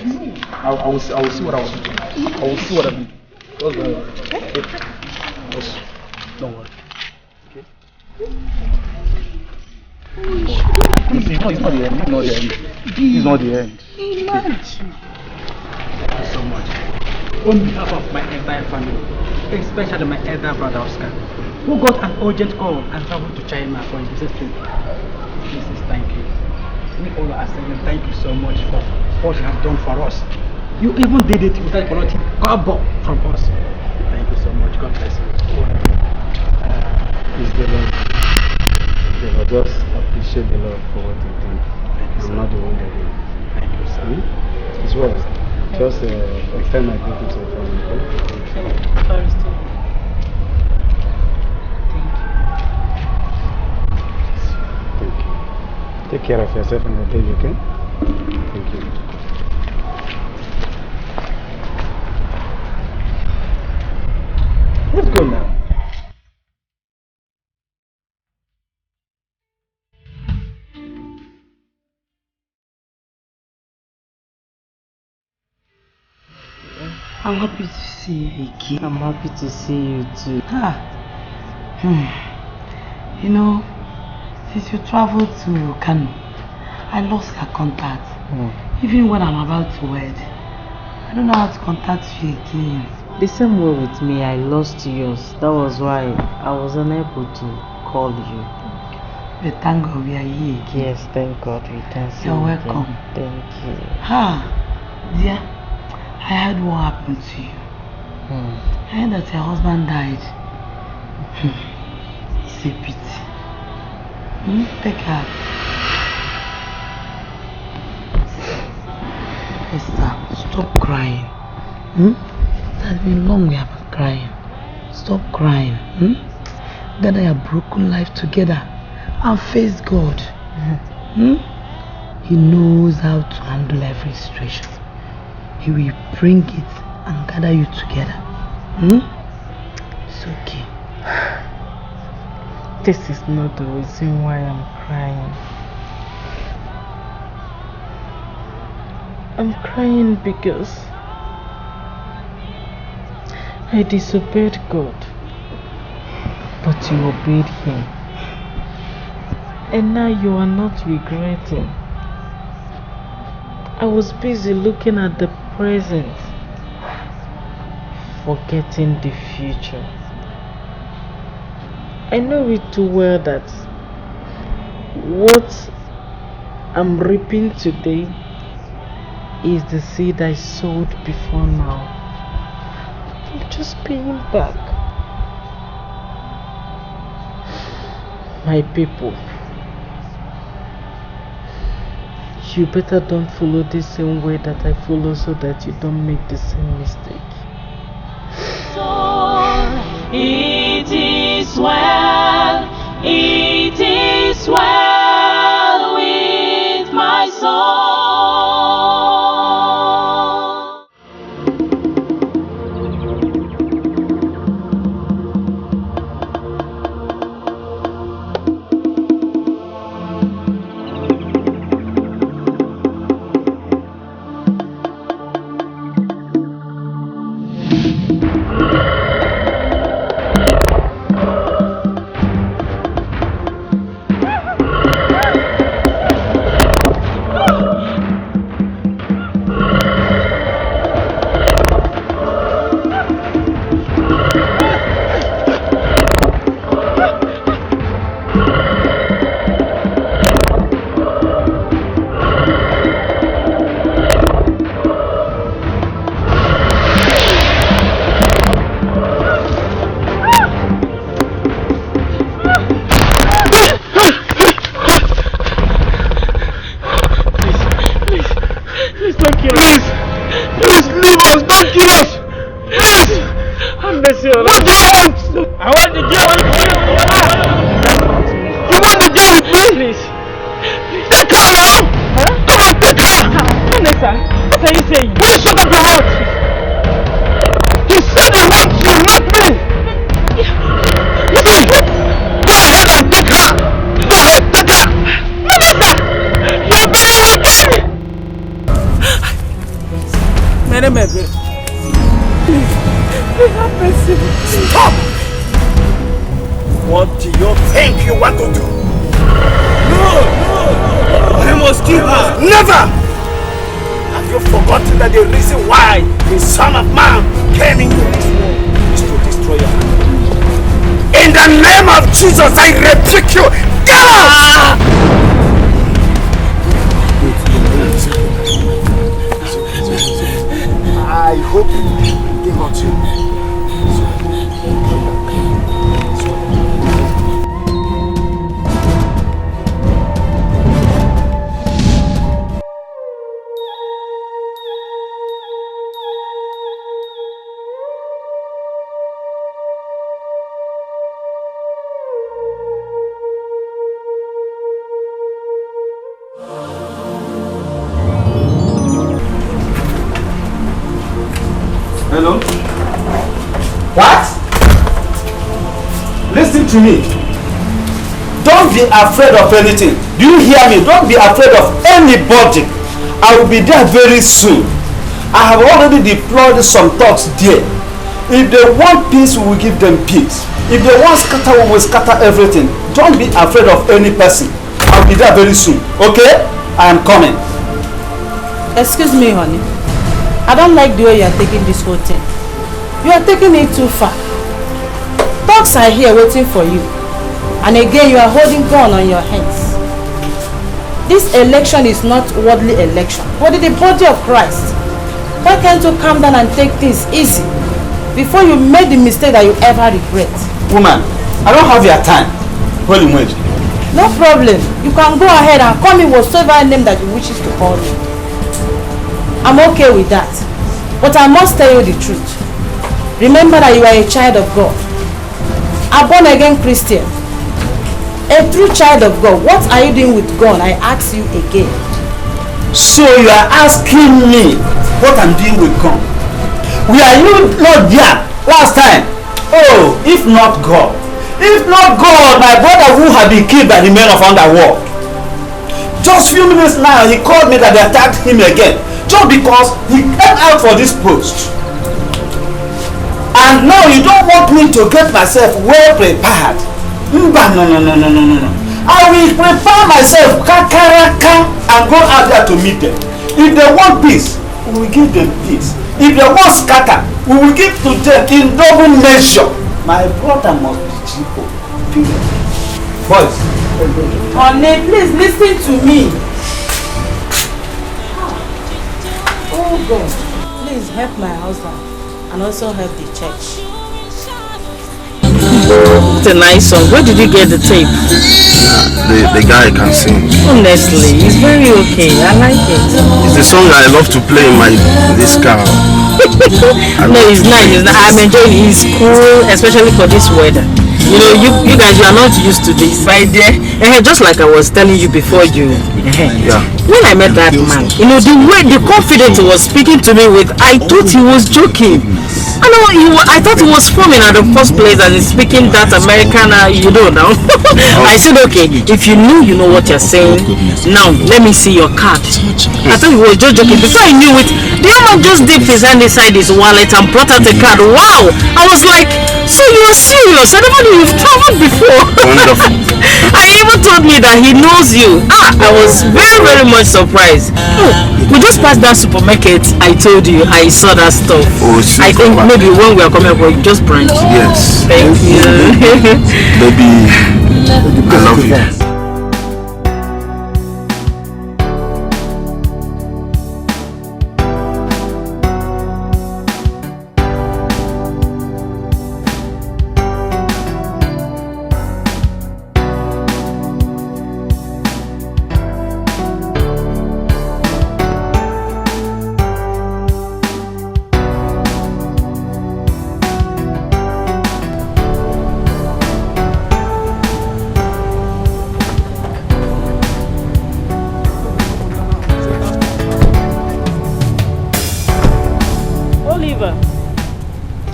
I will see what I will do. I will see what I will do. Just don't worry. Okay? Just don't worry. Okay? It's not the end. It's not the end. Thank you so much. On behalf of my entire family, especially my elder brother Oscar, who got an urgent call and traveled to China for his business trip. Mrs. Thank you. We all are saying thank you so much for what you have done for us. You even did it without collecting kobo from us. Thank you so much. God bless you. It's the Lord. Just appreciate the Lord for what He did. I'm not the one that did. Thank you, sir. It's well. Just extend my greetings to your family. Thank you. Take care of yourself and your baby, okay? Thank you. Let's go now. I'm happy to see you again. I'm happy to see you too. You know, since you traveled to Kano, I lost your contact. Even when I'm about to wed, I don't know how to contact you again. The same way with me, I lost yours. That was why I was unable to call you. But thank God we are here again. Yes, thank God we can see you. You're welcome. Thank you. Dear, I heard what happened to you. I heard that your husband died. It's a pity. Take her. Esther, stop crying. It has been long we have been crying. Stop crying. Gather your broken life together and face God. He knows how to handle every situation. He will bring it and gather you together. It's okay. This is not the reason why I'm crying. I'm crying because I disobeyed God, but you obeyed Him. And now you are not regretting. I was busy looking at the present, forgetting the future. I know it too well that what I'm reaping today is the seed I sowed before now. I'm just paying back. My people, you better don't follow the same way that I follow so that you don't make the same mistake. So it is well with my soul. Stop! What do you think you want to do? No! I must kill her! Never! Have you forgotten that the reason why the Son of Man came into this world is to destroy her? In the name of Jesus, I rebuke you! Get out! I hope you give up to Hello? What? Listen to me. Don't be afraid of anything. Do you hear me? Don't be afraid of anybody. I will be there very soon. I have already deployed some thugs there. If they want peace, we will give them peace. If they want scatter, we will scatter everything. Don't be afraid of any person. I will be there very soon. Okay? I am coming. Excuse me, honey. I don't like the way you are taking this whole thing. You are taking it too far. Thugs are here waiting for you. And again, you are holding gun on your hands. This election is not worldly election, but in the body of Christ. Why can't you calm down and take things easy before you make the mistake that you ever regret? Woman, I don't have your time. Hold him, wait. No problem. You can go ahead and call me whatsoever name that you wishes to call me. I'm okay with that. But I must tell you the truth. Remember that you are a child of God. A born again Christian. A true child of God. What are you doing with God? I ask you again. So you are asking me what I'm doing with God? Were you not there last time? Oh, if not God. If not God, my brother would have been killed by the men of underworld. Just few minutes now, he called me that they attacked him again. Just because he came out for this post. And now you don't want me to get myself well prepared. No. I will prepare myself kakaraka and go out there to meet them. If they want peace, we will give them peace. If they want scatter, we will give to them in double measure. My brother must be cheapo. Period. Boys. Honey, please listen to me. Oh God. Please help my husband and also help the church. It's a nice song. Where did you get the tape? The guy can sing. Honestly, he's very okay. I like it. It's the song I love to play in this car. No, it's nice. I'm enjoying it. It's cool, especially for this weather. You know, you guys, you are not used to this. Right there, just like I was telling you before you. Yeah. When I met that man, you know, the confidence he was speaking to me with, I thought he was joking. I thought he was forming at the first place and he's speaking that American, you know now. I said, okay, if you know what you're saying, now let me see your card. I thought he was just joking. Before I knew it, the man just dipped his hand inside his wallet and brought out a card. Wow! I was like, so you're serious? I never knew you've traveled before. Wonderful. And he even told me that he knows you. I was very, very much surprised. We just passed that supermarket. I told you, I saw that stuff. Oh, I think maybe when we are coming up, we just branch. Yes. Thank you. Baby, I love you.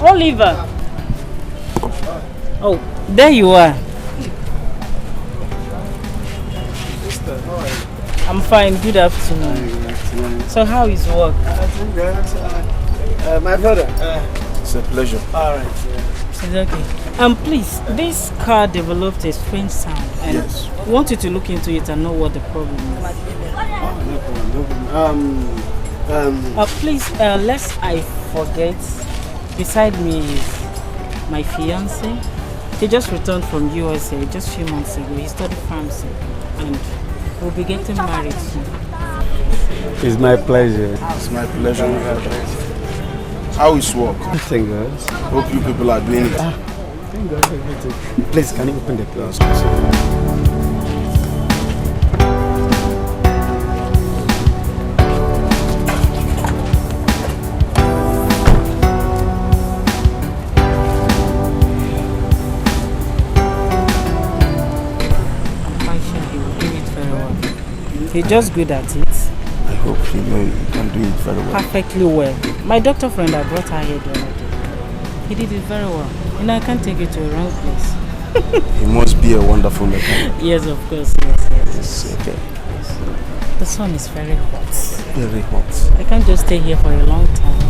Oliver. Oh, there you are. I'm fine. Good afternoon. So how is work? My brother. It's a pleasure. All right. It's okay. Please, this car developed a strange sound, and yes. I want you to look into it and know what the problem is. No problem. Please, lest I forget. Beside me is my fiance. He just returned from USA just a few months ago. He studied pharmacy and we'll be getting married soon. It's my pleasure. It's my pleasure. How is work? Thank God. Hope you people are doing it. Thank God. Please, can you open the door? He's just good at it. I hope you can do it very well. Perfectly well. My doctor friend, I brought her here the other day. He did it very well. And I can't take you to a wrong place. He must be a wonderful mechanic. Yes, of course. Yes. It's okay. Yes. The sun is very hot. Very hot. I can't just stay here for a long time.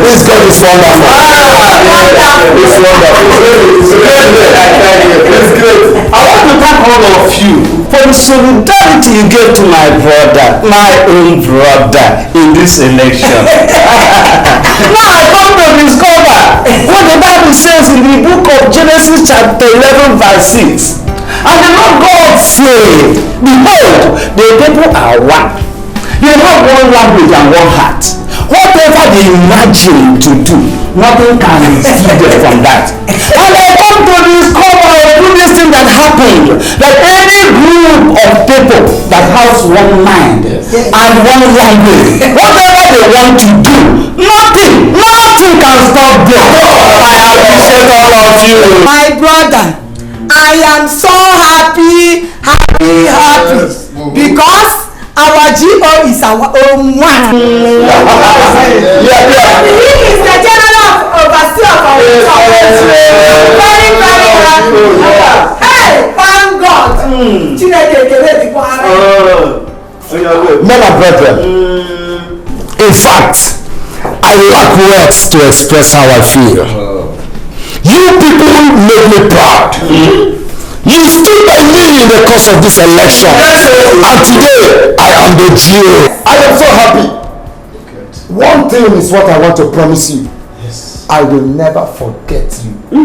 This God is wonderful. It's wonderful. It's great. I want to thank all of you for the solidarity you gave to my brother, my own brother, in this election. Now I come to discover what the Bible says in the book of Genesis chapter 11 verse 6. And the Lord God said, behold, the people are one. They have one language and one heart. Whatever they imagine to do, nothing can steal them from that. And I come to discover through this thing that happened, that any group of people that has one mind and one language, whatever they want to do, nothing can stop them. I appreciate all of you. My brother, I am so happy, because our GO is our own one. He is the general overseer of our church. Very, very happy. Hey, thank God. Men and brethren, in fact, I lack words to express how I feel. You people make me proud. You stood by me in the course of this election. And today, I am the GO. I am so happy. One thing is what I want to promise you. I will never forget you. I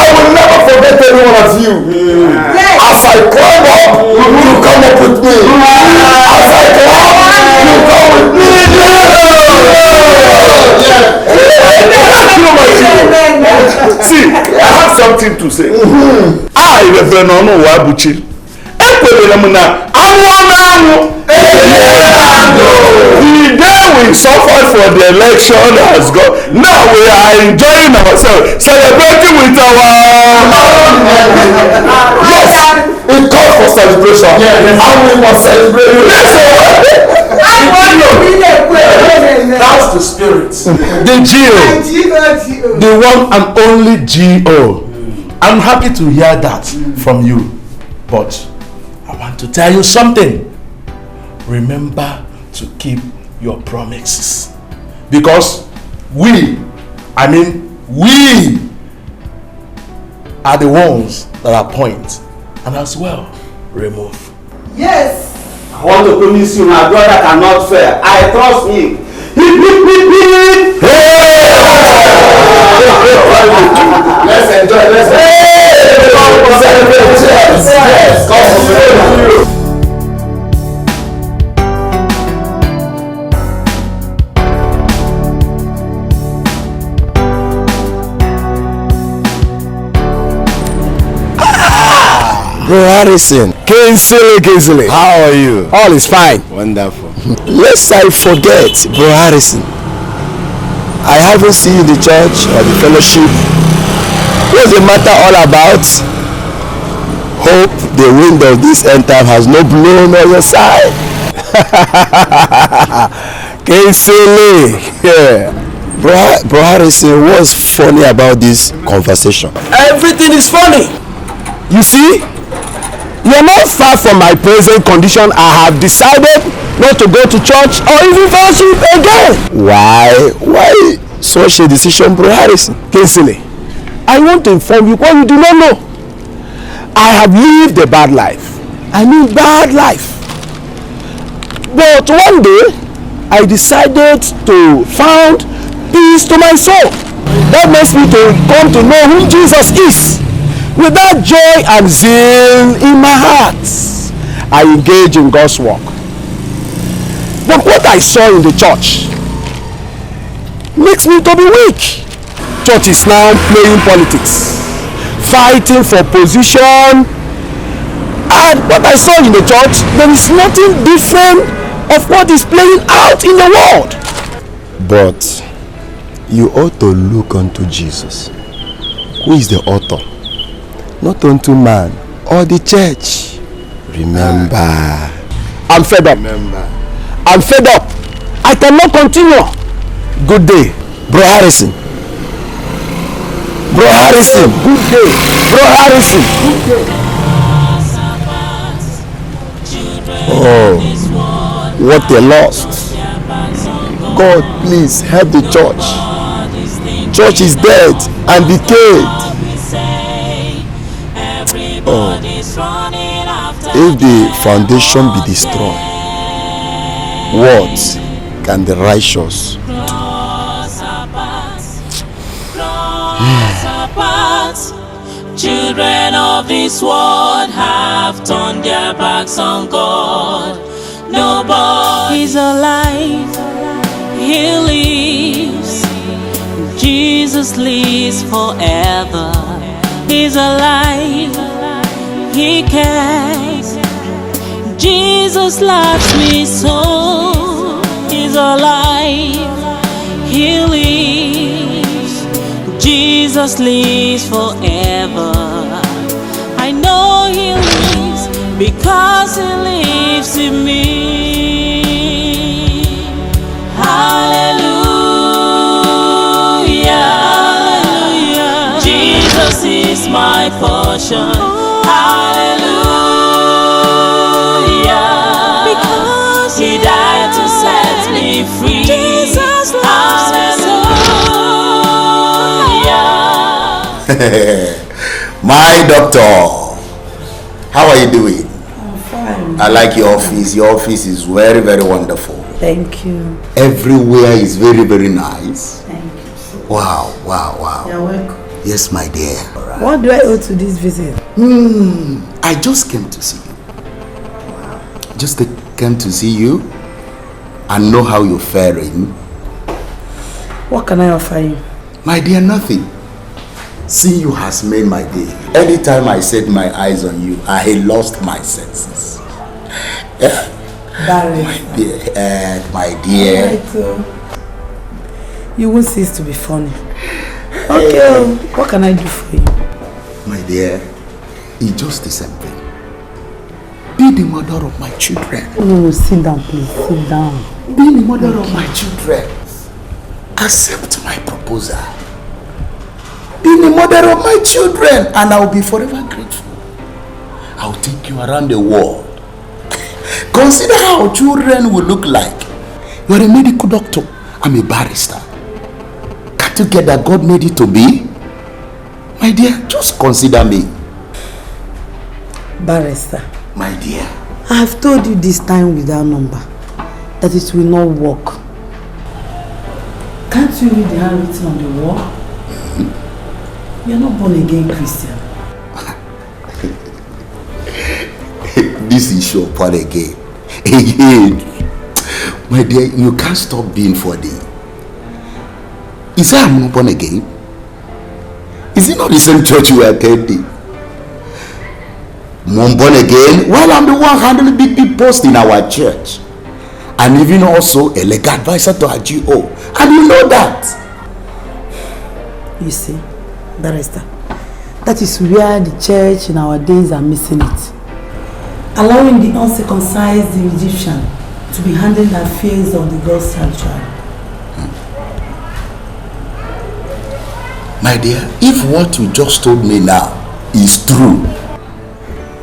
will never forget any one of you. As I climb up, you come up with me. As I climb, you come with me. See, I have something to say. I, Reverend Ono Wabuchi, the day we suffered for the election has gone. Now we are enjoying ourselves, celebrating with our. Yes, it calls for celebration. And we must celebrate. That's the spirit. The GO. The one and only GO. I'm happy to hear that from you. But I want to tell you something. Remember to keep your promises. Because we are the ones that appoint and as well remove. Yes. I want to promise you my brother cannot fail. I trust him. Let's enjoy. Let's Bro Harrison. Kingsley. How are you? All is fine. Wonderful. Lest I forget, Bro Harrison. I haven't seen you in the church or the fellowship. What's the matter all about? Hope the wind of this end time has not blown on your side. Kingsley. Yeah. Bro Harrison, what's funny about this conversation? Everything is funny. You see? You're not far from my present condition. I have decided not to go to church or even fellowship again. Why such a decision, Bro Harrison? Kingsley, I want to inform you what you do not know. I have lived a bad life. I mean bad life. But one day, I decided to found peace to my soul. That makes me to come to know who Jesus is. With that joy and zeal in my heart, I engage in God's work. But what I saw in the church makes me to be weak. Church is now playing politics, fighting for position. And what I saw in the church, there is nothing different of what is playing out in the world. But you ought to look unto Jesus, who is the author, not unto man or the church. Remember. I'm fed up. I'm fed up. I cannot continue. Good day, Bro Harrison. Good day. Bro Harrison. Oh, what a loss. God, please help the church. Church is dead and decayed. Oh, if the foundation be destroyed, what can the righteous do? Children of this world have turned their backs on God. Nobody is alive. He lives. Jesus lives forever. He's alive. He cares. Jesus loves me so. He's alive. He lives. Jesus lives forever. I know He lives because He lives in me. Hallelujah. Jesus is my portion. Hallelujah. Because He died to set me free. Jesus My doctor, how are you doing? I'm fine. I like your office. Your office is very, very wonderful. Thank you. Everywhere is very, very nice. Thank you so much. Wow, wow, wow. You're welcome. Yes, my dear. Right. What do I owe to this visit? I just came to see you. Just came to see you and know how you're faring. What can I offer you? My dear, nothing. Seeing you has made my day. Anytime I set my eyes on you, I lost my senses. My dear. You won't cease to be funny. Okay, what can I do for you? My dear, it's just the same thing. Be the mother of my children. No, sit down, please. Sit down. Be the mother of my children. Accept my proposal. Be the mother of my children, and I'll be forever grateful. I'll take you around the world. Consider how children will look like. You're a medical doctor. I'm a barrister. Can't you get that God made it to be? My dear, just consider me. Barrister. My dear. I have told you this time with that number that it will not work. Can't you read the handwritten on the wall? You are not born again Christian. This is your born again. Again. My dear, you can't stop being 4D. Is that I'm not born again? Is it not the same church you are attending? I'm born again while I'm the one handling big post in our church. And even also a legal advisor to our GO. And you know that. You see, Barrister, that is where the church in our days are missing it. Allowing the uncircumcised Egyptian to be handling the affairs of the God's child. My dear, if what you just told me now is true,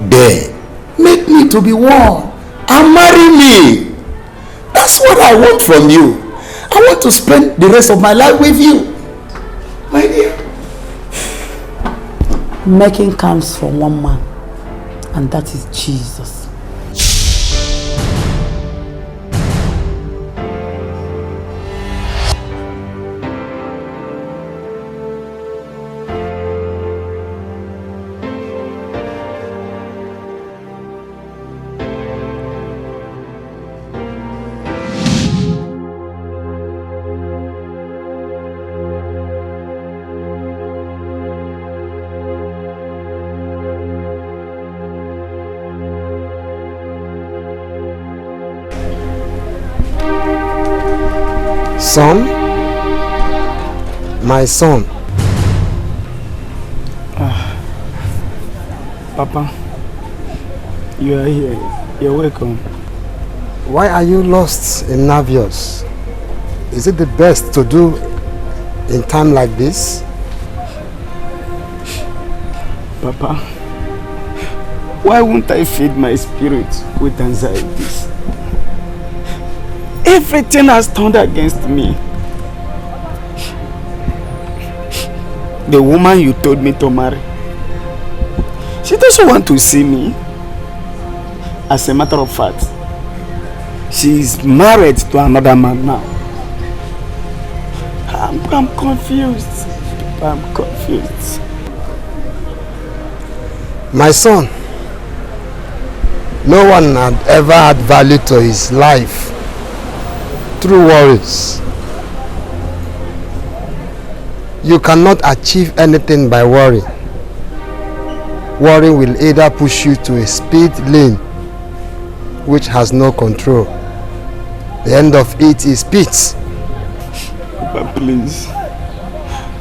then make me to be one and marry me. That's what I want from you. I want to spend the rest of my life with you. My dear. Making comes from one man, and that is Jesus. Son, my son. Papa, you are here. You're welcome. Why are you lost in Navios? Is it the best to do in time like this? Papa, why won't I feed my spirit with anxieties? Everything has turned against me. The woman you told me to marry, she doesn't want to see me. As a matter of fact, she is married to another man now. I'm confused. I'm confused. My son, no one had ever had value to his life through worries. You cannot achieve anything by worry. Worry will either push you to a speed lane which has no control. The end of it is peace. But please,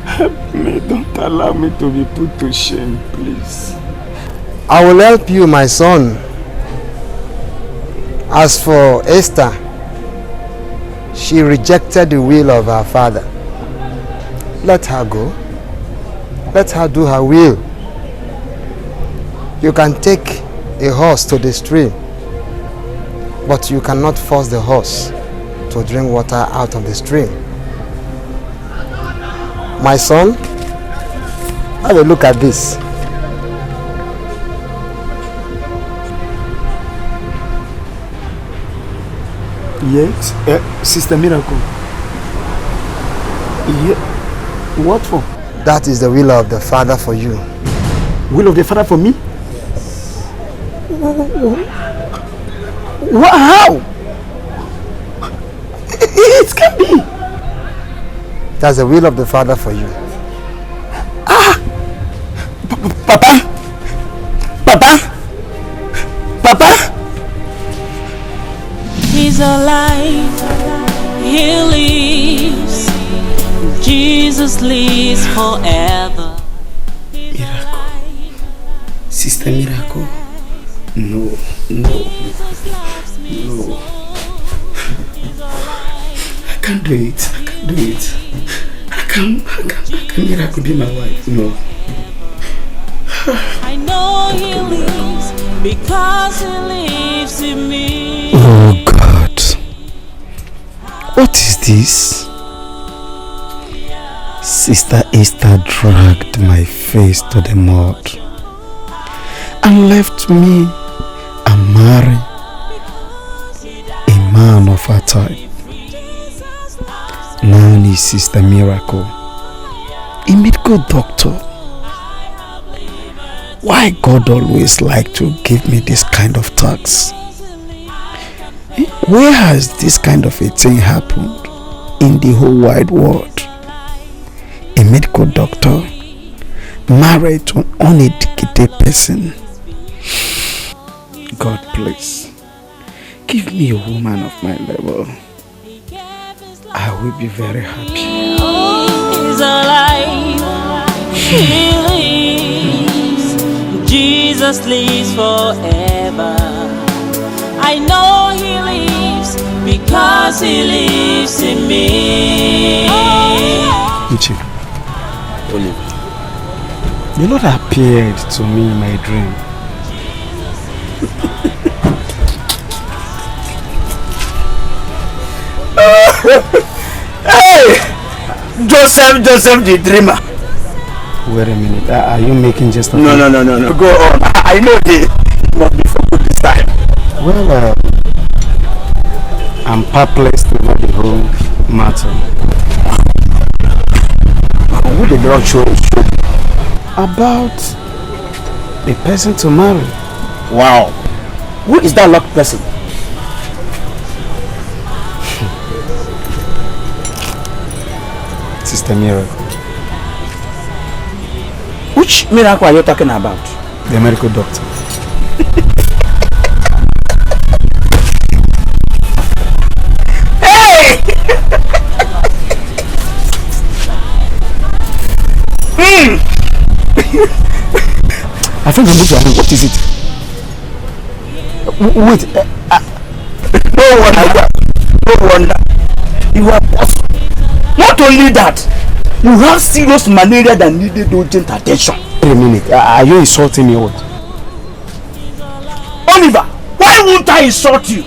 help me. Don't allow me to be put to shame, please. I will help you, my son. As for Esther, she rejected the will of her father. Let her go. Let her do her will. You can take a horse to the stream, but you cannot force the horse to drink water out of the stream. My son, Have a look at this. Yes, Sister Miracle. Yeah. What for? That is the will of the Father for you. Will of the Father for me? What? How? It can be. That's the will of the Father for you. Papa? He's alive, he lives, Jesus lives forever. Miracle. Sister Miracle. No. I can't do it. How can Miracle be my wife? No. I know he lives because he lives in me. Oh God. What is this? Sister Esther dragged my face to the mud and left me and marry a man of her type. Now is Sister Miracle, a medical doctor. Why God always like to give me this kind of tax? Where has this kind of a thing happened in the whole wide world? A medical doctor married to an uneducated person. God, please give me a woman of my level. I will be very happy. He's alive, he lives, Jesus lives forever. I know he lives because he lives in me. Uche, the Lord appeared to me in my dream. Hey! Joseph the dreamer. Wait a minute, are you making just a No. Go on. I know they must be for good this time. Well, I'm perplexed over the whole matter. Who did not show? About the person to marry. Wow. Who is that locked person? Sister Miracle. Which miracle are you talking about? The medical doctor. Hey! I think I'm looking at it. What is it? Wait. No wonder. You are possible. Not only that, you have serious malaria that needed urgent attention. Wait a minute. Are you insulting me or what? Oliver, why won't I insult you?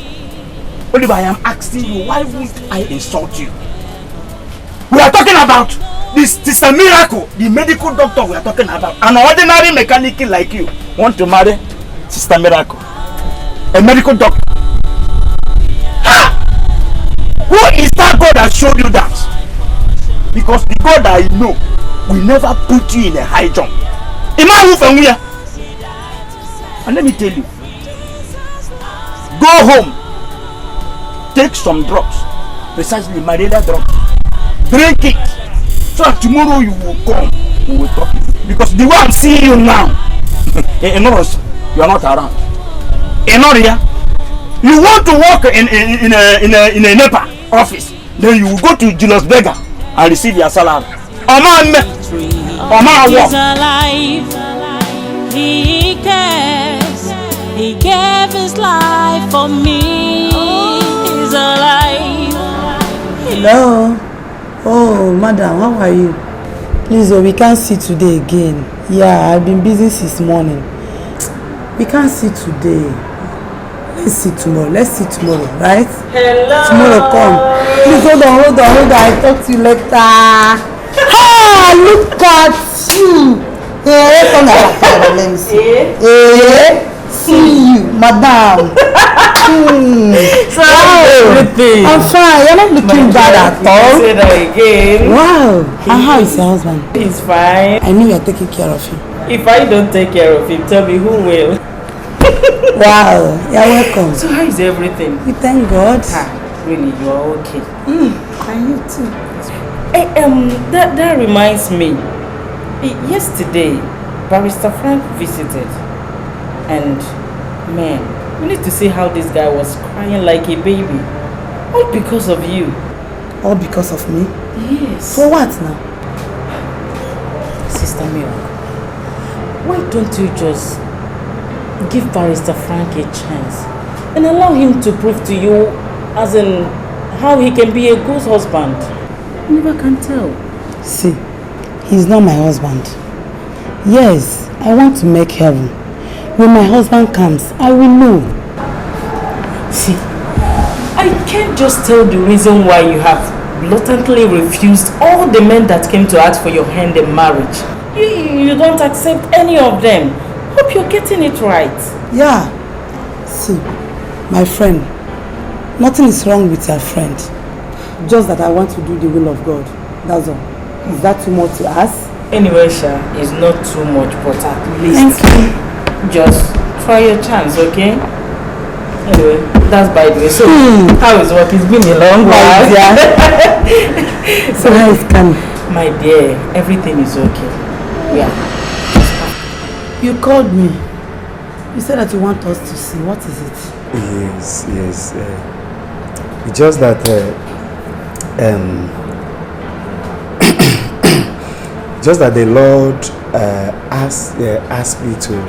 Oliver, I am asking you, why won't I insult you? We are talking about this Sister Miracle, the medical doctor we are talking about. An ordinary mechanic like you want to marry Sister Miracle, a medical doctor. Ha! Who is that God that showed you that? Because the God that I know will never put you in a high jump. Imagine from here. And let me tell you, go home, take some drugs, precisely malaria drugs, drink it, so that tomorrow you will come, we will talk. Because the way I'm seeing you now, you are not around. In area, you want to work in a NEPA office, then you will go to Julius Berger and receive your salary. He's alive, he cares, he gave his life for me. He's alive. Hello. Oh, madam, how are you? Please, we can't see today again. Yeah, I've been busy since morning. We can't see today. Let's see tomorrow, right? Hello. Tomorrow come. Please hold on. I'll talk to you later. Ah, look at you. See you, madam. So everything. I'm fine. You're not looking bad at all. Say that again. Wow. And how is your husband? He's fine. I knew you're taking care of him. If I don't take care of him, tell me who will. Wow. You're welcome. So how is everything? We thank God. Really, you are okay. And you too. Hey, that reminds me. Yesterday, Barrister Frank visited, and man, you need to see how this guy was crying like a baby, all because of you. All because of me? Yes. For what now? Sister Milk, why don't you just give Barrister Frank a chance and allow him to prove to you as in how he can be a good husband? You never can tell. See, he's not my husband. Yes, I want to make heaven. When my husband comes, I will know. See, I can't just tell the reason why you have blatantly refused all the men that came to ask for your hand in marriage. You don't accept any of them. Hope you're getting it right. Yeah. See, my friend, nothing is wrong with your friend. Just that I want to do the will of God. That's all. Is that too much to ask? Anyway, Sha, it's not too much, but at least just try your chance, okay? Anyway, that's by the way. So, how is work? It's been a long while. So how is Kami? My dear, everything is okay. Yeah. You called me. You said that you want us to see. What is it? Yes. It's just that just that the Lord asked me to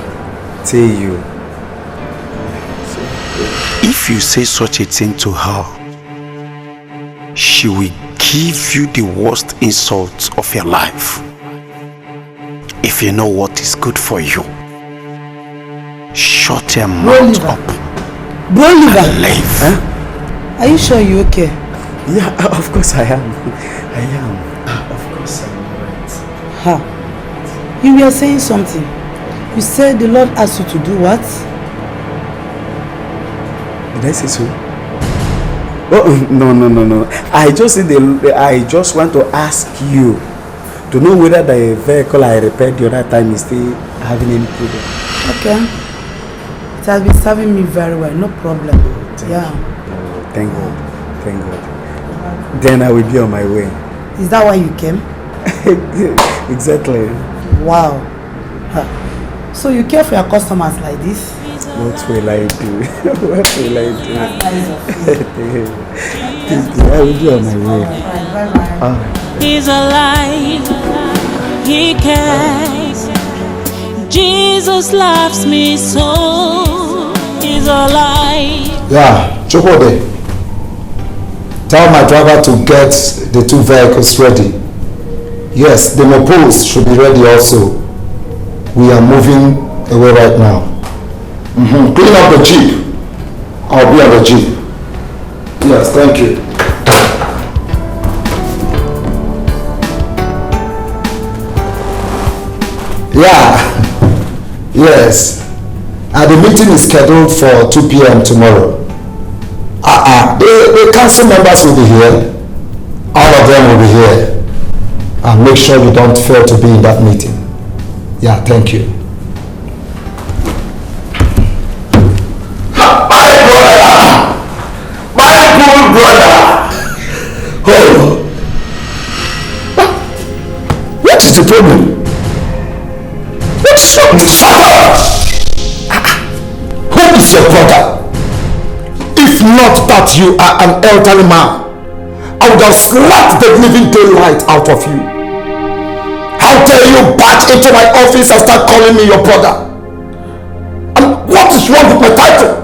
tell you. If you say such a thing to her, she will give you the worst insult of your life. If you know what is good for you, shut your mouth up. Bolivar. Leave. Huh? Are you sure you're okay? Yeah, of course I am. Of course I'm alright. Ha. You were saying something. You said the Lord asked you to do what? Did I say so? Oh, no. I just want to ask you to know whether the vehicle I repaired the other time is still having any problem. Okay. It has been serving me very well, no problem. Thank God. Then I will be on my way. Is that why you came? Exactly. Wow. So you care for your customers like this? What will I do? What will I do? I will be on my way. He's alive. He cares. Jesus loves me so. He's alive. Yeah, Chokode. Tell my driver to get the two vehicles ready. Yes, the mobiles should be ready also. We are moving away right now. Clean up the Jeep. I'll be on the Jeep. Yes, thank you. Yeah. Yes. The meeting is scheduled for 2 p.m. tomorrow. The council members will be here. All of them will be here. And make sure you don't fail to be in that meeting. Yeah, thank you. What is the problem? What's wrong with Who is your brother? If not that you are an elderly man, I would have slapped the living daylight out of you. How dare you barge into my office and start calling me your brother? And what is wrong with my title?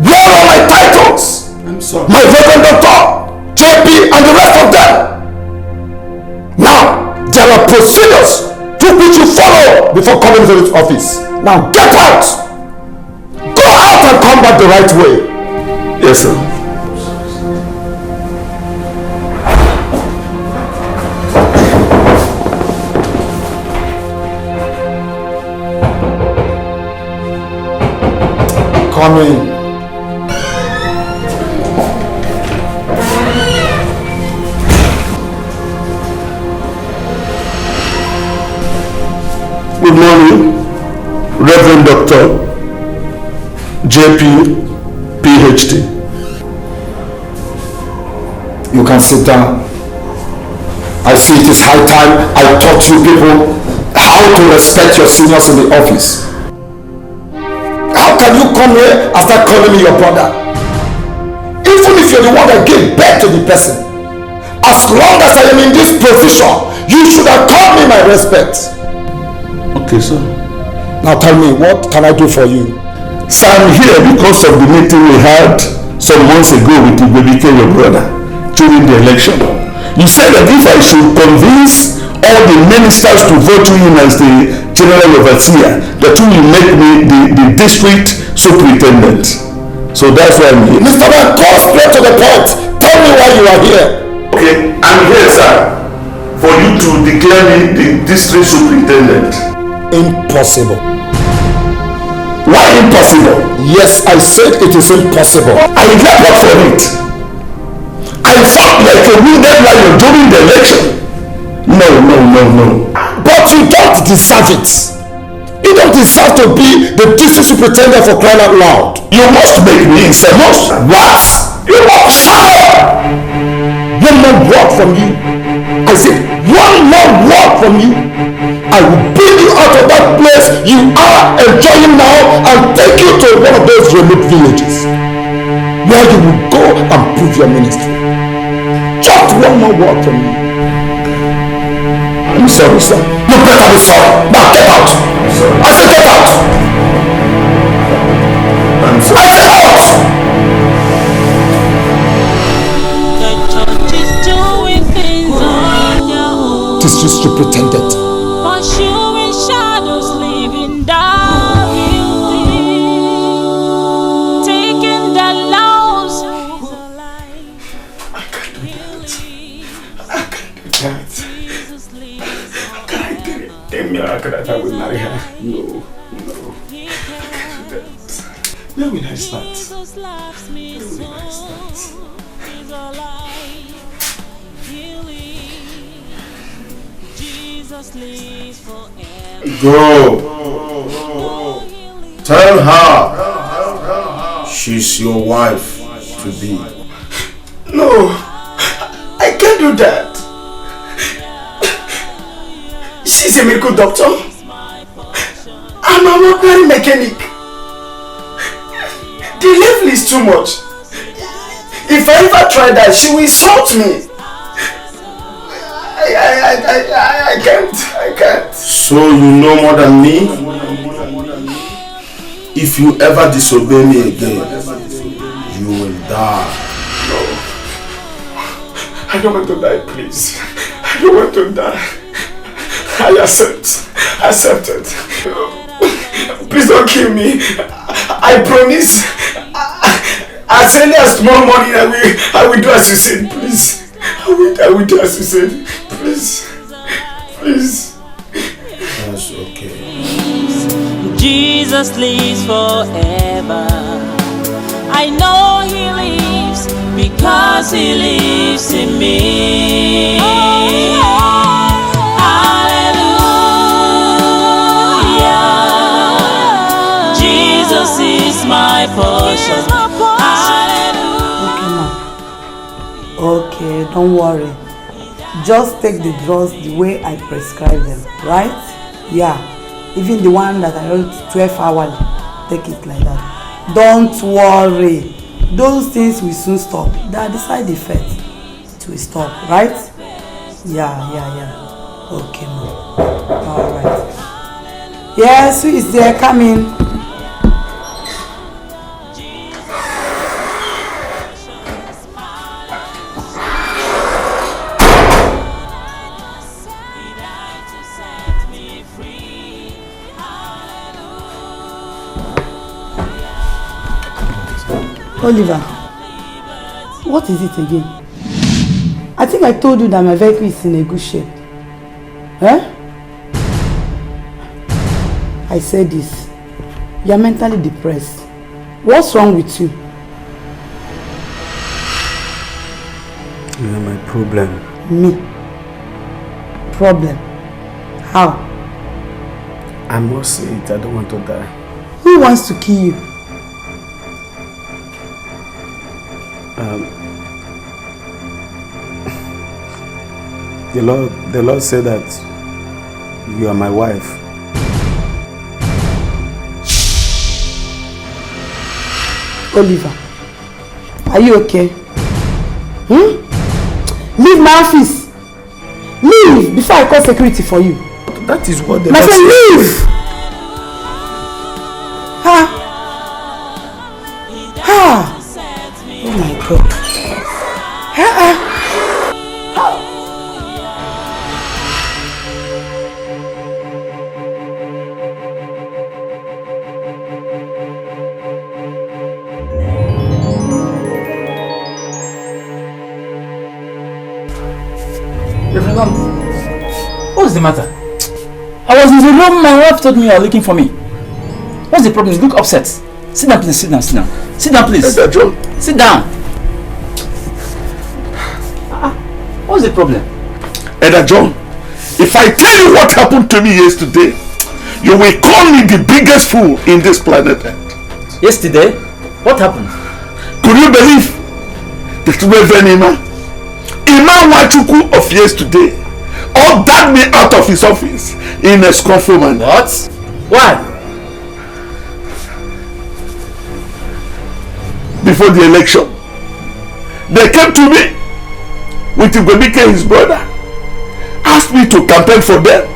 Where are my titles? I'm sorry. My Reverend Doctor, JP, and the rest of them. Now, there are procedures to which you follow before coming to this office. Now, get out! Go out and come back the right way. Yes, sir. Come in. Good morning, Reverend Dr. JP, PhD. You can sit down. I see it is high time I taught you people how to respect your seniors in the office. How can you come here and start calling me your brother? Even if you're the one that gave birth to the person. As long as I am in this position, you should have called me my respect. Okay, sir. Now tell me, what can I do for you? Sir, I'm here because of the meeting we had some months ago with Ibebike, your brother, during the election. You said that if I should convince all the ministers to vote you in as the general overseer, that you will make me the district superintendent. So that's why I'm here. Mr. Man, go straight to the point. Tell me why you are here. Okay, I'm here, sir, for you to declare me the district superintendent. Impossible. Why impossible? Yes, I said it is impossible. I gave up for it. I fought like a wounded lion during the election. No. But you don't deserve it. You don't deserve to be the district superintendent for crying out loud. You must make me a must. What? You must shut up! One more word from you. I said, one more word from you. I will bring you out of that place you are enjoying now and take you to one of those remote villages where you will go and prove your ministry. Just one more word from you. I'm sorry, sir. You better be sorry. Now get out. I said get out. I'm sorry. I said out. The church is doing things on your own. This is superintendent. Pursuing shadows, living dark beauty. Taking the lows. I can't do that. Can I do it? The miracle that I will marry her. No. I can't do that. Where will I start? Go. Tell her she's your wife to be. No, I can't do that. She's a medical doctor. I'm an ordinary mechanic. The level is too much. If I ever try that, she will insult me. I can't. So you know more than me? If you ever disobey me again, you will die. No. I don't want to die, please. I don't want to die. I accept it. Please don't kill me. I promise. As early as tomorrow morning, I will do as you said, please. I will do as you said, please. That's okay. Jesus lives forever. I know he lives because he lives in me. Hallelujah. Jesus is my portion. Okay, don't worry. Just take the drugs the way I prescribe them, right? Yeah, even the one that I wrote 12 hourly, take it like that. Don't worry. Those things will soon stop. They are the side effects. It will stop, right? Yeah. Okay, ma'am. Alright. Yes, who is there? Come in. Oliver, what is it again? I think I told you that my vehicle is in a good shape. I said this. You are mentally depressed. What's wrong with you? You are my problem. Me? Problem? How? I must say it. I don't want to die. Who wants to kill you? The Lord said that you are my wife. Oliver, are you okay? Leave my office. Leave before I call security for you. That is what the Lord said. Leave! Oh my God. What's the matter? I was in the room, my wife told me you are looking for me. What's the problem? You look upset. Sit down, please. Sit down, sit down. Sit down, please. Elder John. Sit down. What's the problem? Elder John, if I tell you what happened to me yesterday, you will call me the biggest fool in this planet Earth. Yesterday? What happened? Could you believe that Reverend Ima Wachuku of yesterday ordered me out of his office in a scornful manner? What? Why? Before the election, they came to me with Igwebike, his brother, asked me to campaign for them,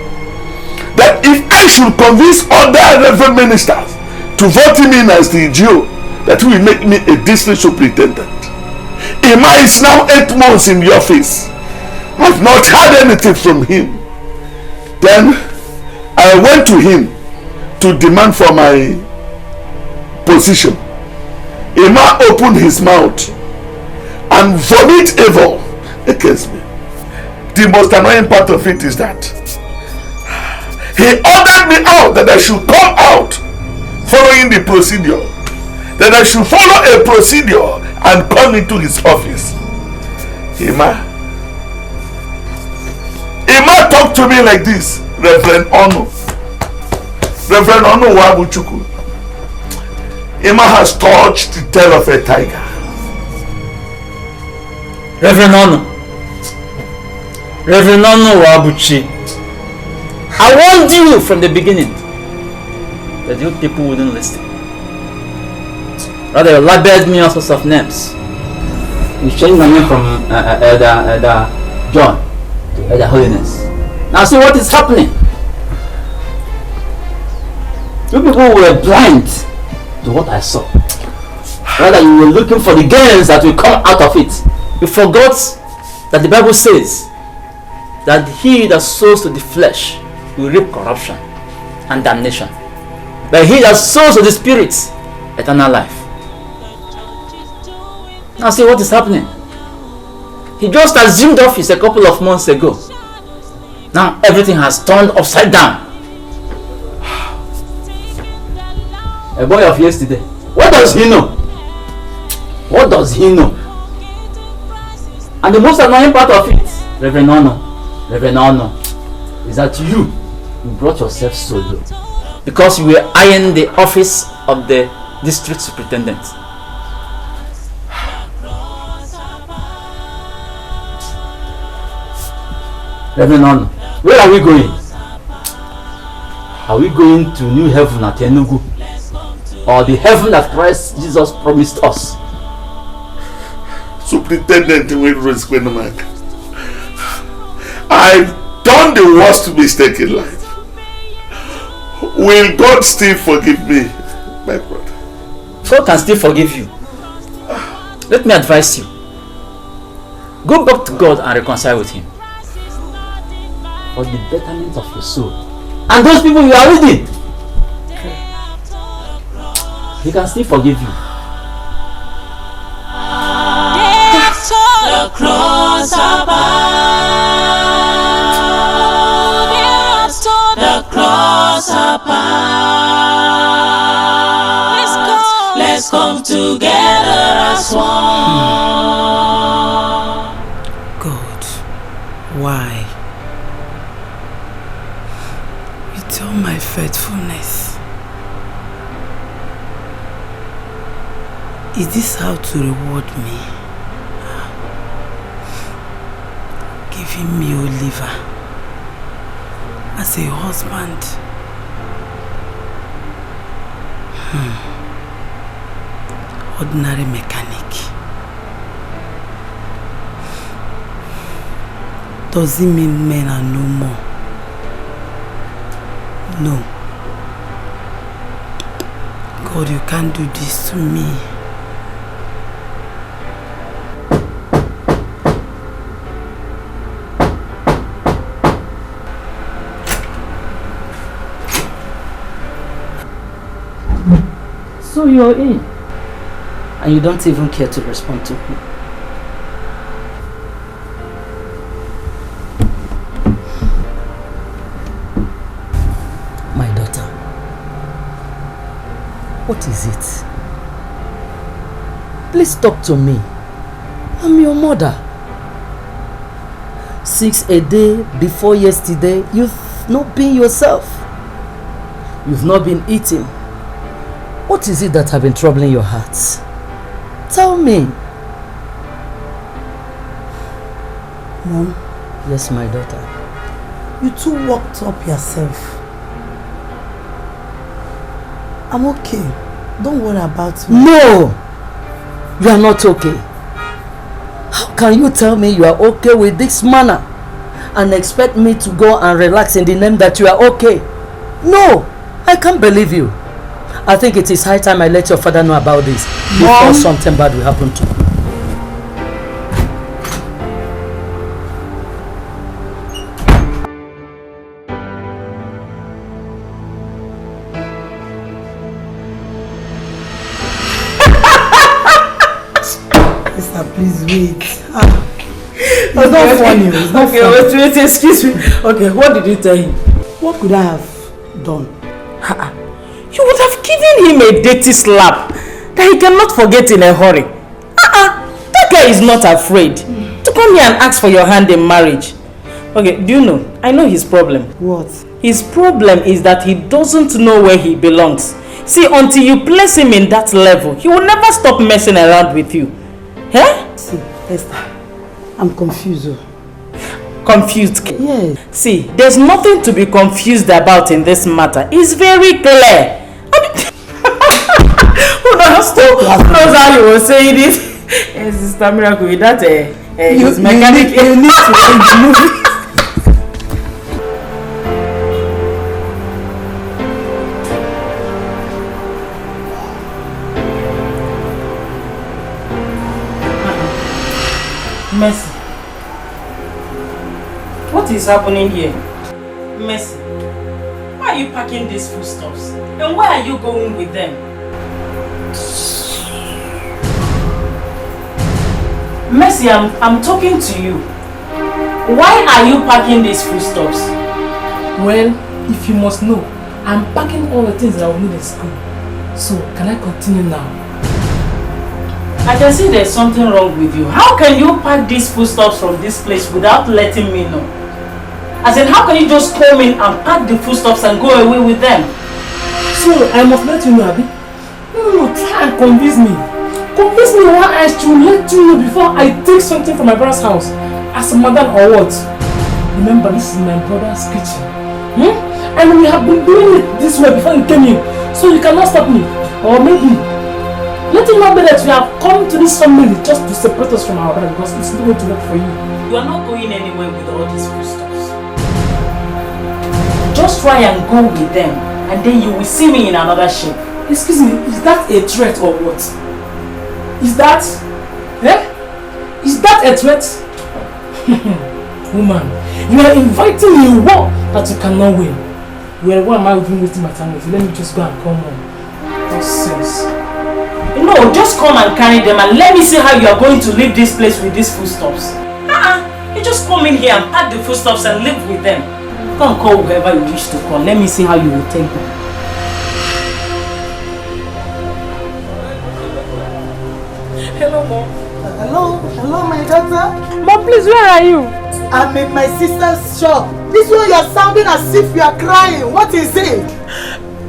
that if I should convince other reverend ministers to vote him in as the GO, that will make me a district superintendent. Ima is now 8 months in the office. I've not heard anything from him. Then I went to him to demand for my position. Ima opened his mouth and vomit evil against me. The most annoying part of it is that he ordered me out, that I should come out following the procedure, that I should follow a procedure and come into his office. Ima talked to me like this. Reverend Ono Wabuchuku, Ima has touched the tail of a tiger. Reverend Ono Wabuchi, I warned you from the beginning that you people wouldn't listen. Rather, you labeled me all sorts of names. You changed my name from Elder John to Elder Holiness. Now see what is happening. You people were blind to what I saw. Rather, you were looking for the gains that will come out of it. You forgot that the Bible says that he that sows to the flesh will reap corruption and damnation, but he that sows to the spirit, eternal life. Now see what is happening. He just assumed office a couple of months ago. Now everything has turned upside down. A boy of yesterday. What does he know? What does he know? And the most annoying part of it, Reverend Ono, is that you brought yourself so low because you were eyeing the office of the district superintendent. Reverend Ono, where are we going? Are we going to New Heaven at Enugu? Or the heaven that Christ Jesus promised us? Superintendent I've done the worst mistake in life. Will God still forgive me, my brother? God can still forgive you. Let me advise you. Go back to God and reconcile with Him, for the betterment of your soul and those people you are leading. He can still forgive you. The cross above, the cross above. Let's go. let's come together as one. God, why? With all my faithfulness, is this how to reward me? Giving me Oliver as a husband. Ordinary mechanic. Does it mean men are no more? No. God, you can't do this to me. So you're in. And you don't even care to respond to me. My daughter, what is it? Please talk to me. I'm your mother. 6 a day before yesterday, you've not been yourself. You've not been eating. What is it that have been troubling your heart? Tell me. Mom? Yes, my daughter. You too worked up yourself. I'm okay. Don't worry about me. No! You are not okay. How can you tell me you are okay with this manner and expect me to go and relax in the name that you are okay? No! I can't believe you. I think it is high time I let your father know about this before something bad will happen to you. Sister, please wait. It's not funny. It's not funny. Wait, excuse me. Okay, what did you tell him? What could I have done? You would have given him a dirty slap that he cannot forget in a hurry. That guy is not afraid to come here and ask for your hand in marriage. Okay, do you know? I know his problem. What? His problem is that he doesn't know where he belongs. See, until you place him in that level, he will never stop messing around with you. Eh? See, Esther, I'm confused. Confused? Yes. See, there's nothing to be confused about in this matter. It's very clear. Who knows how you were saying it? Yes, Sister Miracle, with that his mechanic. You need to end the movie. Mercy. What is happening here? Mercy. Why are you packing these foodstuffs? And where are you going with them? Mercy, I'm talking to you. Why are you packing these foodstuffs? Well, if you must know, I'm packing all the things that I will need in school. So, can I continue now? I can see there's something wrong with you. How can you pack these foodstuffs from this place without letting me know? As in, how can you just come in and pack the foodstuffs and go away with them? So, I must let you know, Abi. No, try and convince me. Convince me why I should let you know before I take something from my brother's house. As a mother or what? Remember, this is my brother's kitchen. And we have been doing it this way before you came in. So you cannot stop me. Or maybe let it not be that we have come to this family just to separate us from our brother, because it's not going to work for you. You are not going anywhere with all these foodstuffs. Just try and go with them, and then you will see me in another shape. Excuse me, is that a threat or what? Is that? Is that a threat? Woman, you are inviting me a war that you cannot win. Well, why am I even wasting my time with you? Let me just go and come home. Nonsense. No, just come and carry them and let me see how you are going to leave this place with these foodstuffs. You just come in here and pack the foodstuffs and live with them. Come call whoever you wish to call. Let me see how you will take them. Hello, Mom. Hello, my daughter. Mom, please, where are you? I'm in my sister's shop. This one you're sounding as if you are crying. What is it?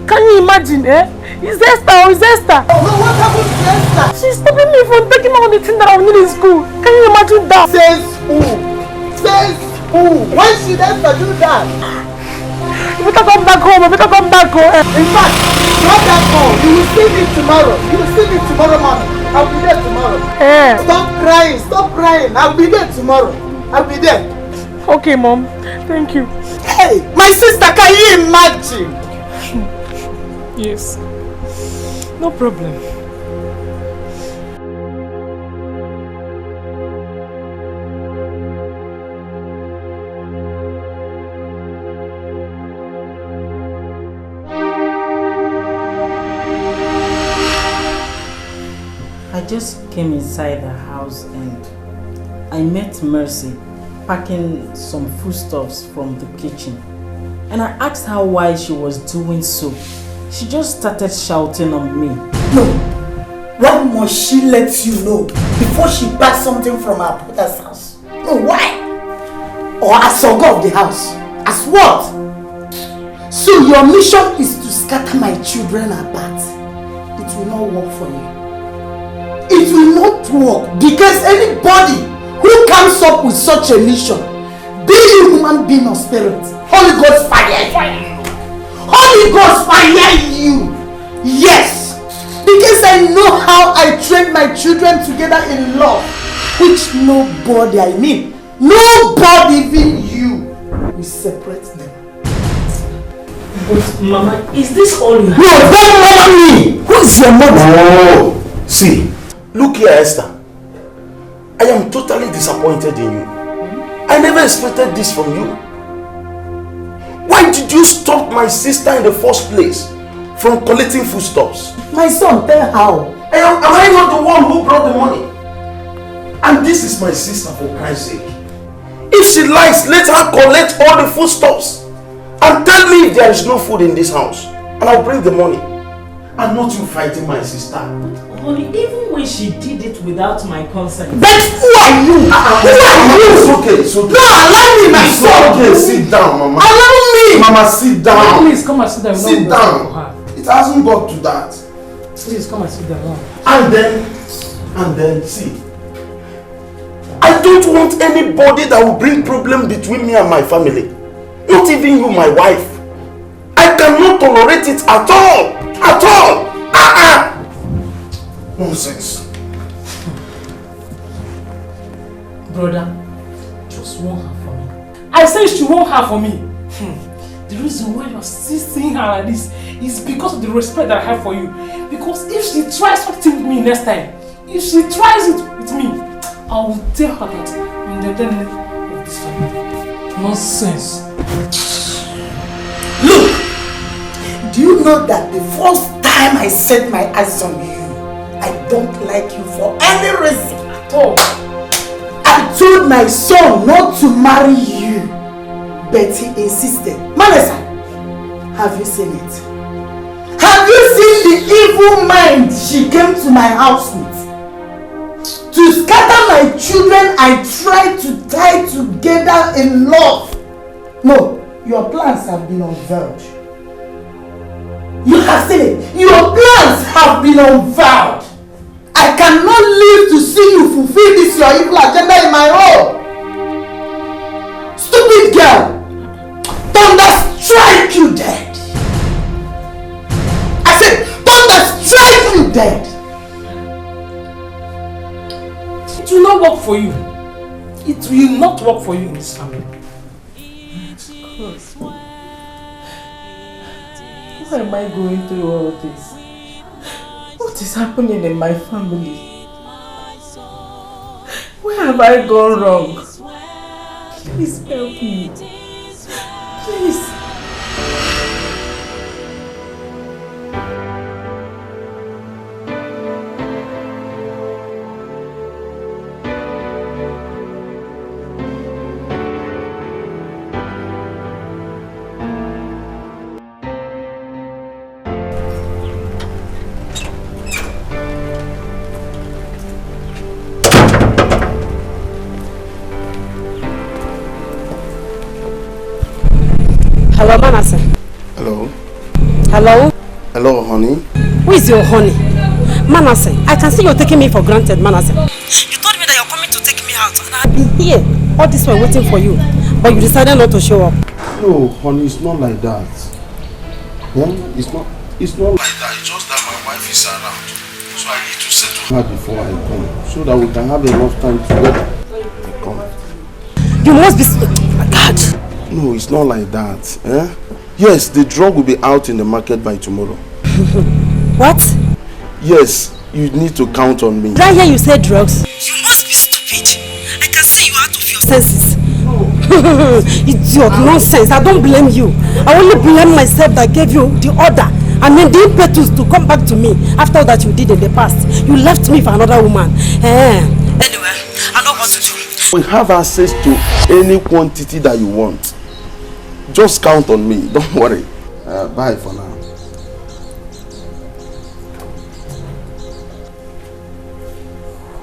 Can you imagine, eh? It's Esther, it's Esther. Oh, no, what happened to Esther? She's stopping me from taking all the things that I will need in school. Can you imagine that? Says who? Says who? Why should Esther do that? You better come back home. You better come back home. In fact, drop that call. You will see me tomorrow. You will see me tomorrow morning. I'll be there tomorrow. Yeah. Stop crying. Stop crying. I'll be there tomorrow. I'll be there. Okay, Mom. Thank you. Hey, my sister, can you imagine? Yes. No problem. I just came inside the house and I met Mercy packing some foodstuffs from the kitchen. And I asked her why she was doing so. She just started shouting on me. No. Why must she let you know before she packs something from her brother's house? No, why? Or as Oga of the house? As what? So your mission is to scatter my children apart. It will not work for you. It will not work because anybody who comes up with such a mission, be you human being or spirit, Holy Ghost fire you. Holy Ghost fire you. Yes. Because I know how I train my children together in love, which nobody, nobody, even you, will separate them. But Mama, is this all you have? No, don't mother me! Who is your mother? Oh, see, look here, Esther. I am totally disappointed in you. I never expected this from you. Why did you stop my sister in the first place from collecting foodstuffs? My son, tell how. Am I not the one who brought the money? And this is my sister, for Christ's sake. If she likes, let her collect all the foodstuffs and tell me if there is no food in this house, and I'll bring the money. And not you fighting my sister. Honey, even when she did it without my consent. But who are you? Who are you? It's okay, it's okay. No, allow me, my son. Okay, sit down, Mama. Allow me. Mama, sit down. Please come and sit down. Sit down. It hasn't got to that. Please come and sit down. And then, see. I don't want anybody that will bring problem between me and my family. Not even you, my wife. I cannot tolerate it at all. At all. Nonsense. Brother, just want her for me. I said she won't have for me. The reason why you're still seeing her like this is because of the respect that I have for you. Because if she tries something with me next time, if she tries it with me, I will tell her that I'm the enemy of this family. Nonsense. Look, do you know that the first time I set my eyes on you, I don't like you for any reason at all. I told my son not to marry you, but he insisted. Manasa, have you seen it? Have you seen the evil mind she came to my house with? To scatter my children, I tried to tie together in love. No, your plans have been unveiled. You have seen it. Your plans have been unveiled. I cannot live to see you fulfill this your evil agenda in my home. Stupid girl. Thunder strike you dead. I said, thunder strike you dead. It will not work for you. It will not work for you in this family. Why am I going through all this? What is happening in my family? Where have I gone wrong? Please help me. Please. Hello, Manasseh. Hello. Hello? Hello, honey. Who is your honey? Manasseh, I can see you're taking me for granted, Manasseh. You told me that you're coming to take me out, and I've been here all this while waiting for you, but you decided not to show up. No, honey, it's not like that. Yeah? It's not like that. It's just that my wife is around. So I need to settle her before I come, so that we can have enough time together. Come. You must be... God. No, it's not like that. Eh? Yes, the drug will be out in the market by tomorrow. What? Yes, you need to count on me. Did I hear you say drugs? You must be stupid. I can see you out of your senses. Idiot, nonsense. I don't blame you. I only blame myself that gave you the order. I mean the impetus to come back to me after that you did in the past. You left me for another woman. Anyway, I know what to do. We have access to any quantity that you want. Just count on me. Don't worry. Bye for now.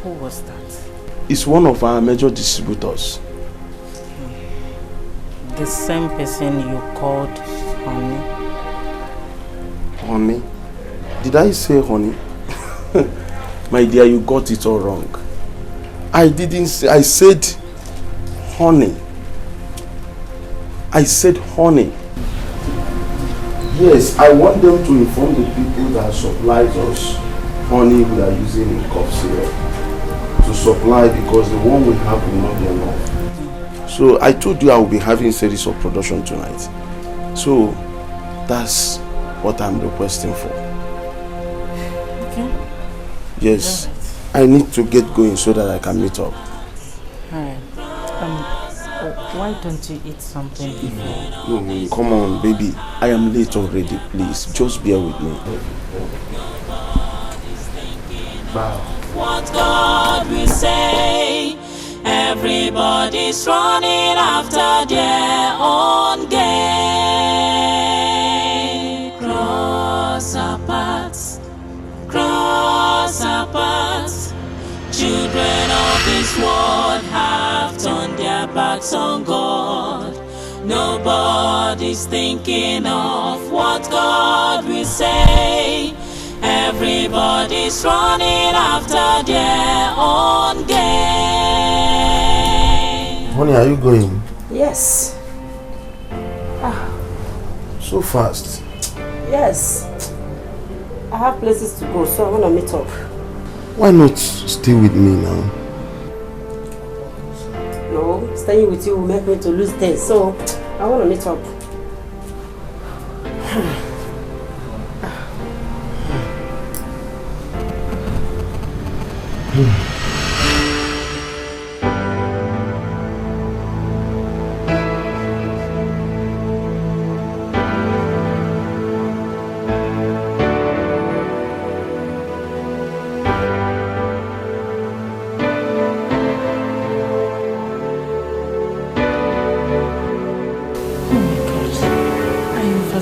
Who was that? It's one of our major distributors. The same person you called honey? Honey? Did I say honey? My dear, you got it all wrong. I didn't say, I said honey. I said honey. Yes, I want them to inform the people that supplies us honey we are using in cough syrup to supply, because the one we have will not be enough. So I told you I will be having a series of production tonight. So that's what I'm requesting for. Okay. Yes, I need to get going so that I can meet up. Alright. Why don't you eat something before? No, come on, baby. I am late already. Please, just bear with me. Bye. What God will say. Everybody's running after their own gain. Cross our paths, cross our paths. Children of this world have turned their backs on God. Nobody's thinking of what God will say. Everybody's running after their own gain. Honey, are you going? Yes. So fast. Yes. I have places to go, so I want to meet up. Why not stay with me now? No, staying with you will make me to lose taste, so I want to meet up.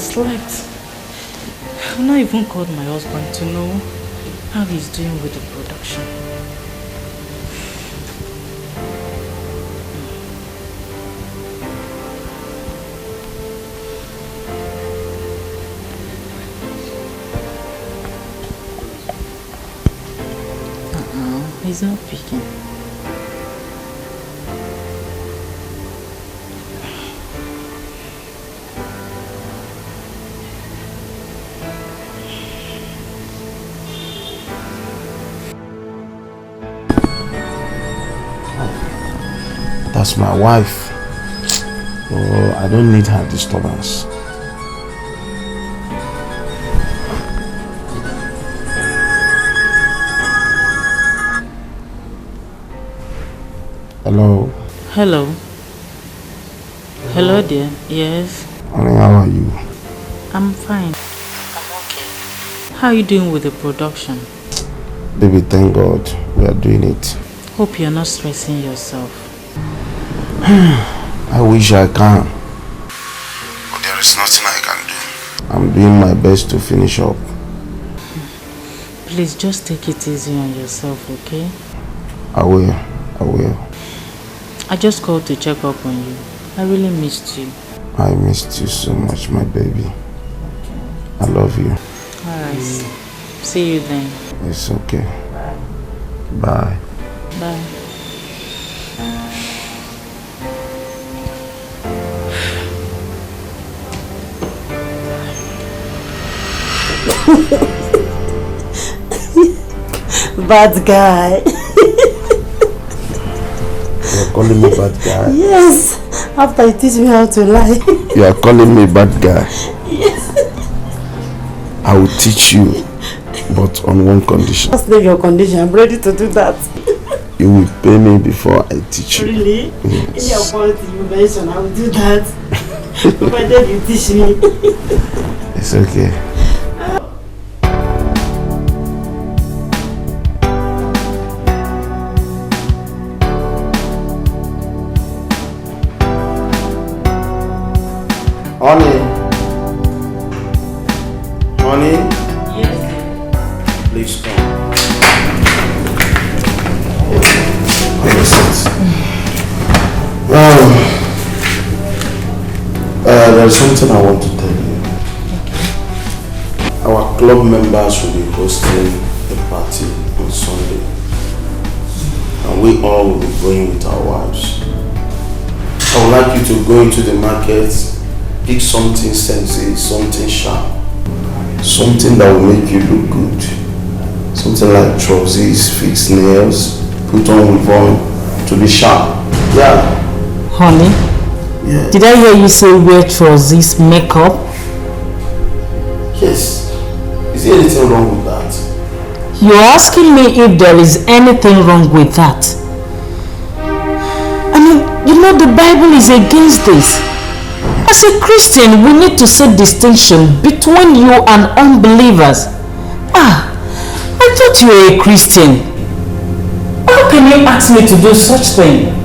Slept. I've not even called my husband to know how he's doing with the production. He's not picking. That's my wife. Oh, I don't need her disturbance. Hello. Hello. Hello dear. Yes. Honey, how are you? I'm fine. I'm okay. How are you doing with the production? Baby, thank God we are doing it. Hope you're not stressing yourself. I wish I can. But there is nothing I can do. I'm doing my best to finish up. Please just take it easy on yourself, okay? I will. I just called to check up on you. I really missed you. I missed you so much, my baby. I love you. Alright. See you then. It's okay. Bye. Bye. Bad guy. You're calling me bad guy? Yes. After you teach me how to lie. You are calling me bad guy? Yes. I will teach you, but on one condition. Just leave your condition. I'm ready to do that. You will pay me before I teach you. Really? Yes. In your point you mention, I will do that. Provided you teach me. It's okay. Honey. Honey? Yes. Please come. There's something I want to tell you. Our club members will be hosting a party on Sunday. And we all will be going with our wives. I would like you to go into the market, pick something sexy, something sharp, something that will make you look good. Something like trousers, fixed nails, put on weave to be sharp. Yeah. Honey? Yeah. Did I hear you say wear trousers, makeup? Yes. Is there anything wrong with that? You're asking me if there is anything wrong with that. I mean, you know the Bible is against this. As a Christian, we need to set distinction between you and unbelievers. I thought you were a Christian. How can you ask me to do such thing?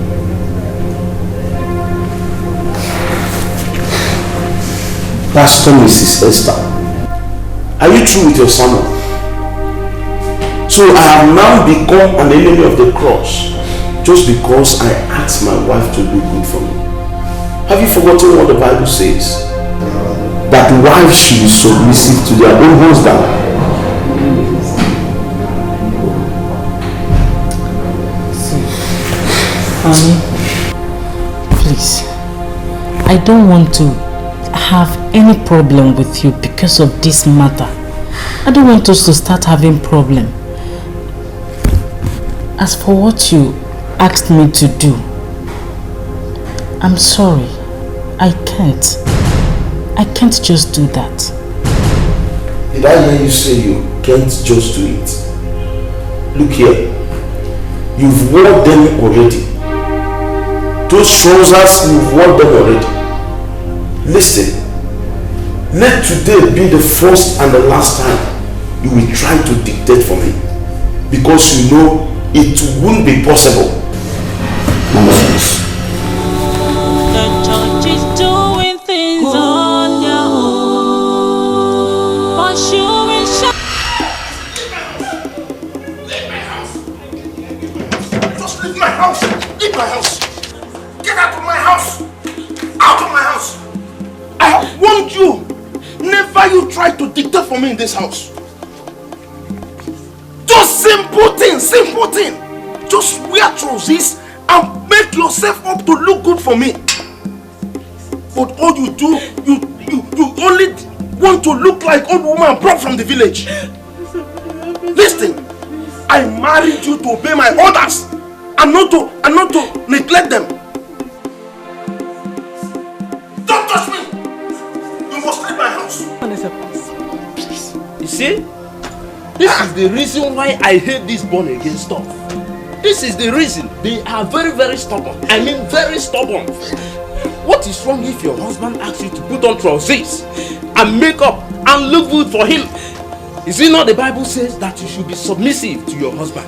Pastor Mrs. Esther, are you through with your sermon? So I have now become an enemy of the cross just because I asked my wife to do good for me. Have you forgotten what the Bible says? That wives should be submissive to their own husband. Honey, please, I don't want to have any problem with you because of this matter. I don't want us to start having problem. As for what you asked me to do, I'm sorry. I can't just do that. Did I hear you say you can't just do it? Look here. You've worn them already. Those trousers, you've worn them already. Listen. Let today be the first and the last time you will try to dictate for me. Because you know it won't be possible. Nonsense. The church is doing things on their own. But you will shut. Leave my house. Just leave my house. Leave my house. Get out of my house. Out of my house. I have warned you. Never you try to dictate for me in this house. Just simple thing. Just wear trousers and make yourself up to look good for me. But all you do, you only want to look like old woman brought from the village. Listen, I married you to obey my orders and not to neglect them. Don't touch me. You must leave my house. Please. You see? This is the reason why I hate this born again stuff. This is the reason. They are very, very stubborn. I mean very stubborn. What is wrong if your husband asks you to put on trousers and makeup and look good for him? Is it not the Bible says that you should be submissive to your husband?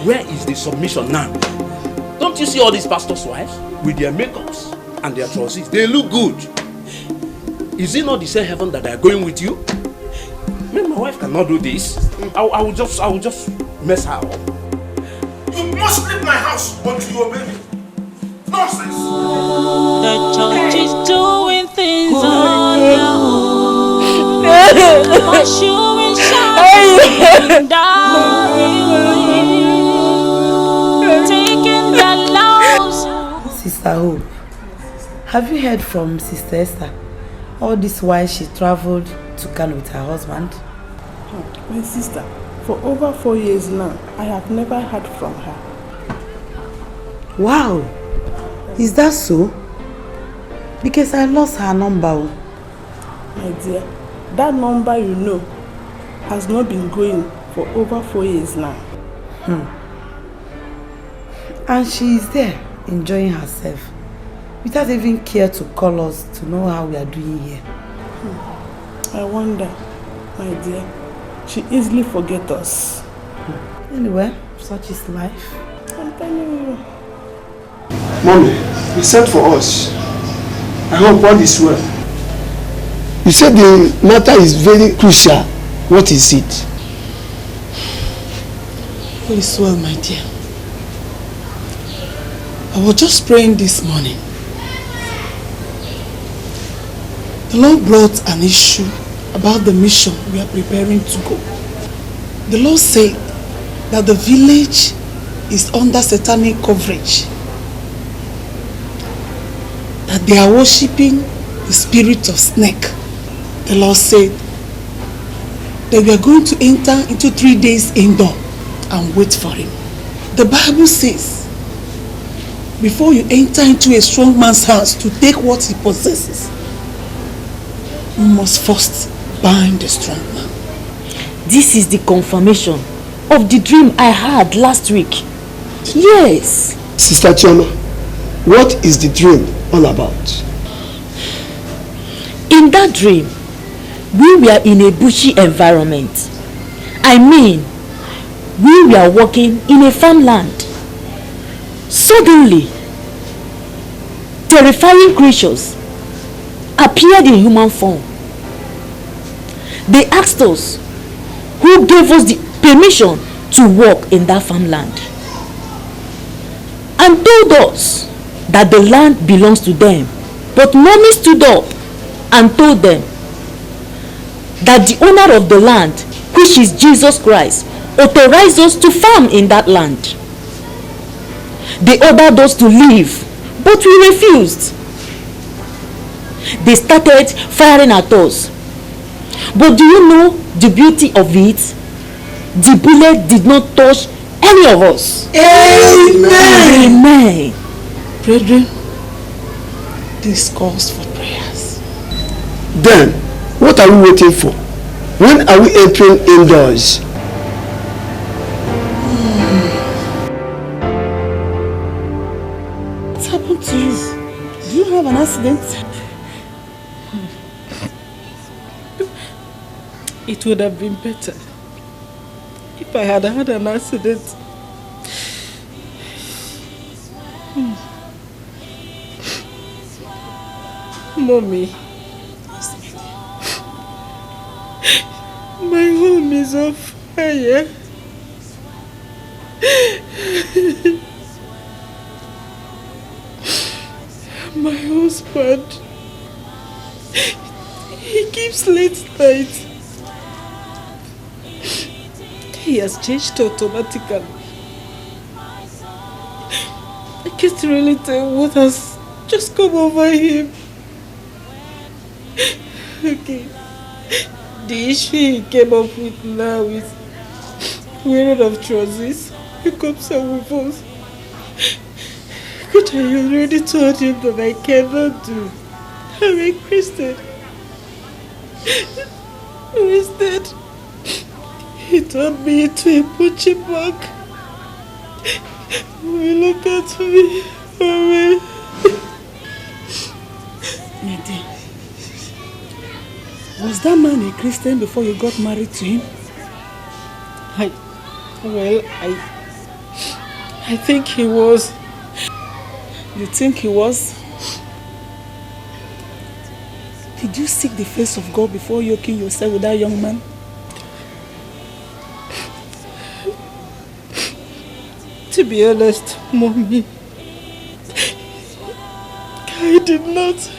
Where is the submission now? Don't you see all these pastors' wives with their makeups and their trousers? They look good. Is it not the same heaven that they are going with you? Man, my wife cannot do this. I will just mess her up. You must leave my house until you obey me. Nonsense! The church is doing things on their own. Pursuing shadows down, taking their loves. Sister Hope, have you heard from Sister Esther? All this while she traveled to Kano with her husband. My sister, for over 4 years now, I have never heard from her. Wow! Is that so? Because I lost her number. My dear, that number you know has not been going for over 4 years now. And she is there, enjoying herself, without even care to call us to know how we are doing here. I wonder, my dear, she easily forgets us. Anyway, such is life. I'm telling you. Mommy, you sent for us. I hope all is well. You said the matter is very crucial. What is it? All is well, my dear. I was just praying this morning. The Lord brought an issue about the mission we are preparing to go. The Lord said that the village is under satanic coverage. That they are worshipping the spirit of snake. The Lord said that we are going to enter into 3 days indoor and wait for him. The Bible says, before you enter into a strong man's house to take what he possesses, you must first bind the strong man. This is the confirmation of the dream I had last week. Yes. Sister Chioma, what is the dream all about? In that dream, we were in a bushy environment. I mean, we were walking in a farmland. Suddenly, terrifying creatures appeared in human form. They asked us who gave us the permission to walk in that farmland, and told us that the land belongs to them. But mommy stood up and told them that the owner of the land, which is Jesus Christ, authorized us to farm in that land. They ordered us to leave, but we refused. They started firing at us. But do you know the beauty of it? The bullet did not touch any of us. Amen. Amen. Brethren, this calls for prayers. Then, what are we waiting for? When are we entering indoors? What happened to you? Do you have an accident? It would have been better if I had had an accident. Mommy, my home is on fire. My husband, he keeps late night. He has changed automatically. I can't really tell what has just come over him. Okay. The issue he came up with now is wearing of trousers. He comes out with us. Which I already told him that I cannot do. I'm a Christian. Instead, he turned me into a punching bag. He look at me. Nede, was that man a Christian before you got married to him? I think he was. You think he was? Did you seek the face of God before yoking yourself with that young man? To be honest, Mommy, did not.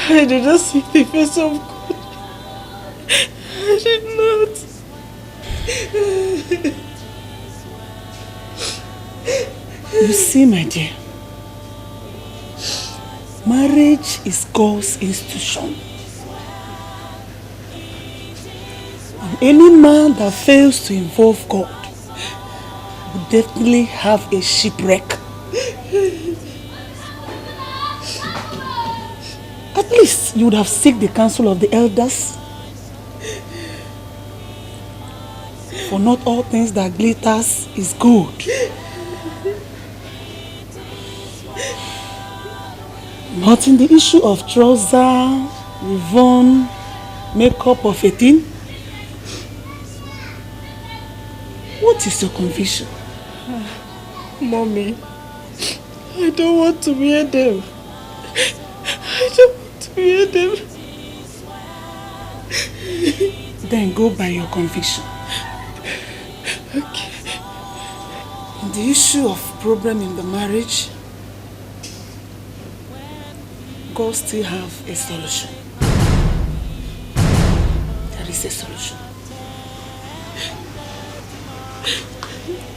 I did not seek the face of God. I did not. You see, my dear, marriage is God's institution. And any man that fails to involve God will definitely have a shipwreck. At least you would have sought the counsel of the elders. For not all things that glitters is good. But in the issue of trouser, Yvonne, makeup of 18, what is your conviction? Mommy, I don't want to hear them. I don't want to hear them. Then go by your conviction. Okay. In the issue of problem in the marriage, God still have a solution. There is a solution.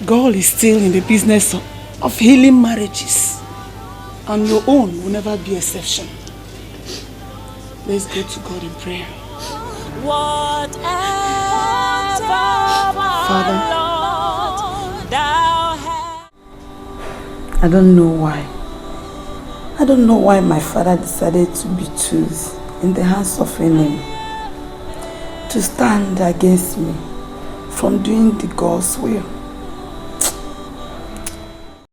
God is still in the business of healing marriages, and your own will never be exception. Let's go to God in prayer. Father, I don't know why. I don't know why my father decided to be chosen in the hands of enemy to stand against me from doing the God's will.